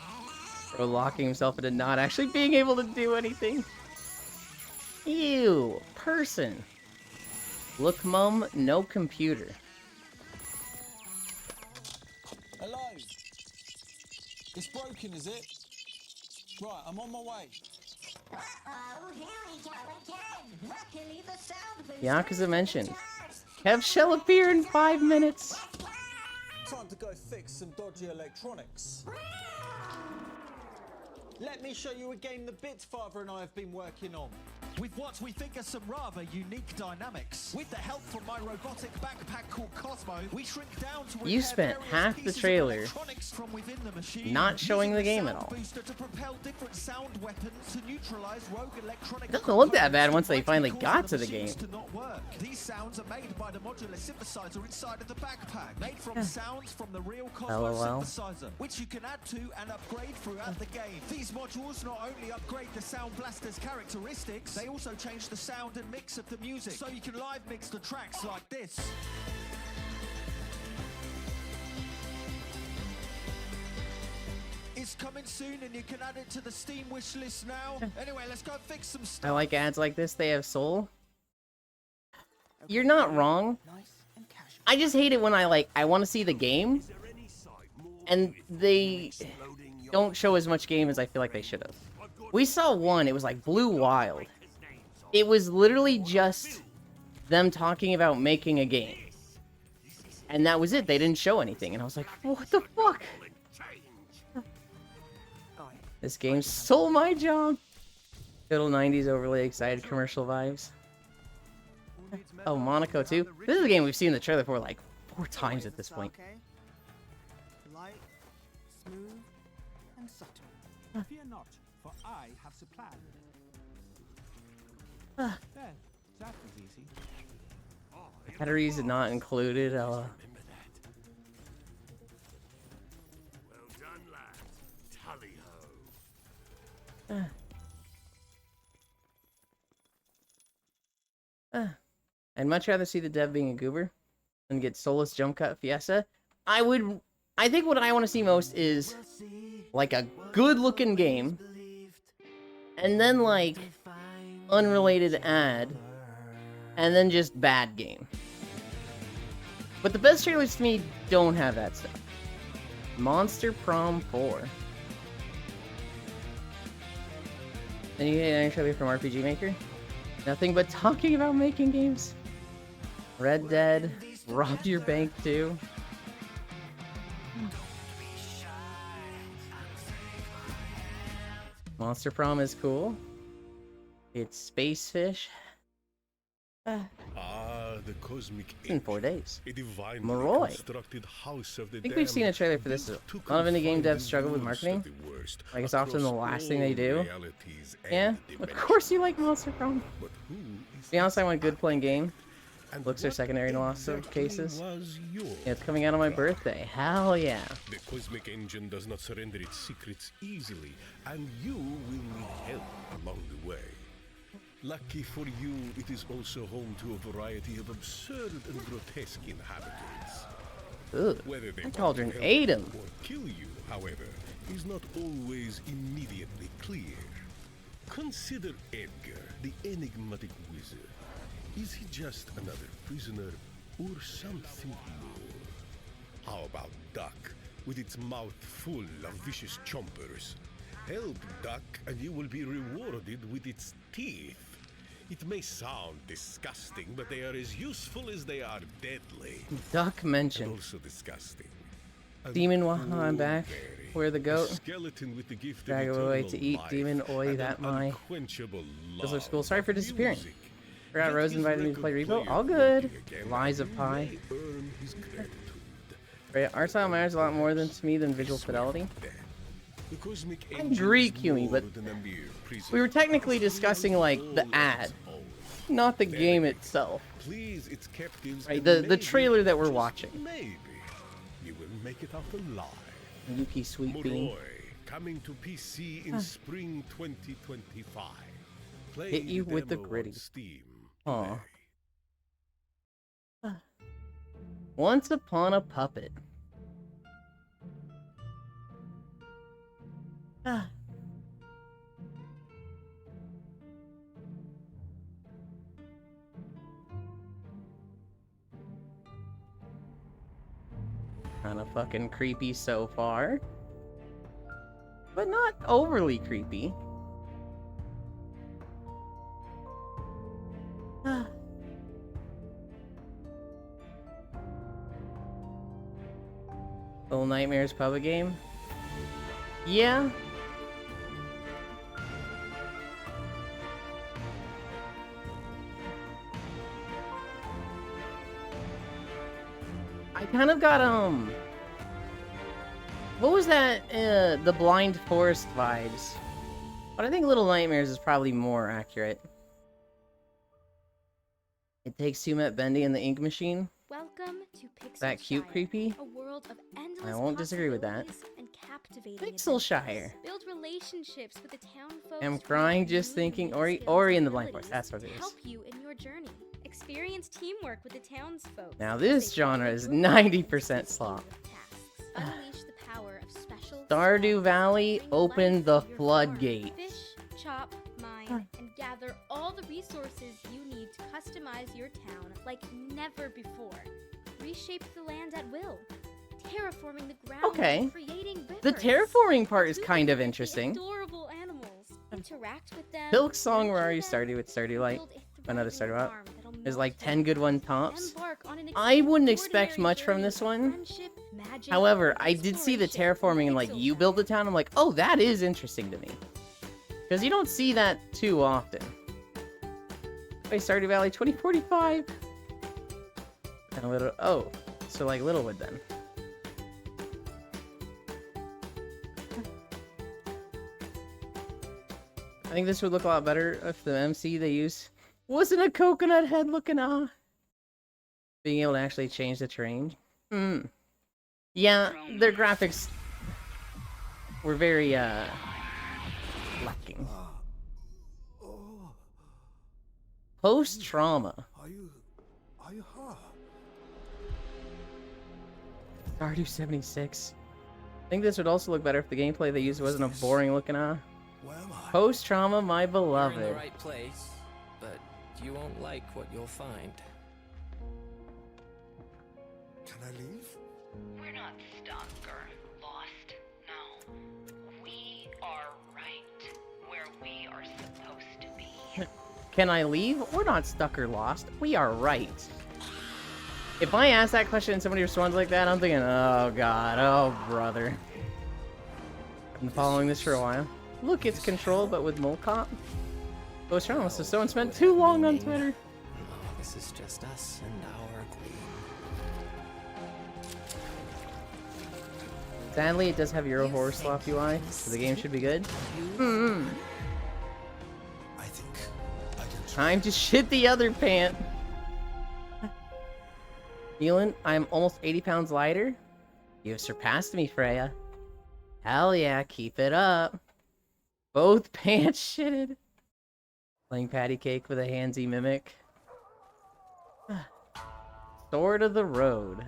Bro locking himself into not actually being able to do anything. Ew, person. Look, mum, no computer. Hello. It's broken, is it? Right, I'm on my way. Yakuza mentioned. Kev shall appear in 5 minutes. Time to go fix some dodgy electronics. Let me show you a game the Bitfather and I have been working on. With what we think are some rather unique dynamics. With the help from my robotic backpack called Cosmo, we shrink down to You spent half the trailer from within the machine, not showing the game at all. booster to propel different sound weapons to neutralize rogue electronic It doesn't look that bad once they finally got to the game. to not work. These sounds are made by the modular synthesizer inside of the backpack, made from sounds from the real Cosmo LOL. synthesizer, which you can add to and upgrade throughout the game. These modules not only upgrade the Sound Blaster's characteristics, they also change the sound and mix of the music, so you can live mix the tracks like this. It's coming soon and you can add it to the Steam wish list now. Anyway, let's go fix some stuff. I like ads like this. They have soul. You're not wrong. I just hate it when I want to see the game and they don't show as much game as I feel like they should have. We saw one, it was like Blue Wild. It was literally just them talking about making a game. And that was it. They didn't show anything. And I was like, what the fuck? This game stole my job. Total 90s overly excited commercial vibes. Oh, Monaco too. This is a game we've seen in the trailer for like 4 times at this point. Light, smooth, and subtle. Fear not, for I have supplied. There, that was easy. Batteries not included. Well done, lads. Tally ho. I'd much rather see the dev being a goober than get soulless jump cut Fiesta. I think what I want to see most is like a good looking game and then like unrelated ad and then just bad game. But the best trailers to me don't have that stuff. Monster Prom 4. Any trailer from RPG Maker? Nothing but talking about making games. Red Dead, Rob Your Bank 2. Monster Prom is cool. It's Space Fish. The cosmic in 4 days. A divinely Moroi. constructed house of the I think we've seen a trailer for this. A lot of indie game devs struggle with marketing. Like it's often the last thing they do. Yeah, of course you like Monster Prom. To be honest, I want a good playing game. Looks are secondary in lots of cases. Yeah, it's coming out on my birthday. Hell yeah. The cosmic engine does not surrender its secrets easily, and you will need help along the way. Lucky for you, it is also home to a variety of absurd and grotesque inhabitants. Ugh, Whether they that cauldron want to ate help him. or kill you, however, is not always immediately clear. Consider Edgar, the enigmatic wizard. Is he just another prisoner or something more? How about Duck, with its mouth full of vicious chompers? Help Duck and you will be rewarded with its teeth. It may sound disgusting, but they are as useful as they are deadly. Duck mentioned. And also disgusting. Demon Waha, I'm back. Where the goat? Skeleton with the gift Drag of away eternal to eat. life Demon Oi, and that an my. unquenchable Those are love school. Sorry for of disappearing. music. Forgot Rose invited me to play Repo. All good. Lies of Pi. Right, art style matters a lot more than to me than visual fidelity. I agree, Kiwi, but we were technically discussing like the ad, not the game itself. Please its captives. Right, and the maybe, trailer that we're just watching. Maybe you will make it out alive. Yuki Sweet Bean. Moroi, coming to PC in spring 2025. Play Hit you with the demo on gritty. Steam. Aw. Once Upon a Puppet. Kinda fucking creepy so far. But not overly creepy. Little Nightmares puppet game? Yeah. I kind of got, what was that, the Blind Forest vibes? But I think Little Nightmares is probably more accurate. It Takes Two met Bendy and the Ink Machine. Welcome to Pixelshire. That cute creepy? A world of endless I won't disagree with that. possibilities and captivating Pixelshire. adventures. Build relationships with the town folks. I'm who crying have just new thinking unique Ori skills and the and Blind Forest. That's what it abilities is. to help you in your journey. Experience teamwork with the townsfolk. Now this genre is 90% slop. Unleash the power of special Stardew Valley, open the floodgate. fish, chop, mine, and gather all the resources you need to customize your town like never before. Reshape the land at will. Terraforming the ground. Okay. And creating rivers. The terraforming part is kind of interesting. Adorable animals. Interact with them. Pilk Song, where are you, Stardew? With Stardew Light. Another Stardew out. There's like 10 good one tops. I wouldn't expect much from this one. However, I did see the terraforming and like you build the town. I'm like, oh, that is interesting to me. Because you don't see that too often. Wait, Stardew Valley 2045. And a little, oh, so like Littlewood then. I think this would look a lot better if the MC they use wasn't a coconut head looking being able to actually change the terrain. Yeah, their graphics were very lacking. Post-trauma. Are you hurt? Stardew 76. I think this would also look better if the gameplay they used wasn't a boring looking Post-trauma, my beloved. You're in the right place, but you won't like what you'll find. Can I leave? We're not stuck or lost. No. We are right where we are supposed to be. Can I leave? We're not stuck or lost. We are right. If I ask that question and somebody responds like that, I'm thinking, oh god, oh brother. I've been following this for a while. Look, it's Control, but with Molcop. Post-trauma, so someone spent too long on Twitter. Oh, this is just us and our queen. Sadly, it does have Euro Horror Slop UI, so the game should be good. Time to shit the other pant. Keelan, I'm almost 80 pounds lighter. You have surpassed me, Freya. Hell yeah, keep it up. Both pants shitted. Playing patty cake with a handsy mimic. Sword of the road.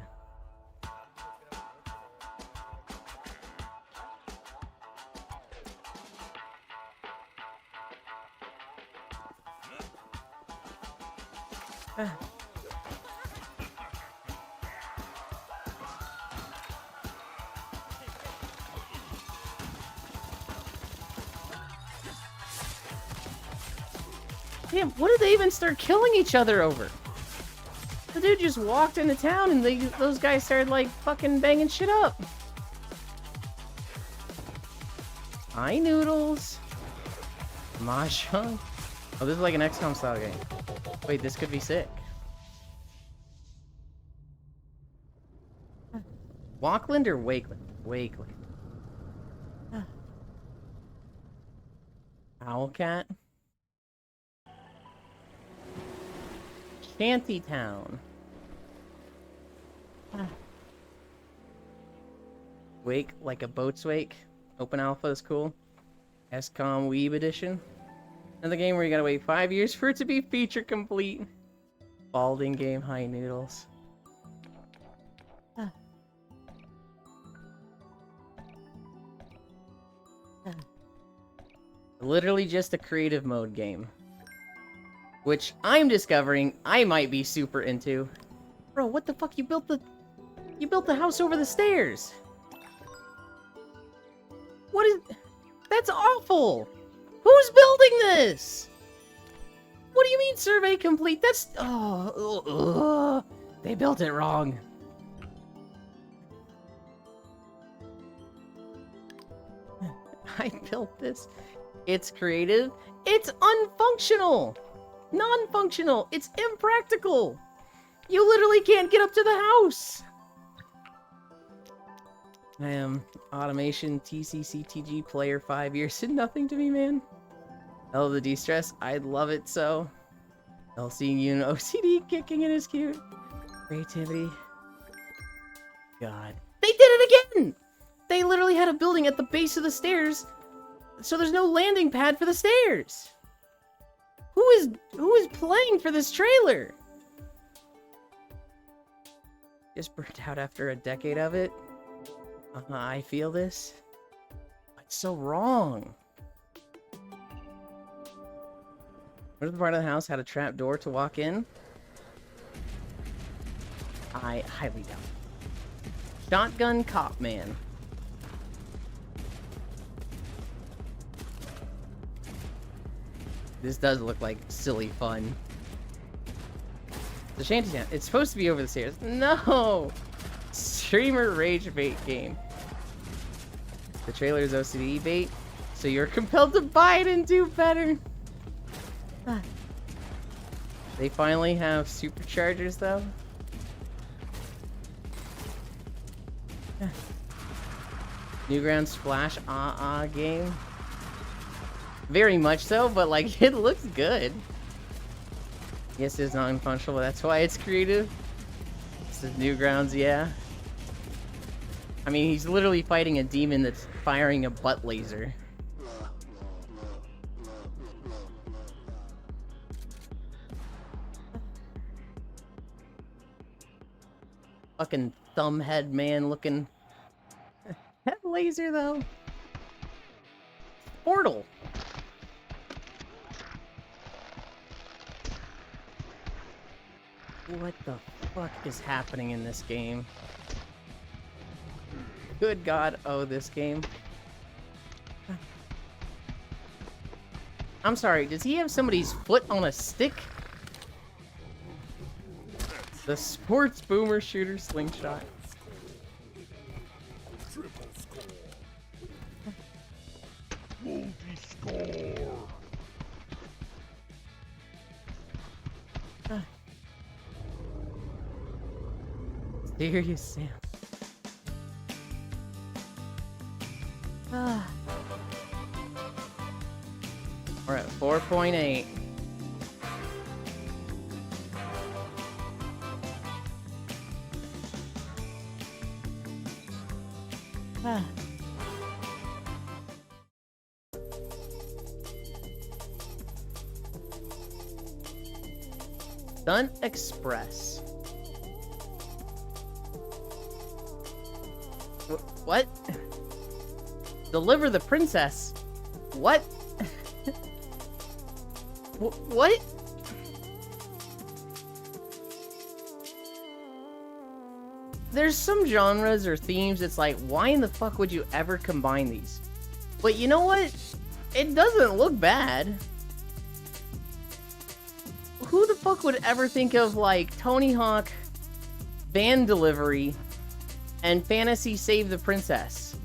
Damn, what did they even start killing each other over? The dude just walked into town and those guys started like fucking banging shit up. Hi, Noodles. Mahjong. Oh, this is like an XCOM style game. Wait, this could be sick. Walkland or Wakeland? Wakeland. Owlcat. Shantytown. Wake like a boat's wake. Open alpha is cool. XCOM Weeb edition. Another game where you gotta wait 5 years for it to be feature complete. Balding game, Hi Noodles. Literally just a creative mode game. Which I'm discovering I might be super into. Bro, what the fuck? You built the house over the stairs. What is... That's awful! Who's building this? What do you mean survey complete? That's... Oh, they built it wrong. I built this. It's creative. It's unfunctional. Non-functional. It's impractical. You literally can't get up to the house. I am automation TCCTG player 5 years and nothing to me, man. Hell, the de-stress. I love it so. Hell, seeing you in OCD kicking it is cute. Creativity. God. They did it again! They literally had a building at the base of the stairs, so there's no landing pad for the stairs. Who is playing for this trailer? Just burnt out after a decade of it. I feel this. It's so wrong. What if the part of the house had a trap door to walk in? I highly doubt it. Shotgun Cop Man. This does look like silly fun. The shantytown. It's supposed to be over the stairs. No! Streamer rage bait game. The trailer is OCD bait, so you're compelled to buy it and do better. They finally have superchargers though. Newgrounds Splash game. Very much so, but like it looks good. Yes, it's non-functional, but that's why it's creative. This is Newgrounds, yeah. I mean, he's literally fighting a demon that's firing a butt laser. Fucking thumbhead man looking. That laser though. Portal. What the fuck is happening in this game? Good God, oh, this game. I'm sorry, does he have somebody's foot on a stick? The sports boomer shooter slingshot. Triple score. Multi-score. Serious Sam. We're at 4.8. Stunt Express. What? Deliver the princess. What? What? There's some genres or themes it's like, why in the fuck would you ever combine these? But you know what? It doesn't look bad. Who the fuck would ever think of like Tony Hawk, Van Delivery, and Fantasy Save the Princess?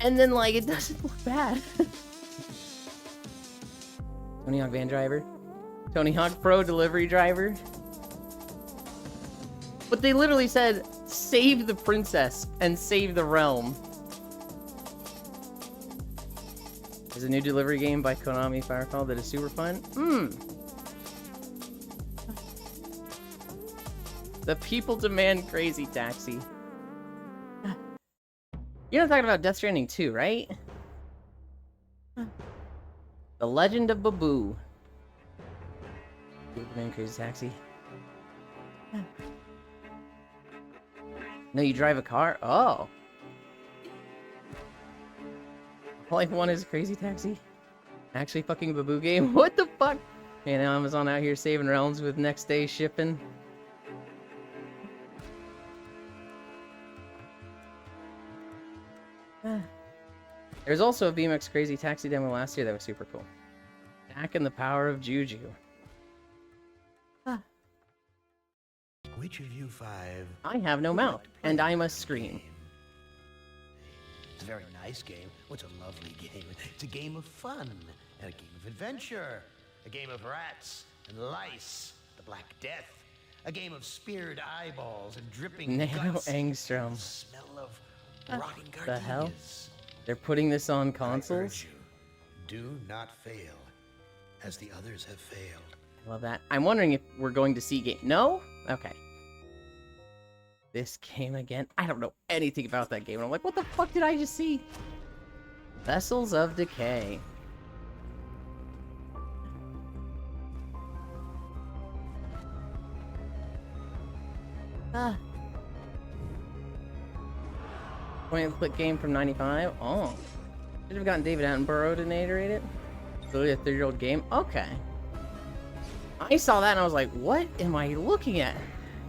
And then like, it doesn't look bad. Tony Hawk Van Driver, Tony Hawk Pro Delivery Driver. But they literally said, save the princess and save the realm. There's a new delivery game by Konami Firefall that is super fun. The people demand Crazy Taxi. You're not talking about Death Stranding 2, right? The Legend of Babu. People demand Crazy Taxi. No, you drive a car? Oh. All I want is Crazy Taxi. Actually fucking Babu game? What the fuck? Man, Amazon out here saving realms with next day shipping. There's also a BMX Crazy Taxi demo last year that was super cool. Back in the power of Juju. Which of you five? I have no mouth, and I must scream. It's a very nice game. What's a lovely game? It's a game of fun and a game of adventure. A game of rats and lice, the Black Death. A game of speared eyeballs and dripping Nano guts. Angstrom. Smell of rotting The hell? gardenias. They're putting this on I consoles? urge you, do not fail, as the others have failed. Love that. I'm wondering if we're going to see game. No? Okay. This game again? I don't know anything about that game. And I'm like, what the fuck did I just see? Vessels of Decay. Ah. Point-and-click game from 95? Oh. Should have gotten David Attenborough to narrate it. So a 30-year-old game? Okay. I saw that and I was like, what am I looking at?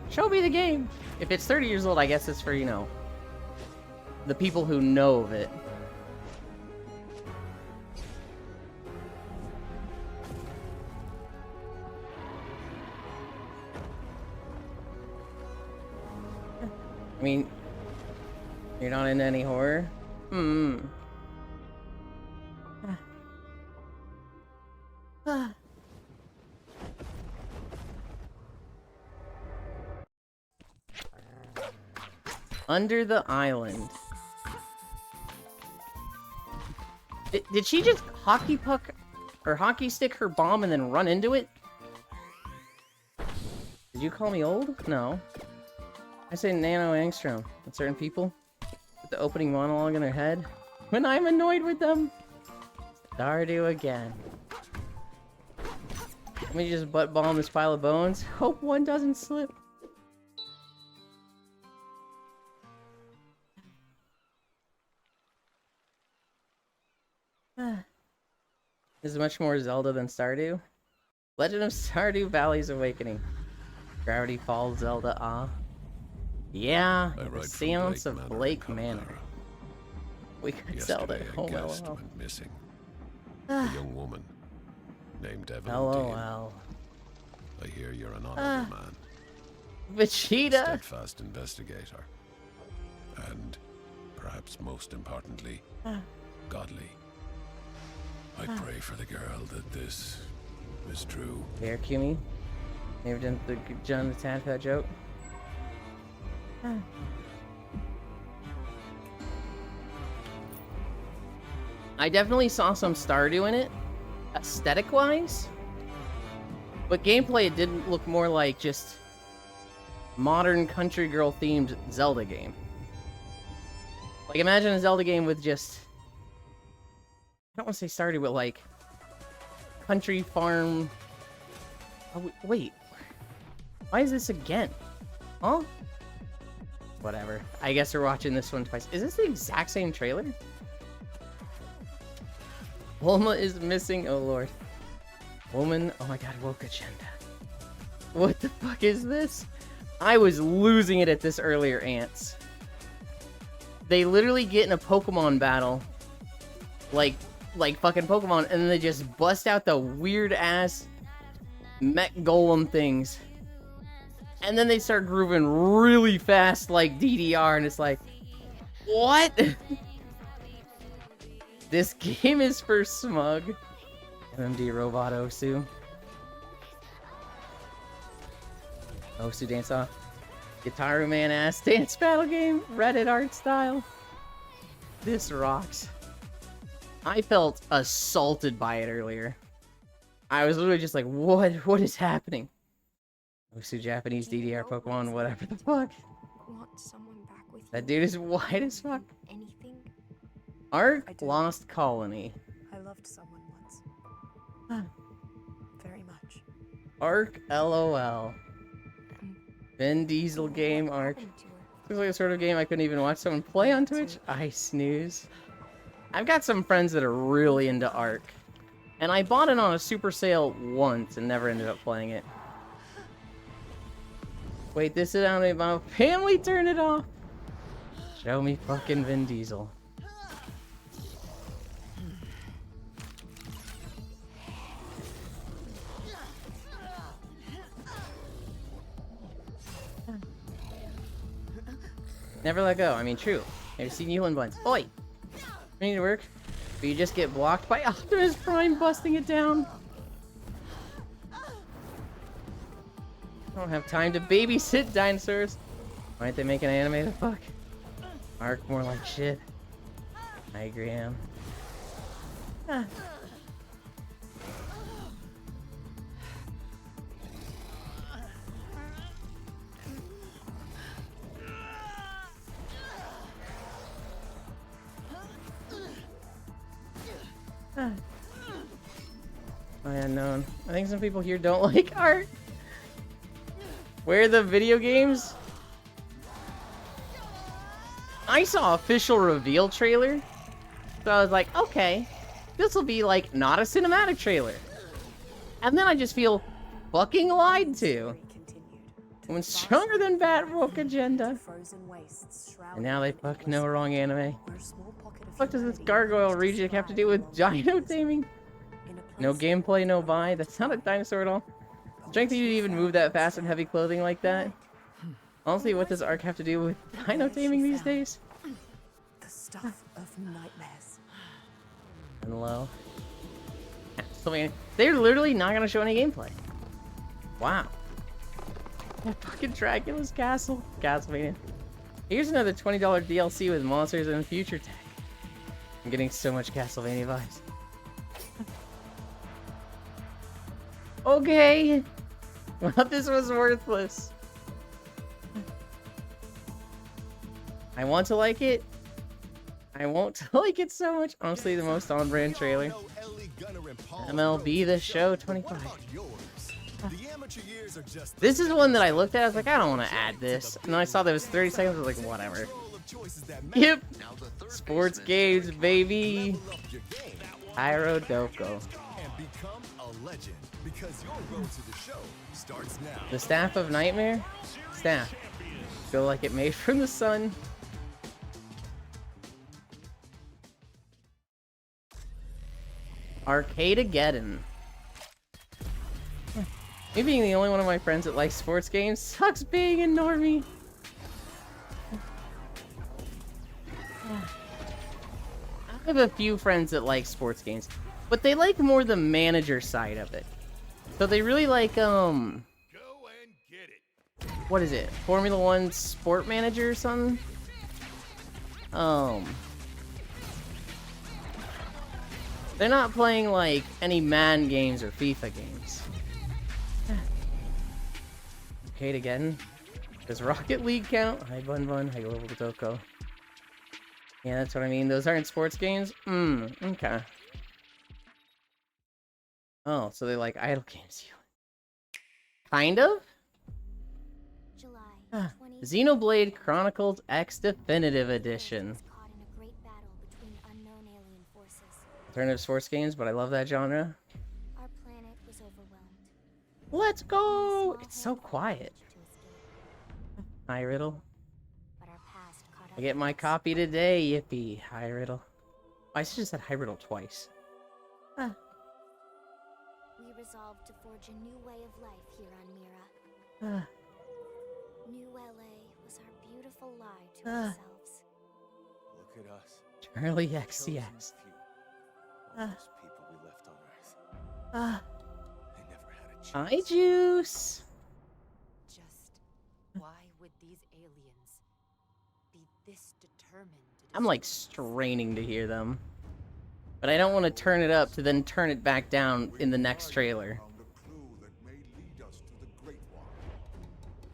Show me the game. If it's 30 years old, I guess it's for, you know, the people who know of it. I mean, you're not into any horror? Hmm. Under the Island. Did she just hockey puck or hockey stick her bomb and then run into it? Did you call me old? No. I say Nano Angstrom. And certain people with the opening monologue in their head. When I'm annoyed with them. Stardew again. Let me just butt bomb this pile of bones. Hope one doesn't slip. This is much more Zelda than Stardew. Legend of Stardew Valley's Awakening. Gravity Falls Zelda, ah. Yeah, the Seance of Blake Manor. We got Zelda at home, LOL. Missing. A young woman named Evelyn LOL. I hear you're an honorable man. Vegeta! Steadfast investigator. And, perhaps most importantly, godly. I pray for the girl that this is true. Here, Kimi. Never done the John the Tadpole joke. I definitely saw some Stardew in it, aesthetic-wise. But gameplay, it didn't look more like just modern country girl themed Zelda game. Like, imagine a Zelda game with just, I don't want to say Stardew, but like country farm. Oh, wait, why is this again? Huh? Whatever. I guess we're watching this one twice. Is this the exact same trailer? Bulma is missing. Oh lord. Woman. Oh my god. Woke agenda. What the fuck is this? I was losing it at this earlier, ants. They literally get in a Pokemon battle, like fucking Pokemon, and then they just bust out the weird ass mech golem things, and then they start grooving really fast like DDR, and it's like, what? This game is for smug. MMD Robot Osu. Osu dance off. Guitaru Man ass dance battle game. Reddit art style. This rocks. I felt assaulted by it earlier. I was literally just like, what is happening? Osu Japanese DDR Pokemon, whatever the fuck. Want someone back with you? That dude is white as fuck. Anything? Ark Lost Colony. I loved someone once. Very much. Ark LOL. Vin Diesel game Ark. Looks like a sort of game I couldn't even watch someone play on Twitch. I snooze. I've got some friends that are really into Ark. And I bought it on a super sale once and never ended up playing it. Wait, this is how my family turned it off. Show me fucking Vin Diesel. Never let go. I mean, true. Have you seen Yulin Buns? Oi! need to work. But you just get blocked by Optimus Prime busting it down. I don't have time to babysit dinosaurs. Why aren't they making an anime? The fuck? Arc more like shit. I agree, Am. My unknown. I think some people here don't like art. Where are the video games? I saw official reveal trailer, so I was like, okay, this will be like not a cinematic trailer. And then I just feel fucking lied to. When stronger than Bat woke agenda. And now they fuck no wrong anime. What does this gargoyle reject have to do with dino taming? No gameplay, no buy. That's not a dinosaur at all. Strength you to even move that fast in heavy clothing like that. Honestly, what does Ark have to do with dino taming these days? The stuff of nightmares. And low. So, I mean, they're literally not gonna show any gameplay. Wow. Fucking Dracula's castle. Castlevania. Here's another $20 DLC with monsters and future tech. I'm getting so much Castlevania vibes. Okay. Well, this was worthless. I want to like it. I won't like it so much. Honestly, the most on-brand trailer. MLB The Show 25. This is one that I looked at. I was like, I don't want to add this. And then I saw that it was 30 seconds. I was like, whatever. Yep. Sports games, baby. Hyro Doko. The Staff of Nightmare? Staff. Feel like it made from the sun. Arcade-ageddon. Me being the only one of my friends that likes sports games sucks being a normie. I have a few friends that like sports games, but they like more the manager side of it. So they really like, what is it? Formula 1 Sport Manager or something? They're not playing like any Madden games or FIFA games. Arcade again. Does Rocket League count? Hi Bun Bun, hi Global Doko. Yeah, that's what I mean. Those aren't sports games? Okay. Oh, so they like idle games. Kind of? July Xenoblade Chronicles X Definitive Edition. Alternative sports games, but I love that genre. Our planet was overwhelmed. Let's go! It's so quiet. Hi, Riddle. I get my copy today, yippee. Hi, Riddle. I just said hi, Riddle twice. We resolved to forge a new way of life here on Mira. New LA was our beautiful lie to ourselves. Look at us. Charlie XCX. All those people we left on Earth. They never had a chance. Hi, Juice. Just why would these aliens be this determined? I'm like straining to hear them. But I don't want to turn it up to then turn it back down in the next trailer.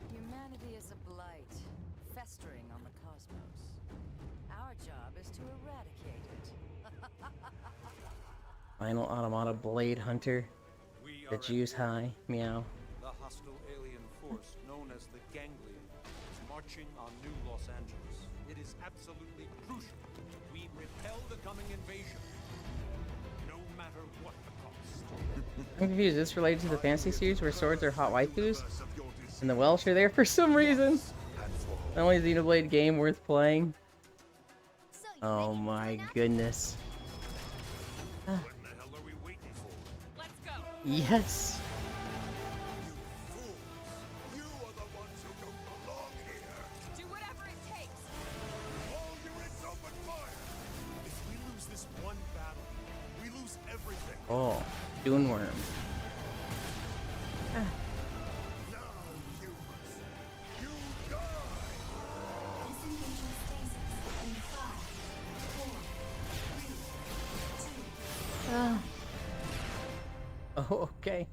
Humanity is a blight, festering on the cosmos. Our job is to eradicate it. Final Automata Blade Hunter. The Juice High. Meow. The hostile alien force known as the Ganglion is marching on New Los Angeles. It is absolutely crucial we repel the coming invasion, no matter what the cost. I'm confused. Is this related to the fantasy series where swords are hot waifus? And the Welsh are there for some reason? The only Xenoblade game worth playing. Oh my goodness. Yes. Do whatever it takes. If we lose Oh, okay.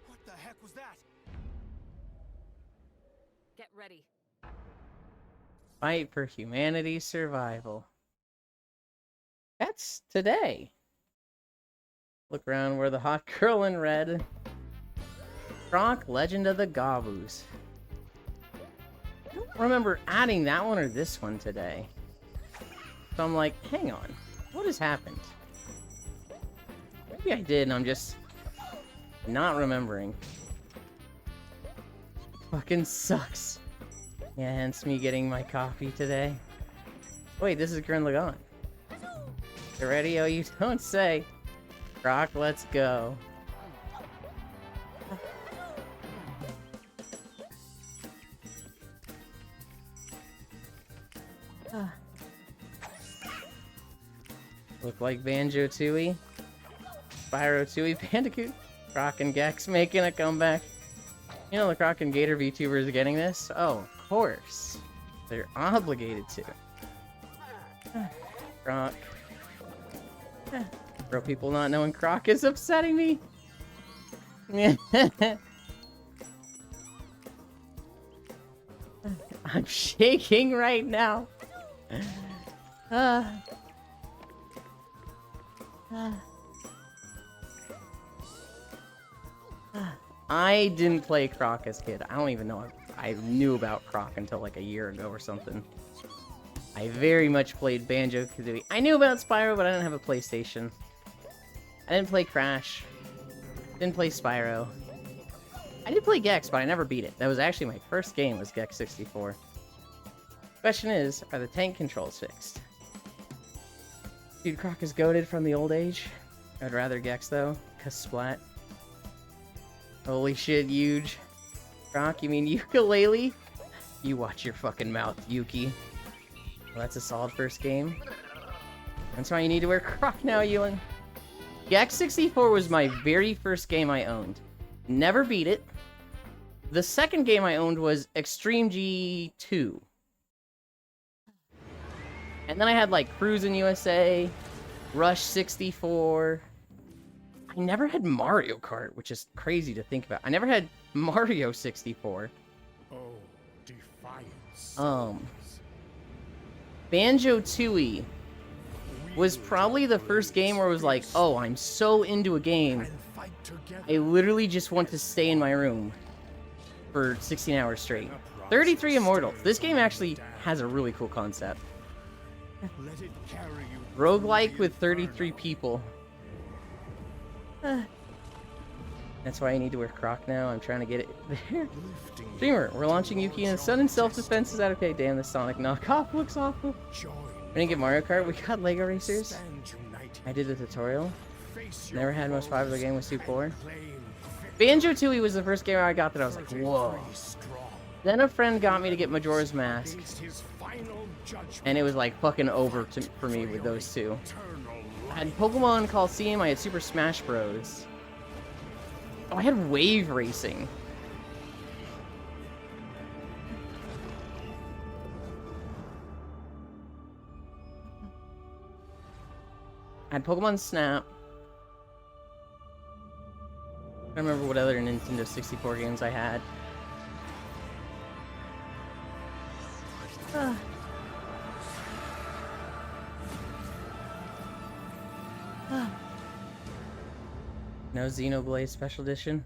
What the heck was that? Get ready. Fight for humanity's survival. That's today. Look around, we're the hot girl in red. Croc, Legend of the Gobboos. I don't remember adding that one or this one today. So I'm like, hang on. What has happened? Maybe I did and I'm just not remembering. Fucking sucks. Yeah, hence me getting my coffee today. Wait, this is Gurren Lagann. You ready? Oh, you don't say. Croc, let's go. Look like Banjo-Tooie, Spyro-Tooie, Bandicoot, Croc and Gex making a comeback. You know the Croc and Gator VTubers are getting this? Oh, of course. They're obligated to. Croc. Bro, people not knowing Croc is upsetting me. I'm shaking right now. I didn't play Croc as a kid. I don't even know if I knew about Croc until like a year ago or something. I very much played Banjo-Kazooie. I knew about Spyro, but I didn't have a PlayStation. I didn't play Crash. Didn't play Spyro. I did play Gex, but I never beat it. That was actually my first game, was Gex 64. Question is, are the tank controls fixed? Dude, Croc is goated from the old age. I'd rather Gex though, cause Splat. Holy shit, huge. Croc, you mean ukulele? You watch your fucking mouth, Yuki. Well, that's a solid first game. That's why you need to wear Croc now, Ewan. Gex 64 was my very first game I owned. Never beat it. The second game I owned was Extreme G2. And then I had like Cruisin' USA, Rush 64. I never had Mario Kart, which is crazy to think about. I never had Mario 64. Oh, defiance. Banjo-Tooie was probably the first game where I was like, oh, I'm so into a game, I literally just want to stay in my room for 16 hours straight. 33 Immortals. This game actually has a really cool concept. Roguelike with 33 people. That's why I need to wear Croc now. I'm trying to get it there. Dreamer, we're launching Yuki in Sun and Self-Defense. Is that okay? Damn, the Sonic knockoff looks awful. We didn't get Mario Kart. We got Lego Racers. I did the tutorial. Never had most popular game with Super 4. Banjo-Tooie was the first game I got that I was like, whoa. Then a friend got me to get Majora's Mask. And it was like fucking over for me with those two. I had Pokemon Coliseum, I had Super Smash Bros. Oh, I had Wave Racing. I had Pokemon Snap. I don't remember what other Nintendo 64 games I had. No Xenoblade Special Edition.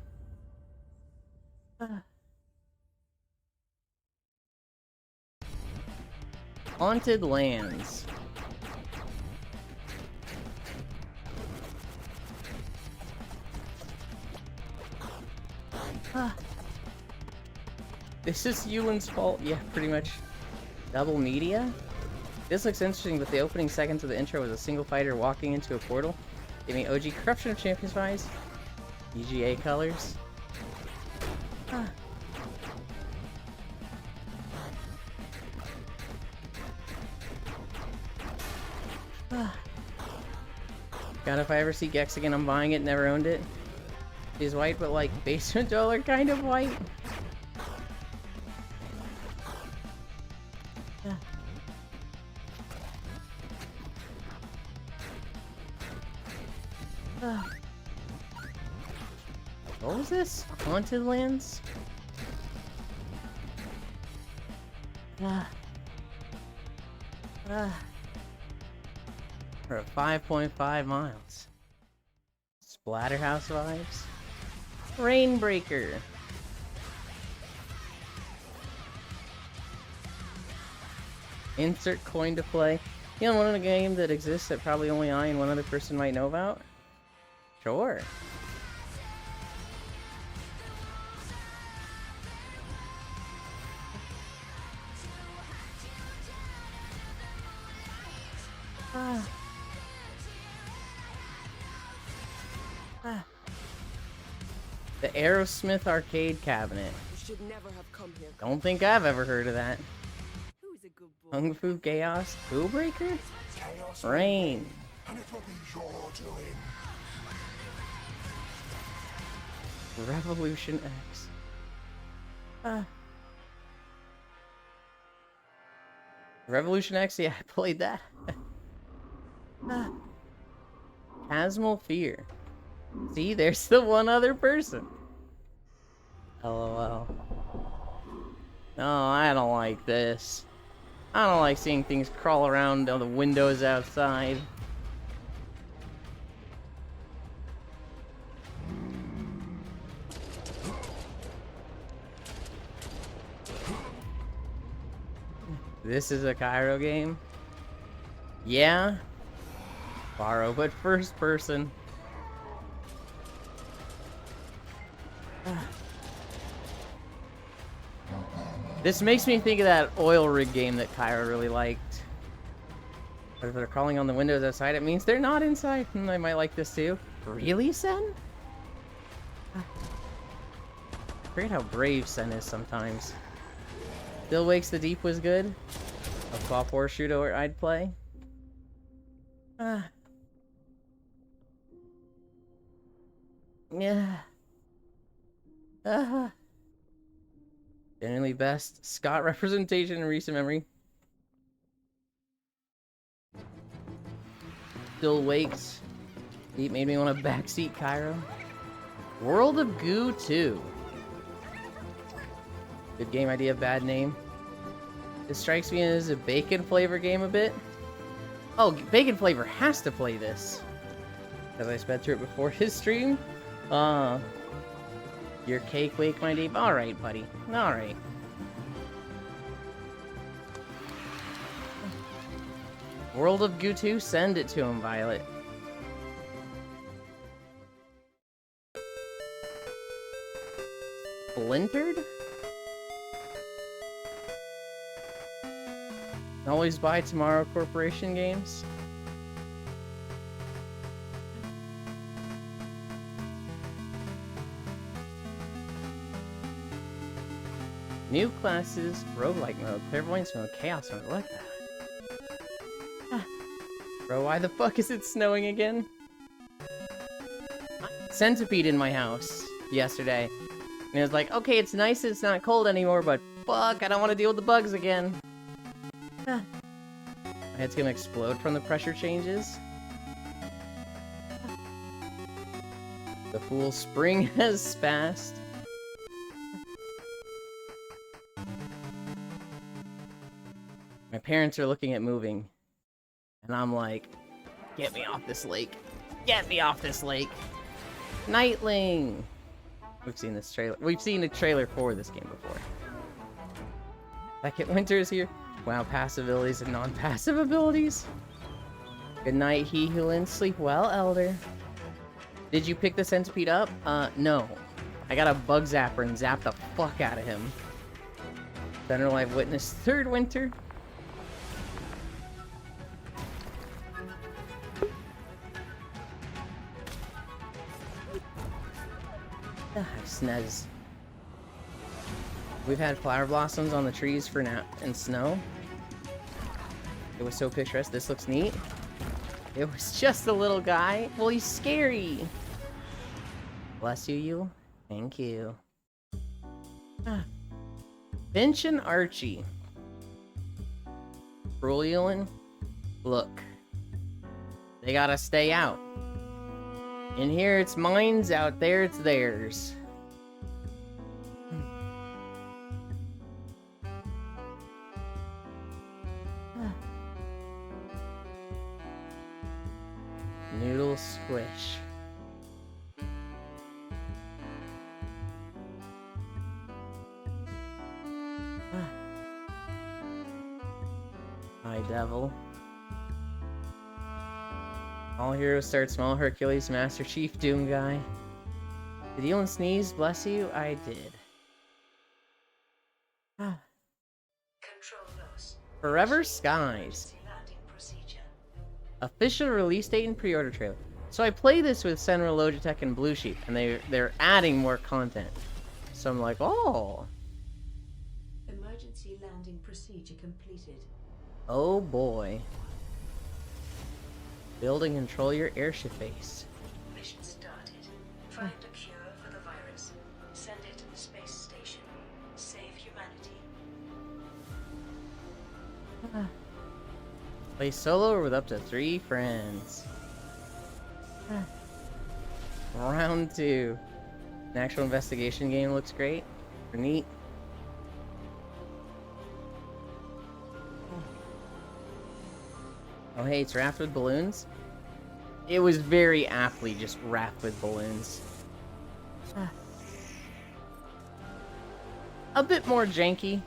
Haunted Lands. This is Yulin's fault. Yeah, pretty much. Double media? This looks interesting, but the opening seconds of the intro was a single fighter walking into a portal. Give me OG Corruption of Champions vibes. EGA colors. God, if I ever see Gex again, I'm buying it. Never owned it. He's white, but like basement dollar kind of white. What was this? Haunted Lands? We're at 5.5 miles. Splatterhouse vibes. Rainbreaker. Insert coin to play. You know, one of the games that exists that probably only I and one other person might know about? Sure. The Aerosmith arcade cabinet. Should never have come here. Don't think I've ever heard of that. Kung Fu Chaos Breaker? Rain. And it will be your doing. Revolution X. Revolution X, yeah, I played that. Chasmal Fear. See, there's the one other person. LOL. No, I don't like this. I don't like seeing things crawl around on the windows outside. This is a Cairo game? Yeah. Borrow, but first person. This makes me think of that oil rig game that Kyra really liked. But if they're crawling on the windows outside, it means they're not inside. I might like this too. Really, Sen? I forget how brave Sen is sometimes. Still Wakes the Deep was good. A flop war shooter I'd play. Yeah. Generally best Scott representation in recent memory. Still Wakes. Deep made me want to backseat Cairo. World of Goo 2. Good game idea, bad name. This strikes me as a Bacon Flavor game a bit. Oh, Bacon Flavor has to play this. Because I sped through it before his stream. Your cake wake, my deep. Alright, buddy. Alright. World of Goo 2, send it to him, Violet. Splintered? Always buy Tomorrow Corporation games. New classes, roguelike mode, clairvoyance mode, chaos mode. What the? Bro, why the fuck is it snowing again? Centipede in my house yesterday. And it was like, okay, it's nice it's not cold anymore, but fuck, I don't want to deal with the bugs again. My head's gonna explode from the pressure changes. The fool spring has passed. My parents are looking at moving. And I'm like, get me off this lake. Get me off this lake. Nightling. We've seen this trailer. We've seen a trailer for this game before. Second Winter is here. Wow, passive abilities and non-passive abilities. Good night, he who lends. Sleep well, Elder. Did you pick the centipede up? No. I got a bug zapper and zapped the fuck out of him. Center Live Witness Third Winter. Snez. We've had flower blossoms on the trees for now and snow. It was so picturesque. This looks neat. It was just a little guy. Well, he's scary. Bless you, you. Thank you. Finch and Archie. Brolin. Look. They gotta stay out. In here, it's mine's. Out there, it's theirs. Noodle squish. Hi, devil. All heroes start small. Hercules, Master Chief, Doom Guy. Did Elon sneeze? Bless you. I did. Forever Skies. Official release date and pre-order trailer. So I play this with Senra, Logitech, and Blue Sheep, and they're adding more content. So I'm like, oh. Emergency landing procedure completed. Oh boy. Build and control your airship base. Mission started. Find a cure for the virus. Send it to the space station. Save humanity. Play solo or with up to 3 friends. Round 2. An actual investigation game looks great. Neat. Oh hey, it's wrapped with balloons? It was very aptly just wrapped with balloons. A bit more janky.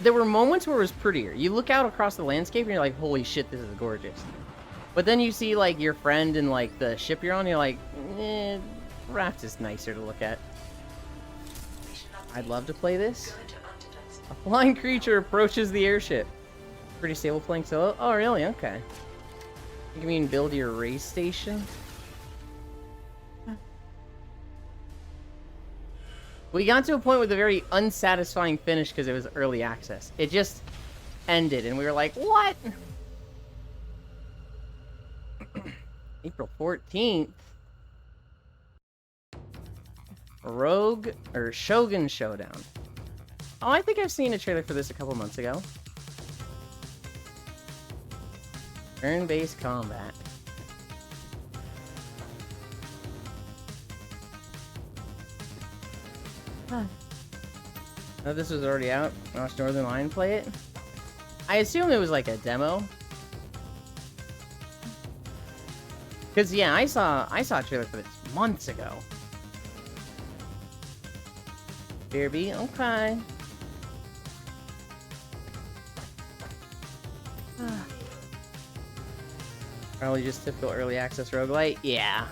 There were moments where it was prettier. You look out across the landscape and you're like, holy shit, this is gorgeous. But then you see like your friend and like the ship you're on, and you're like, Raft is nicer to look at. I'd love to play this. A flying creature approaches the airship. Pretty stable playing solo? Oh really? Okay. You mean build your race station? We got to a point with a very unsatisfying finish because it was early access. It just ended and we were like, what? April 14th. Rogue or Shogun Showdown. Oh, I think I've seen a trailer for this a couple months ago. Turn-based combat. Oh, this was already out. Watch Northern Lion play it. I assume it was like a demo. Cause yeah, I saw a trailer for this months ago. Derby, okay. Probably just typical early access roguelite. Yeah.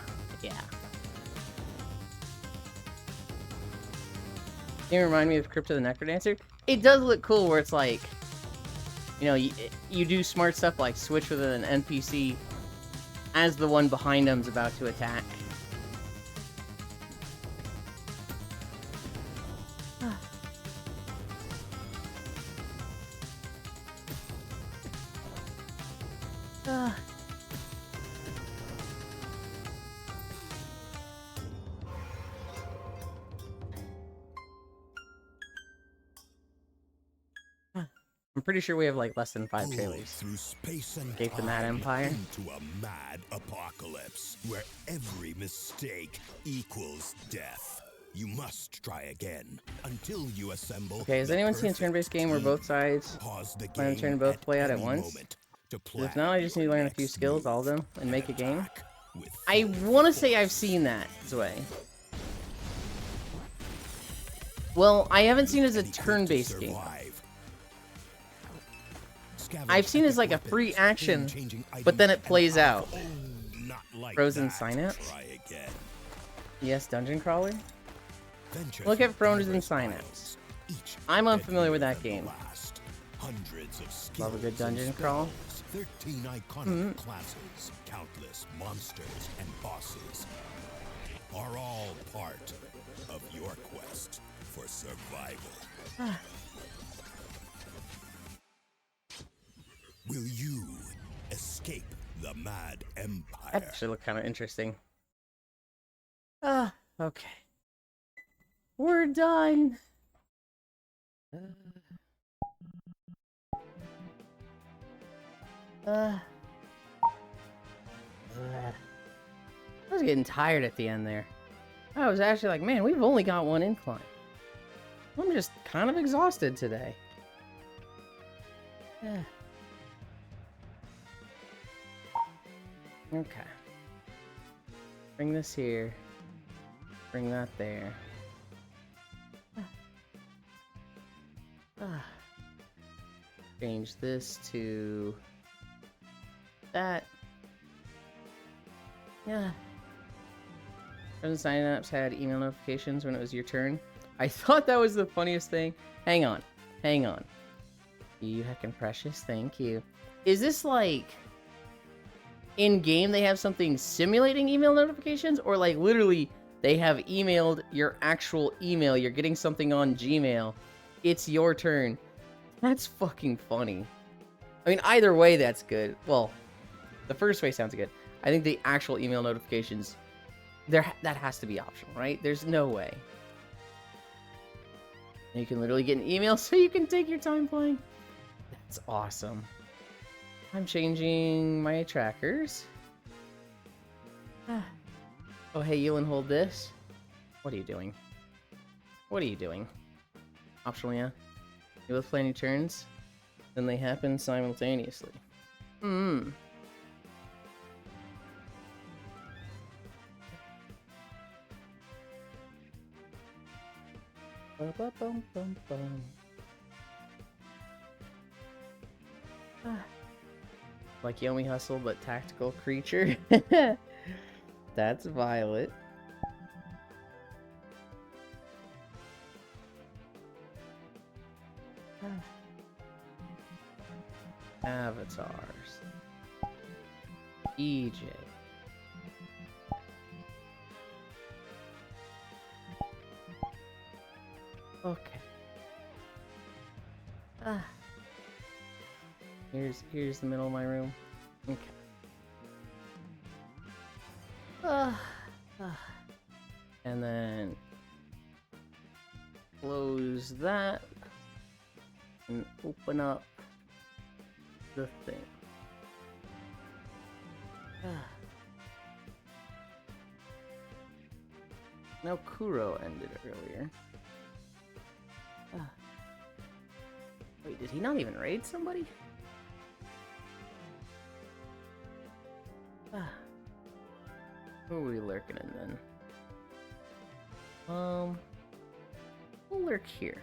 Can you remind me of Crypto the Necrodancer? It does look cool where it's like, you know, you do smart stuff like switch with an NPC as the one behind them's about to attack. I'm pretty sure we have like less than 5 trailers. Through space and Escape the Mad Empire. Into a mad apocalypse where every mistake equals death. You must try again until you assemble. Okay, has anyone seen a turn-based game where both sides plan to turn both play out at once? If not, I just need to learn a few skills, all of them, and make a game. I want to say I've seen that, Zwei. Well, I haven't seen it as a turn-based game. I've seen it as like a free action, but then it plays out. Frozen Synapse? Yes, Dungeon Crawler? Look at Frozen Synapse. I'm unfamiliar with that game. Love a good dungeon crawl. 13 iconic classes, countless monsters and bosses are all part of your quest for survival. Will you escape the Mad Empire? That actually look kind of interesting. Okay. We're done. was getting tired at the end there. I was actually like, man, we've only got one incline. I'm just kind of exhausted today. Yeah. Okay. Bring this here. Bring that there. Change this to that. Yeah. Present sign-ups had email notifications when it was your turn. I thought that was the funniest thing. Hang on. Hang on. You heckin' precious. Thank you. Is this like... in-game they have something simulating email notifications? Or like literally they have emailed your actual email. You're getting something on Gmail. It's your turn. That's fucking funny. I mean, either way, that's good. Well, the first way sounds good. I think the actual email notifications, that has to be optional, right? There's no way. You can literally get an email so you can take your time playing. That's awesome. I'm changing my trackers. Oh, hey, Yulin, hold this. What are you doing? What are you doing? Optional, yeah. You both play any turns, then they happen simultaneously. Hmm. Like Yomi Hustle, but tactical creature. That's Violet. Avatars. EJ. Okay. Here's the middle of my room. Okay. And then close that and open up the thing. Now Kuro ended earlier. Wait, did he not even raid somebody? Who are we lurking in then? We'll lurk here.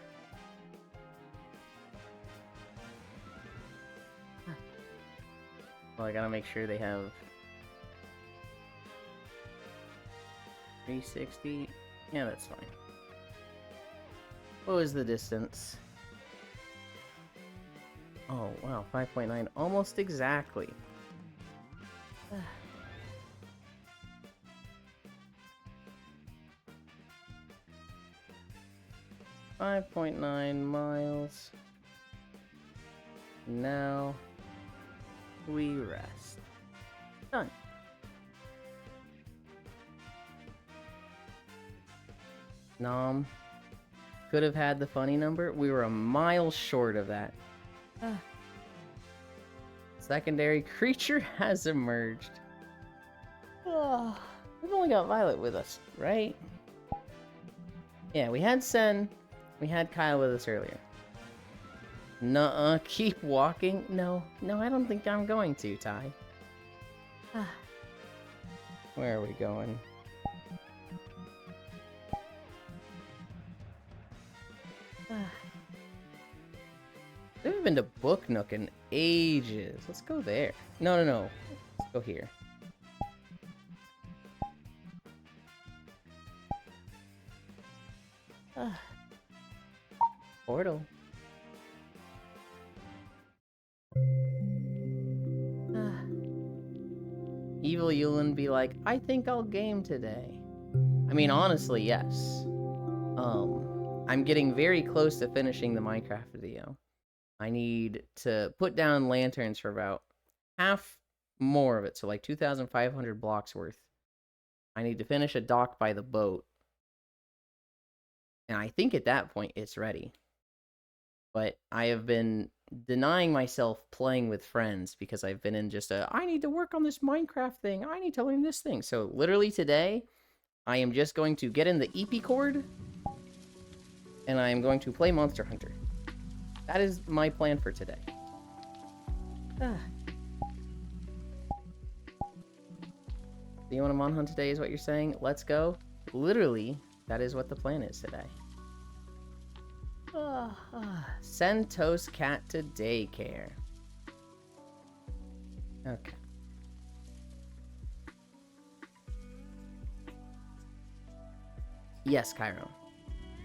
Well, I gotta make sure they have 360. Yeah, that's fine. What was the distance? Oh, wow, 5.9, almost exactly. 5.9 miles. Now we rest. Done. Nom. Could have had the funny number. We were a mile short of that. Secondary creature has emerged. We've only got Violet with us, right? Yeah, we had Sen. We had Kyle with us earlier. Nuh-uh, keep walking? No, I don't think I'm going to, Ty. Where are we going? I haven't been to Book Nook in ages. Let's go there. No. Let's go here. Portal. Evil Yulin be like, I think I'll game today. I mean, honestly, yes. I'm getting very close to finishing the Minecraft video. I need to put down lanterns for about half more of it, so like 2,500 blocks worth. I need to finish a dock by the boat. And I think at that point it's ready. But I have been denying myself playing with friends because I've been in just I need to work on this Minecraft thing. I need to learn this thing. So literally today, I am just going to get in the EP chord, and I am going to play Monster Hunter. That is my plan for today. So you want to Mon Hunt today is what you're saying? Let's go. Literally, that is what the plan is today. Send Toast Cat to daycare. Okay. Yes, Cairo.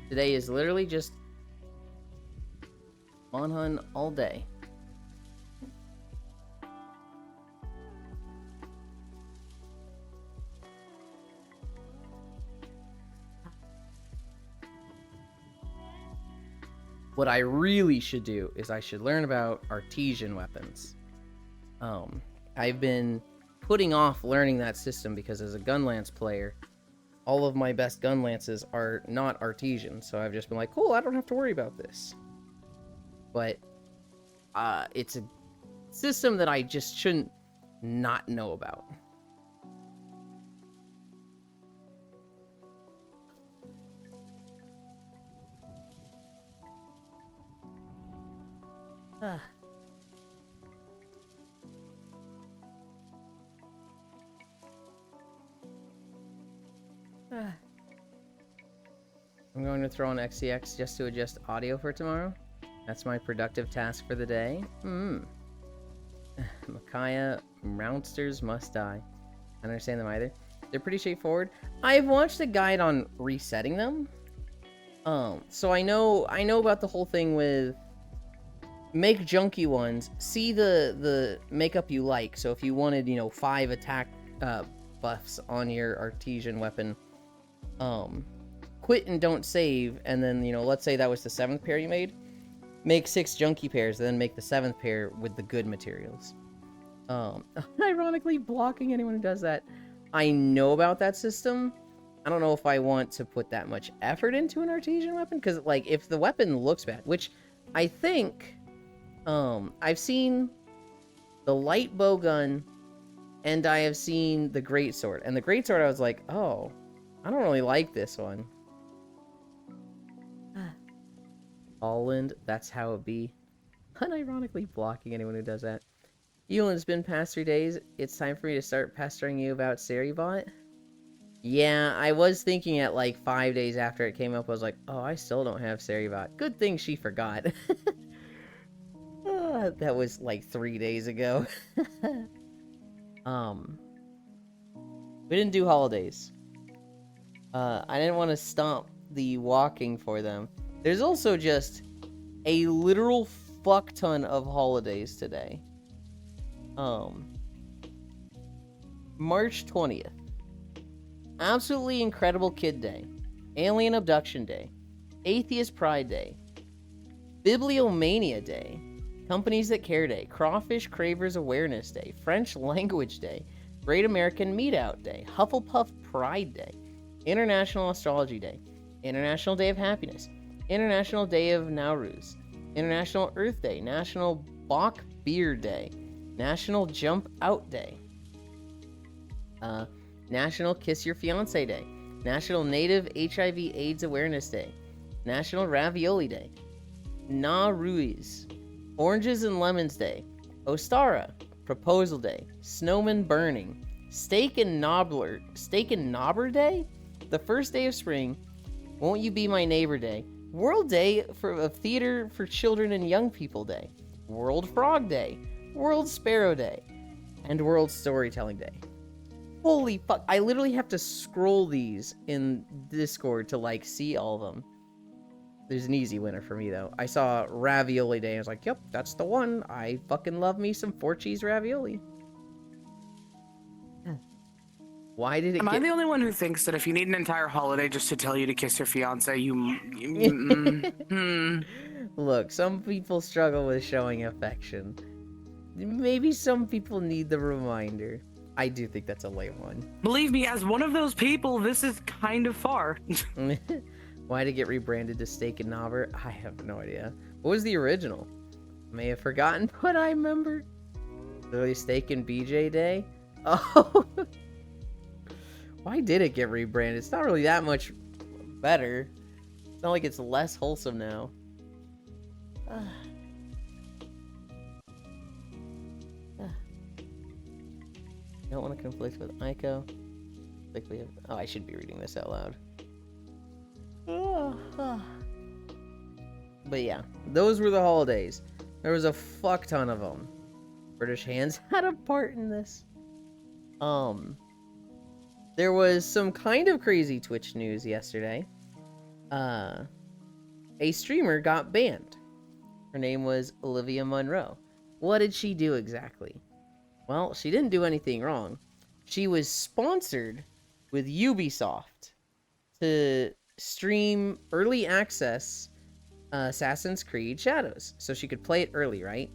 Today is literally just Mon Hunt all day. What I really should do is I should learn about artesian weapons. I've been putting off learning that system because as a Gunlance player, all of my best Gunlances are not artesian, so I've just been like, cool, I don't have to worry about this. But it's a system that I just shouldn't not know about. I'm going to throw on XCX just to adjust audio for tomorrow. That's my productive task for the day. Micaiah, Roundsters must die. I don't understand them either. They're pretty straightforward. I've watched a guide on resetting them. So I know about the whole thing with make junky ones, see the makeup you like. So if you wanted, 5 attack buffs on your artesian weapon, quit and don't save, and then, let's say that was the 7th pair you made, make 6 junky pairs, and then make the 7th pair with the good materials. Ironically, blocking anyone who does that. I know about that system. I don't know if I want to put that much effort into an artesian weapon, because, like, if the weapon looks bad, which I think, I've seen the light bow gun, and I have seen the greatsword, and the greatsword I was like, oh, I don't really like this one. Holland, that's how it be. Unironically blocking anyone who does that. Ewan, it's been past 3 days. It's time for me to start pestering you about Seribot. Yeah, I was thinking at like 5 days after it came up, I was like, oh, I still don't have Seribot. Good thing she forgot. That was like 3 days ago. We didn't do holidays. I didn't want to stop the walking for them. There's also just a literal fuck ton of holidays today. March 20th. Absolutely Incredible Kid Day. Alien Abduction Day. Atheist Pride Day. Bibliomania Day. Companies That Care Day. Crawfish Cravers Awareness Day. French Language Day. Great American Meat Out Day. Hufflepuff Pride Day. International Astrology Day. International Day of Happiness. International Day of Nowruz. International Earth Day. National Bach Beer Day. National Jump Out Day. National Kiss Your Fiancé Day. National Native HIV AIDS Awareness Day. National Ravioli Day. Nowruz. Oranges and Lemons Day. Ostara. Proposal Day. Snowman Burning. Steak and Knobber Day. The first day of spring. Won't You Be My Neighbor Day. World Day of Theater for Children and Young People Day. World Frog Day. World Sparrow Day. And World Storytelling Day. Holy fuck, I literally have to scroll these in Discord to, like, see all of them. There's an easy winner for me, though. I saw Ravioli Day, and I was like, yep, that's the one. I fucking love me some 4-cheese ravioli. Why did it Am I the only one who thinks that if you need an entire holiday just to tell you to kiss your fiance, Look, some people struggle with showing affection. Maybe some people need the reminder. I do think that's a lame one. Believe me, as one of those people, this is kind of far. Why did it get rebranded to Steak and Knobber? I have no idea. What was the original? May have forgotten, but I remember. Literally Steak and BJ Day. Oh. Why did it get rebranded? It's not really that much better. It's not like it's less wholesome now. Don't want to conflict with Aiko. Oh, I should be reading this out loud. But yeah, those were the holidays. There was a fuck ton of them. British Hands had a part in this. There was some kind of crazy Twitch news yesterday. A streamer got banned. Her name was Olivia Monroe. What did she do exactly? Well, she didn't do anything wrong. She was sponsored with Ubisoft to stream early access Assassin's Creed Shadows. So she could play it early, right?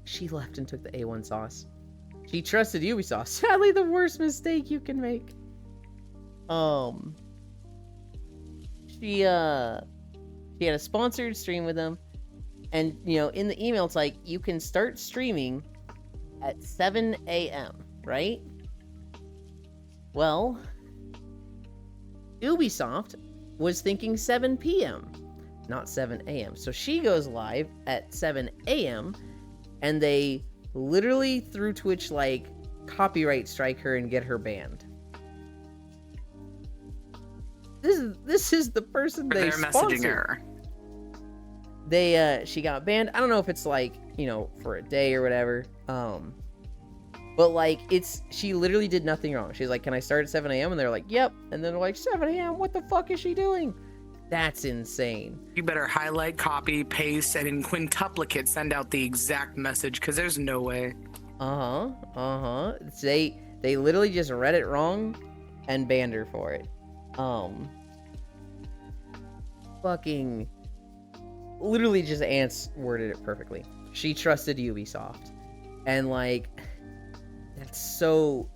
She left and took the A1 sauce. She trusted Ubisoft. Sadly, the worst mistake you can make. She had a sponsored stream with them. And, you know, in the email, it's like, you can start streaming at 7 a.m., right? Well, Ubisoft was thinking 7 p.m., not 7 a.m. So she goes live at 7 a.m., and they literally, through Twitch, like, copyright strike her and get her banned. This is the person they sponsored. Messaging her. She got banned. I don't know if it's like, you know, for a day or whatever. But like, she literally did nothing wrong. She's like, can I start at 7 a.m.? And they're like, yep. And then they're like, 7 a.m. What the fuck is she doing? That's insane. You better highlight, copy, paste, and in quintuplicate send out the exact message, because there's no way. They literally just read it wrong and banned her for it. Fucking literally just Ants worded it perfectly. She trusted Ubisoft. And like, that's so,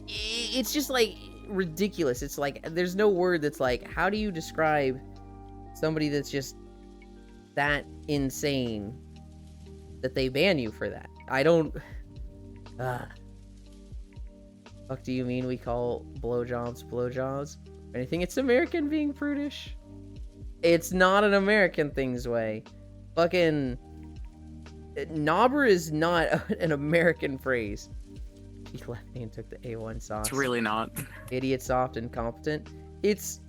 it's just like ridiculous. It's like, there's no word that's like, how do you describe somebody that's just that insane that they ban you for that? I don't, fuck do you mean we call blowjobs? Anything it's American being prudish? It's not an American thing's way. Fucking knobber is not an American phrase. He left me and took the A1 sauce. It's really not. Idiot, soft, incompetent. It's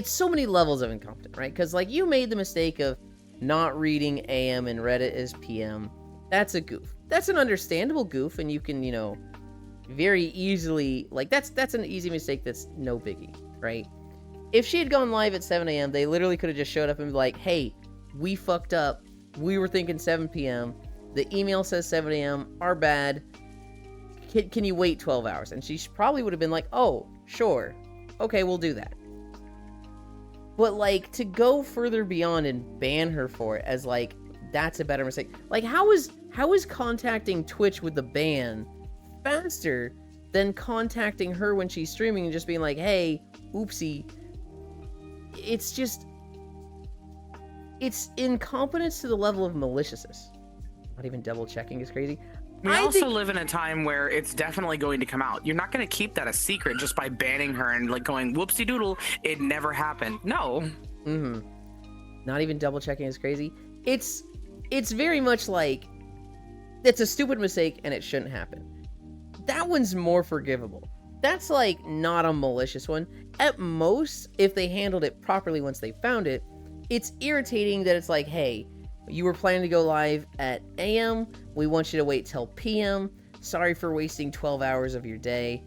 so many levels of incompetent, right? Because like, you made the mistake of not reading AM and read it as PM. That's a goof. That's an understandable goof, and you can, you know, very easily, like, that's an easy mistake that's no biggie, right? If she had gone live at 7 a.m., they literally could have just showed up and be like, hey, we fucked up. We were thinking 7 p.m. The email says 7 a.m. Our bad. Can you wait 12 hours? And she probably would have been like, oh, sure. Okay, we'll do that. But, like, to go further beyond and ban her for it as, like, that's a better mistake. Like, how is contacting Twitch with the ban faster than contacting her when she's streaming and just being like, hey, oopsie. It's just, it's incompetence to the level of maliciousness. Not even double checking is crazy. We also live in a time where it's definitely going to come out. You're not going to keep that a secret just by banning her and like going, whoopsie doodle, it never happened. No. Not even double checking is crazy. It's very much like, it's a stupid mistake and it shouldn't happen. That one's more forgivable. That's like not a malicious one. At most, if they handled it properly once they found it, it's irritating that it's like, hey, you were planning to go live at AM. We want you to wait till PM. Sorry for wasting 12 hours of your day.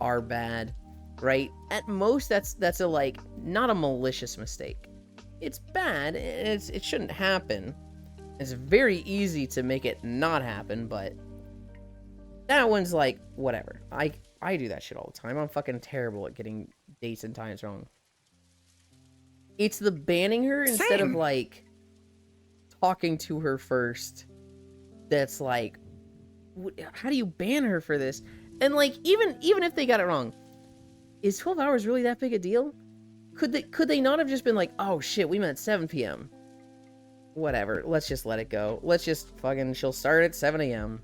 Our bad, right? At most, that's a like, not a malicious mistake. It's bad. It shouldn't happen. It's very easy to make it not happen, but that one's like, whatever. I do that shit all the time. I'm fucking terrible at getting dates and times wrong. It's the banning her instead of like talking to her first. That's like, how do you ban her for this? And like, even if they got it wrong, is 12 hours really that big a deal? Could they not have just been like, oh shit, we meant 7 p.m. Whatever, let's just let it go. Let's just fucking, she'll start at 7 a.m.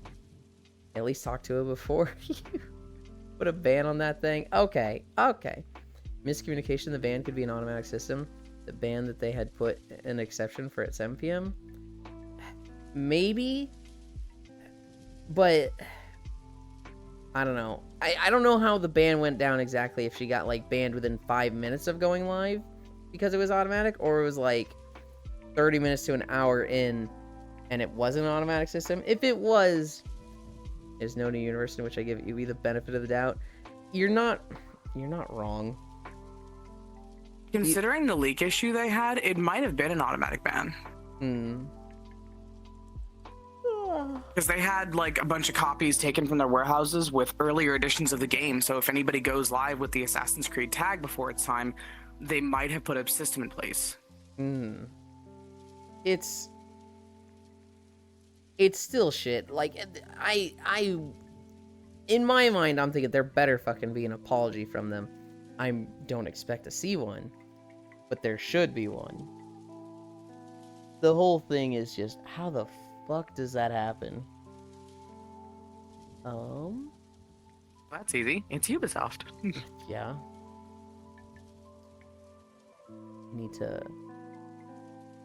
At least talk to her before you put a ban on that thing. Okay. Miscommunication, the ban could be an automatic system. The ban that they had put an exception for at 7 p.m. Maybe, but I don't know. I don't know how the ban went down exactly, if she got like banned within 5 minutes of going live because it was automatic, or it was like 30 minutes to an hour in and it wasn't an automatic system. If it was, there's no new universe in which I give you the benefit of the doubt. You're not wrong. Considering the leak issue they had, it might have been an automatic ban. Because they had like a bunch of copies taken from their warehouses with earlier editions of the game, so if anybody goes live with the Assassin's Creed tag before its time, they might have put a system in place. It's still shit. Like, I in my mind, I'm thinking there better fucking be an apology from them. I don't expect to see one, but there should be one. The whole thing is just, how the fuck does that happen? That's easy. It's Ubisoft. Yeah. Need to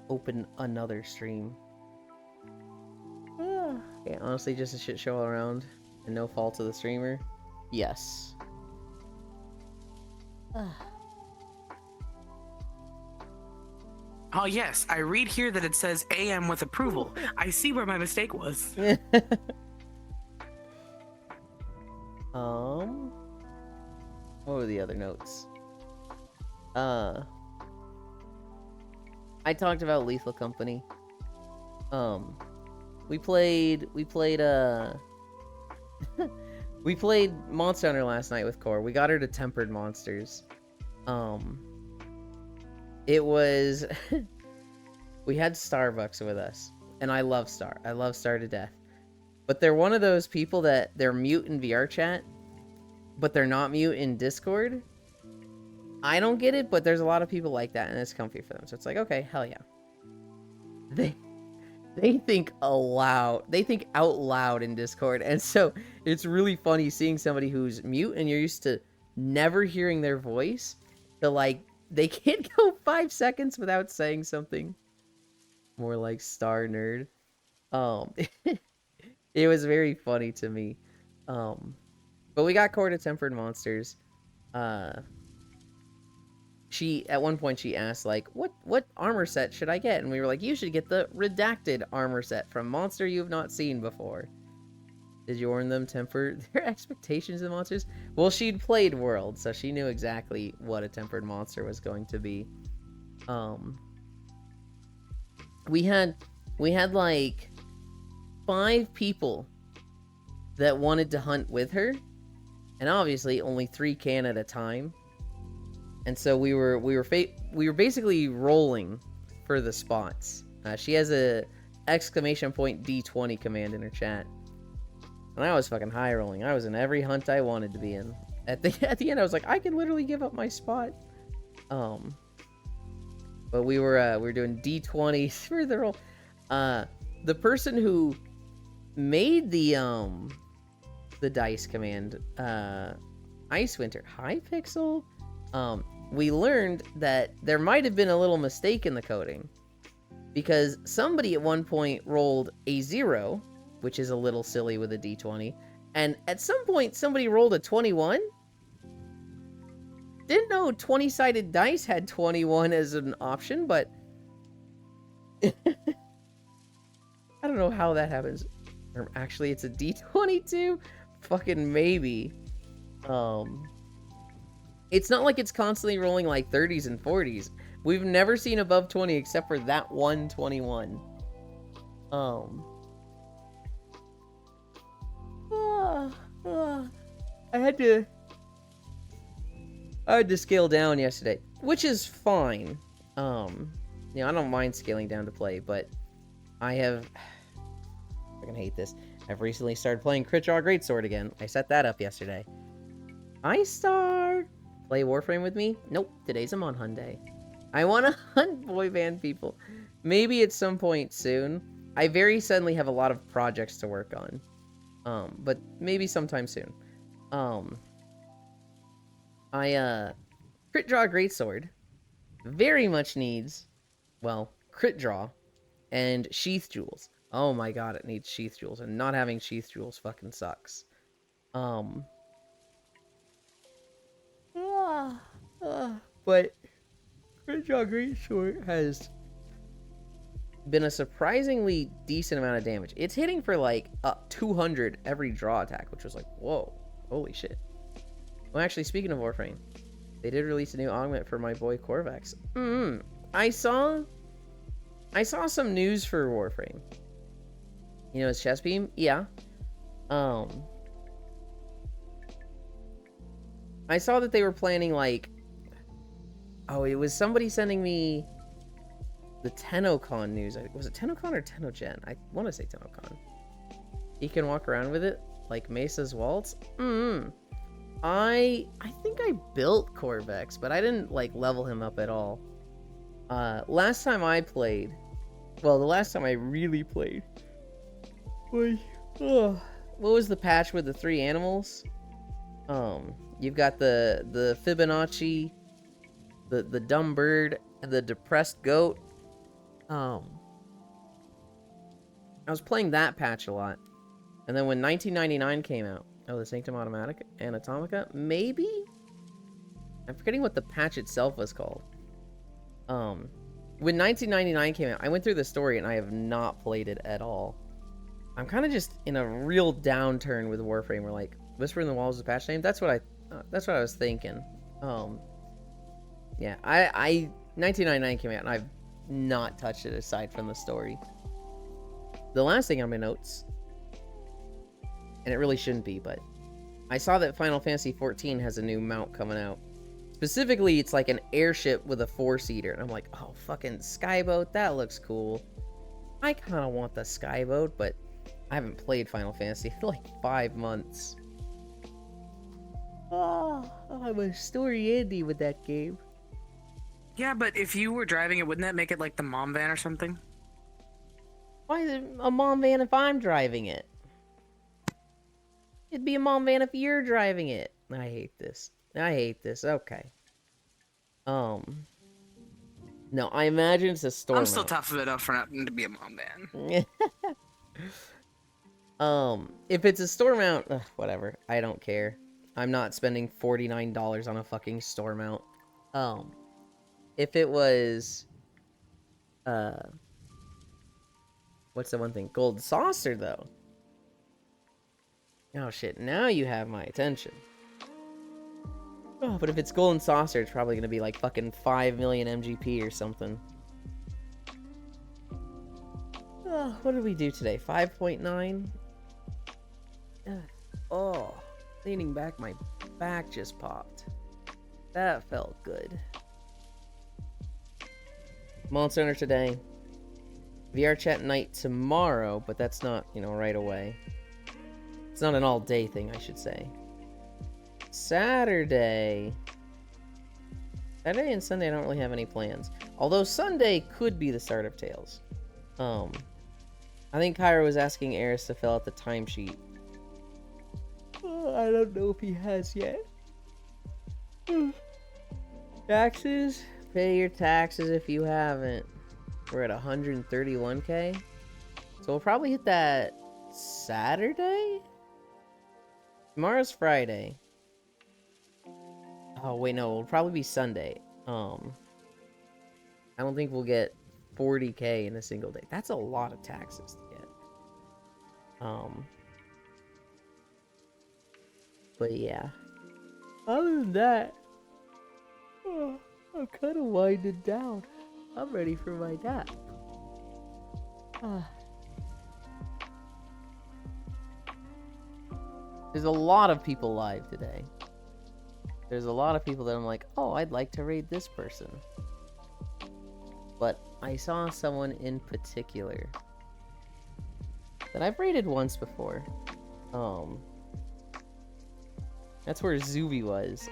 open another stream. Yeah, honestly, just a shit show all around, and no fault of the streamer. Yes. Oh yes, I read here that it says AM with approval. I see where my mistake was. What were the other notes? I talked about Lethal Company. We played we played Monster Hunter last night with Core. We got her to Tempered Monsters. It was we had Starbucks with us, and I love Star. I love Star to death. But they're one of those people that they're mute in VR chat, but they're not mute in Discord. I don't get it, but there's a lot of people like that, and it's comfy for them. So it's like, okay, hell yeah. They think aloud. They think out loud in Discord, and so it's really funny seeing somebody who's mute and you're used to never hearing their voice. To like, they can't go 5 seconds without saying something. More like Star Nerd. It was very funny to me. But we got Core to Tempered Monsters. She, at one point, she asked, like, what armor set should I get? And we were like, you should get the redacted armor set from Monster you've not seen before. Did you warn them temper their expectations of monsters? Well, she'd played World, so she knew exactly what a tempered monster was going to be. We had like 5 people that wanted to hunt with her, and obviously only 3 can at a time. And so we were basically rolling for the spots. She has a exclamation point D20 command in her chat. And I was fucking high rolling. I was in every hunt I wanted to be in. At the end, I was like, I can literally give up my spot. But we were doing D20 for the roll. The person who made the dice command, Icewinter, Hypixel. We learned that there might have been a little mistake in the coding, because somebody at one point rolled a 0, which is a little silly with a D20, and at some point somebody rolled a 21. Didn't know 20-sided dice had 21 as an option, but I don't know how that happens. Or actually, it's a D22? Fucking maybe. It's not like it's constantly rolling like 30s and 40s. We've never seen above 20 except for that one 21. I had to scale down yesterday, which is fine. I don't mind scaling down to play, but I fucking hate this. I've recently started playing Crit Draw Greatsword again. I set that up yesterday. I start Play Warframe with me? Nope, today's a Monhun day. I want to hunt boy band people. Maybe at some point soon. I very suddenly have a lot of projects to work on. But maybe sometime soon. Crit Draw Greatsword very much needs, well, Crit Draw and Sheath Jewels. Oh my god, it needs Sheath Jewels, and not having Sheath Jewels fucking sucks. But Crit Draw Greatsword has been a surprisingly decent amount of damage. It's hitting for like 200 every draw attack, which was like, whoa, holy shit. Well, actually, speaking of Warframe, they did release a new augment for my boy Corvex. I saw some news for Warframe. You know his chest beam? Yeah. I saw that they were planning like, oh, it was somebody sending me the TennoCon news. Was it TennoCon or TennoGen? I want to say TennoCon. He can walk around with it like Mesa's Waltz. I think I built Corvex, but I didn't like level him up at all. Last time I played, well, the last time I really played was, what was the patch with the 3 animals? You've got the Fibonacci, the dumb bird, and the depressed goat. I was playing that patch a lot. And then when 1999 came out, the Sanctum Atomica, maybe? I'm forgetting what the patch itself was called. When 1999 came out, I went through the story and I have not played it at all. I'm kind of just in a real downturn with Warframe. We're like, Whisper in the Walls is the patch name? That's what I was thinking. Yeah, 1999 came out and I've not touched it aside from the story. The last thing on my notes, and it really shouldn't be, but I saw that Final Fantasy XIV has a new mount coming out. Specifically, it's like an airship with a 4-seater, and I'm like, oh, fucking Skyboat, that looks cool. I kind of want the Skyboat, but I haven't played Final Fantasy in like 5 months. Oh, I'm a story Andy with that game. Yeah, but if you were driving it, wouldn't that make it like the mom van or something? Why is it a mom van if I'm driving it? It'd be a mom van if you're driving it. I hate this. Okay. No, I imagine it's a storm. I'm still tough enough for not to be a mom van. If it's a store mount, whatever. I don't care. I'm not spending $49 on a fucking store mount. If it was, what's the one thing? Gold Saucer, though. Oh shit, now you have my attention. Oh, but if it's Golden Saucer, it's probably gonna be like fucking 5 million MGP or something. Oh, what did we do today? 5.9? Oh, leaning back, my back just popped. That felt good. Monster Hunter today. VR chat night tomorrow, but that's not, right away. It's not an all-day thing, I should say. Saturday and Sunday I don't really have any plans. Although Sunday could be the start of Tales. I think Cairo was asking Eris to fill out the timesheet. I don't know if he has yet. Taxes? Pay your taxes if you haven't. We're at 131k. So we'll probably hit that Saturday? Tomorrow's Friday. Oh, wait, no. It'll probably be Sunday. I don't think we'll get 40k in a single day. That's a lot of taxes to get. But yeah. Other than that, I'm kind of winding down. I'm ready for my nap. There's a lot of people live today. There's a lot of people that I'm like, oh, I'd like to raid this person. But I saw someone in particular that I've raided once before. That's where Zuby was.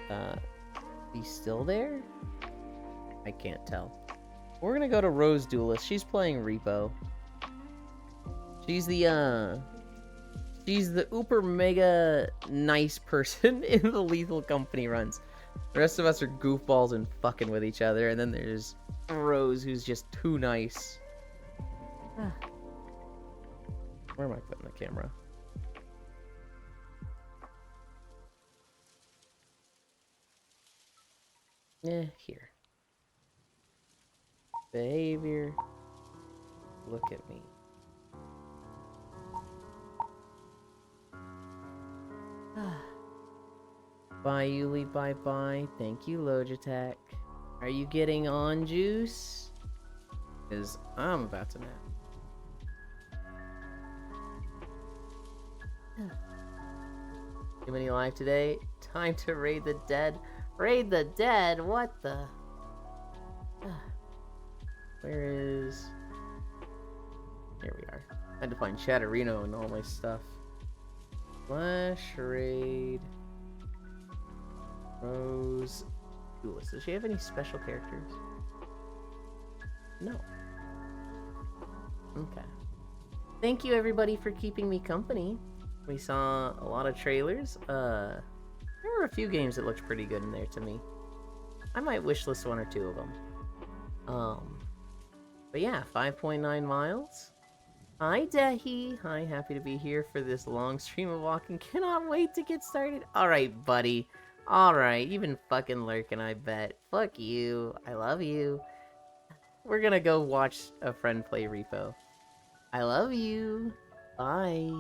He's still there? I can't tell. We're gonna go to Rose Duelist. She's playing Repo. She's the uber mega nice person in the Lethal Company runs. The rest of us are goofballs and fucking with each other, and then there's Rose, who's just too nice. Where am I putting the camera? Here. Behavior. Look at me. Bye, Yuli. Bye-bye. Thank you, Logitech. Are you getting on, Juice? Because I'm about to nap. Too many live today? Time to raid the dead. Raid the dead? What the? Where is... Here we are. I had to find Chatterino and all my stuff. Flash raid... Rose... Duelist. Does she have any special characters? No. Okay. Thank you everybody for keeping me company. We saw a lot of trailers. There were a few games that looked pretty good in there to me. I might wishlist one or two of them. But yeah, 5.9 miles. Hi, Dehi. Hi, happy to be here for this long stream of walking. Cannot wait to get started. Alright, buddy. Alright, you've been fucking lurking, I bet. Fuck you. I love you. We're gonna go watch a friend play Repo. I love you. Bye.